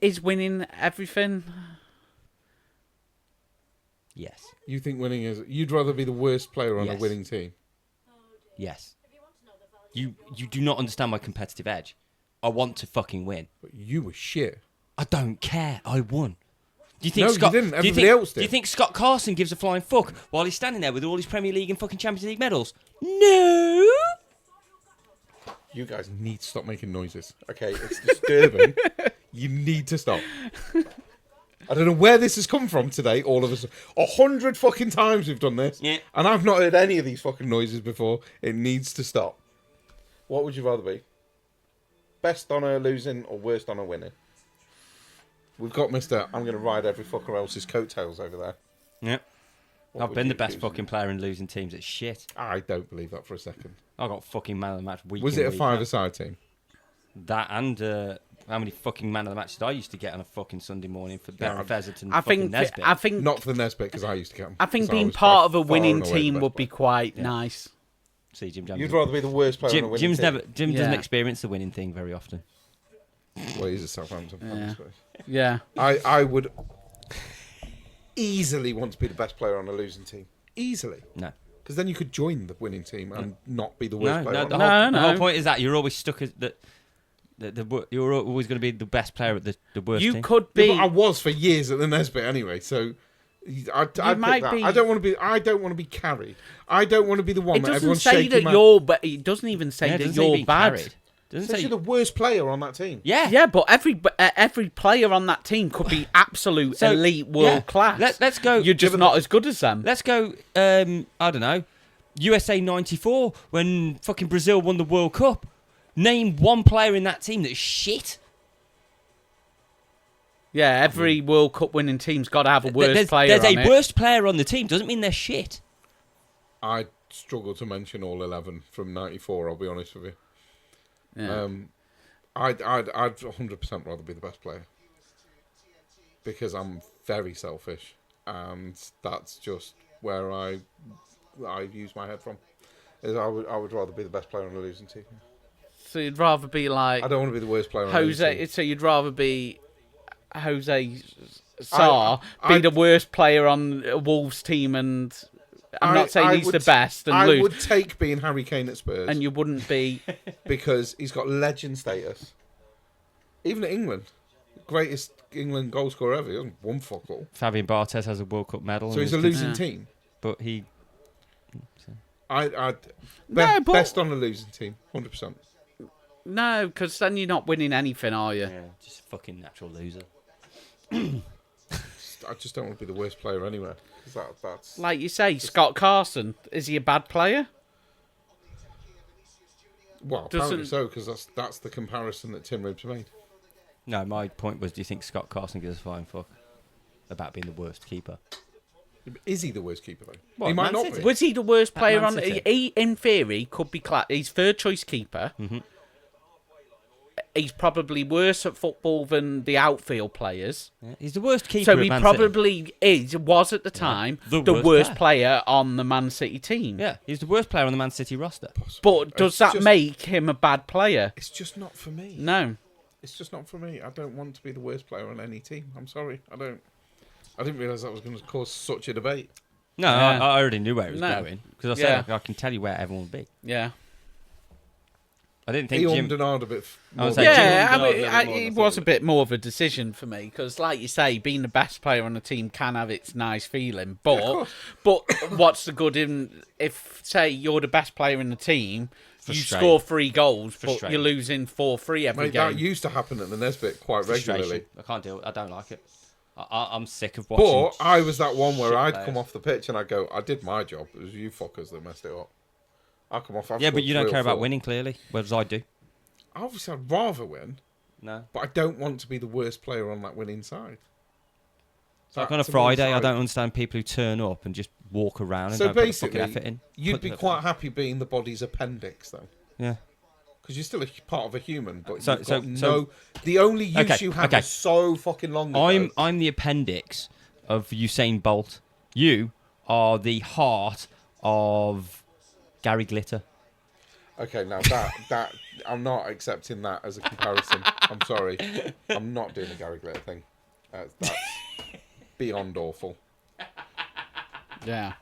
is winning everything. Yes. You think winning is... You'd rather be the worst player on a Yes. winning team? Yes. You do not understand my competitive edge. I want to fucking win. But you were shit. I don't care. I won. Do you think No, you Scott? didn't. do you Everybody think, else did. Do you think Scott Carson gives a flying fuck while he's standing there with all his Premier League and fucking Champions League medals? No. You guys need to stop making noises. Okay, it's disturbing. You need to stop. I don't know where this has come from today. All of us, 100 fucking times we've done this, Yeah. and I've not heard any of these fucking noises before. It needs to stop. What would you rather be? Best on a losing or worst on a winning? We've got Mr. I'm going to ride every fucker else's coattails over there. Yep. What I've would been you the best choose? fucking player in losing teams. It's shit. I don't believe that for a second. I got fucking man of the match week. Was in, it a week five-a-side team? out. That and how many fucking man of the matches I used to get on a fucking Sunday morning for Baron Pheasant and I fucking think Nesbitt. I think Not for the Nesbitt, because I used to get them. I think 'cause being was part by of a far winning and away the team best would be player. quite Yeah. nice. See, Jim Jam. You'd rather be the worst player on a winning Jim team. doesn't Yeah. experience the winning thing very often. Well, he's a Southampton fan, I Yeah. suppose. Yeah. I would easily want to be the best player on a losing team. Easily. No. Because then you could join the winning team and not be the worst No, player no, on the it. whole, No, the whole no. point is that you're always stuck as you're always going to be the best player at the worst You team. could Yeah, be. but I was for years at the Nesbitt anyway, so I might that. be- I don't want to be carried. I don't want to be the one It that doesn't everyone's say shaking that my... you're. But it doesn't even say Yeah, it that doesn't say you're being bad. carried. Doesn't Says say you're the worst player on that team. yeah. Yeah, but every player on that team could be absolute So, elite yeah. world class. Let's go. You're just not as good as them. Let's go. I don't know. USA '94 when fucking Brazil won the World Cup. Name one player in that team that's shit. Yeah, every World Cup winning team's got to have a worst player There's on a it. worst player on the team. Doesn't mean they're shit. I struggle to mention all 11 from '94. I'll be honest with you. Yeah. I'd 100% rather be the best player because I'm very selfish, and that's just where I use my head from. Is I would rather be the best player on a losing team. So you'd rather be like I don't want to be the worst player on a losing Jose. team. So you'd rather be Jose Sarr, be the worst player on a Wolves team, and I'm not saying he's the best, and lose. I would take being Harry Kane at Spurs, And you wouldn't be because he's got legend status. Even at England, greatest England goal scorer ever. He hasn't won fuck all. Fabian Barthez has a World Cup medal. So he's a losing team. But he... Best on a losing team, 100%. no, because then you're not winning anything, are you? Yeah, just a fucking natural loser. I just don't want to be the worst player anywhere. 'Cause that's Like you say, Scott Carson, is he a bad player? well, apparently so, because that's the comparison that Tim Ribs made. No, my point was, do you think Scott Carson gives a flying fuck about being the worst keeper? Is he the worst keeper though? What, He might Man not City? be. Was he the worst At player Man on? City. He, in theory, could be he's third choice keeper. Mm-hmm. He's probably worse at football than the outfield players. Yeah, he's the worst keeper So at he Man City. probably was at the time the the worst worst player on the Man City team. Yeah, he's the worst player on the Man City roster. But does It's that just- make him a bad player? It's just not for me. No. It's just not for me. I don't want to be the worst player on any team. I'm sorry. I didn't realise that was going to cause such a debate. No, Yeah. I already knew where it was No. going. Because I said Yeah. I can tell you where everyone would be. Yeah. I didn't think He Jim... ummed and ahed a bit. I was more like, than- Yeah, Jim I mean, Gardner more it than I was thought a bit more of a decision for me because, like you say, being the best player on a team can have its nice feeling. But what's the good in if, say, you're the best player in the team, you Frustrating. score 3 goals, but Frustrating. you're losing 4-3 every Mate, game. that used to happen at the Nesbitt quite regularly. Frustration. I can't deal. I don't like it. I'm sick of watching. But I was that one where shit I'd players. come off the pitch and I'd go, I did my job. It was you fuckers that messed it up. I'll come off. I've Yeah, but scored you don't 3 or care about 4. winning, clearly. Whereas I do. Obviously, I'd rather win, No. but I don't want to be the worst player on that winning side. So like on a To me, Friday, it's I like- don't understand people who turn up and just walk around and So don't put the basically, fucking effort in. you'd Put be the effort quite in. happy being the body's appendix, though. Yeah. Because you're still a part of a human, but So- you've so- got so- no... The only use Okay, you have okay. is so fucking long ago. I'm the appendix of Usain Bolt. You are the heart of Gary Glitter. Okay, now that I'm not accepting that as a comparison. I'm sorry. I'm not doing the Gary Glitter thing. That's beyond awful. Yeah.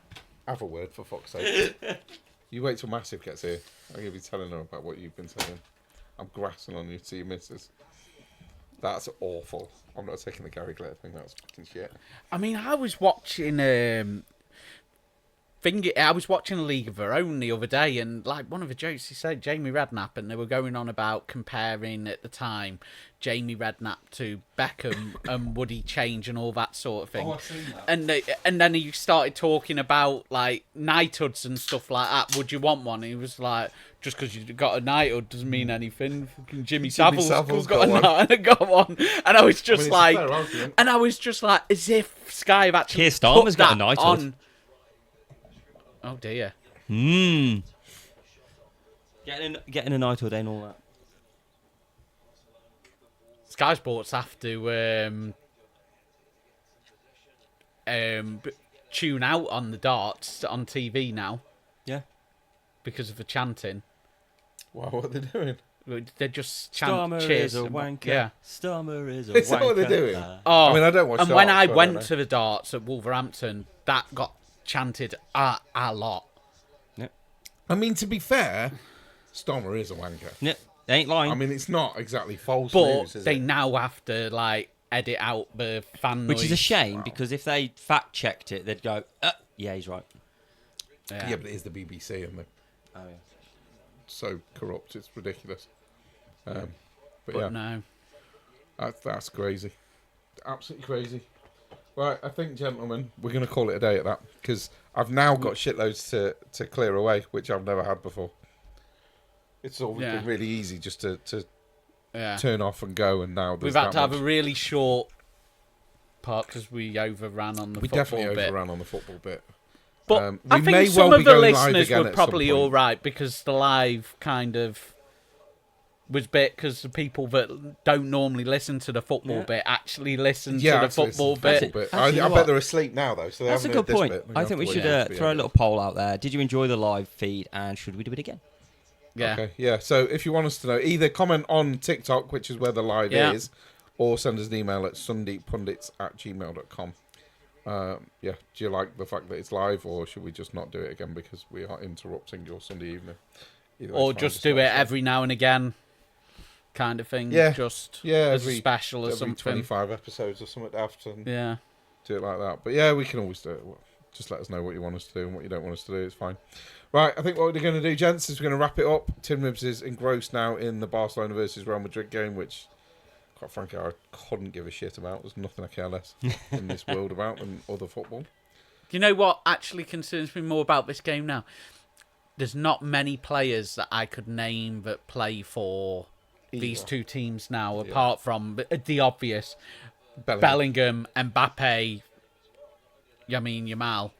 Have a word, for fuck's sake. You wait till Massive gets here. I'm going to be telling her about what you've been saying. I'm grassing on you to your missus. That's awful. I'm not taking the Gary Glitter thing. That's fucking shit. I mean, I was watching I was watching A League of Their Own the other day, and like one of the jokes he said, Jamie Redknapp, and they were going on about comparing at the time Jamie Redknapp to Beckham and would he change and all that sort of thing. Oh, I've seen that. And then he started talking about like knighthoods and stuff like that. Would you want one? He was like, just because you got a knighthood doesn't mean anything. Fucking Jimmy Savile's got one, and I was just it's a like, fair argument. and I was just like, as if Sky have actually Keir Starmer's put got a that knighthood. on. Oh dear. Getting a knighthood ain't all that. Sky Sports have to tune out on the darts on TV now Yeah. because of the chanting. Wow, what are they doing? They just chant Starmer cheers. is a wanker. Yeah. Starmer is a Is wanker. that what they're doing? Oh, I mean, I don't watch And when darts, I so I went don't know. to the darts at Wolverhampton, that got chanted a lot. I mean, to be fair, Stormer is a wanker. Yeah, they ain't lying. I mean, it's not exactly false But news, is they it? now have to like edit out the fan noise. Which is a shame because if they fact checked it, they'd go, yeah, he's right. Yeah, but it is the BBC and they're Oh, yeah. so corrupt. It's ridiculous. But But yeah, no. that's crazy. Absolutely crazy. Right, I think, gentlemen, we're going to call it a day at that because I've now got shitloads to clear away, which I've never had before. It's always been really easy just to turn off and go, and now We've had to have a really short part because we overran on the We football definitely bit. overran on the football bit. But We I think may some well of be the going live listeners again were at some probably point. all right because the live kind of was bit because the people that don't normally listen to the football bit actually listen to the actually football listen to bit. the football bit. Actually, you I know bet what? they're asleep now, though. So they That's a haven't good heard point. this bit. I think we should Yeah, throw a little poll out there. Did you enjoy the live feed, and should we do it again? Yeah. Okay, yeah. So if you want us to know, either comment on TikTok, which is where the live is, or send us an email at sundaypundits@gmail.com. Do you like the fact that it's live, or should we just not do it again because we are interrupting your Sunday evening? Or just do it every now and again, kind of thing. Yeah. Just as as a special or every something. 25 episodes or something after. Yeah. Do it like that. But yeah, we can always do it. Well, just let us know what you want us to do and what you don't want us to do. It's fine. Right, I think what we're going to do, gents, is we're going to wrap it up. Tim Ribs is engrossed now in the Barcelona versus Real Madrid game, which, quite frankly, I couldn't give a shit about. There's nothing I care less in this world about than other football. You know what actually concerns me more about this game now? There's not many players that I could name that play for these two teams now, apart from the obvious. Bellingham, Mbappe, Yamal,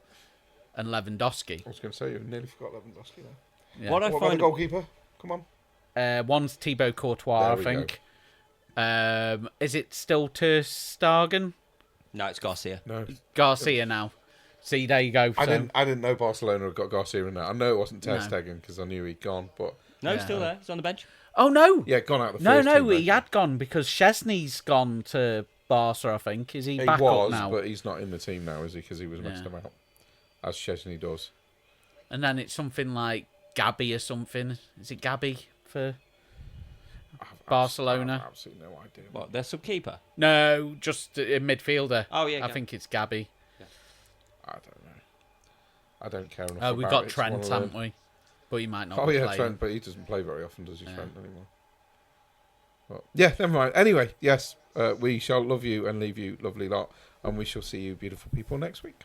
and Lewandowski. I was going to say, you nearly forgot Lewandowski there. Yeah. What I What about the find goalkeeper? Come on. One's Thibaut Courtois, I There we think. Is it still Ter Stegen? no, it's Garcia. No. Garcia now. See, there you go. I So, didn't know Barcelona had got Garcia in there. I know it wasn't Ter No. Stegen because I knew he'd gone, but No, he's Yeah. still there. He's on the bench. oh, no. yeah, gone out the No, first no, team, he had gone because Chesney's gone to Barca, I think. Is he, He back was, up now? but he's not in the team now, is he? Because he was messed Yeah. him out, as Chesney does. And then it's something like Gabby or something. Is it Gabby for Barcelona? I have absolutely no idea. What? Their subkeeper. No, just a midfielder. Oh yeah. I think it's Gabby. I don't know. I don't care enough. Oh, we've about got it. It's Trent, one of haven't them. we? But he might not. Oh be yeah, playing. Trent, but he doesn't play very often, does he, Yeah. Trent anymore? But, yeah, never mind. Anyway, yes, we shall love you and leave you, lovely lot, and we shall see you, beautiful people, next week.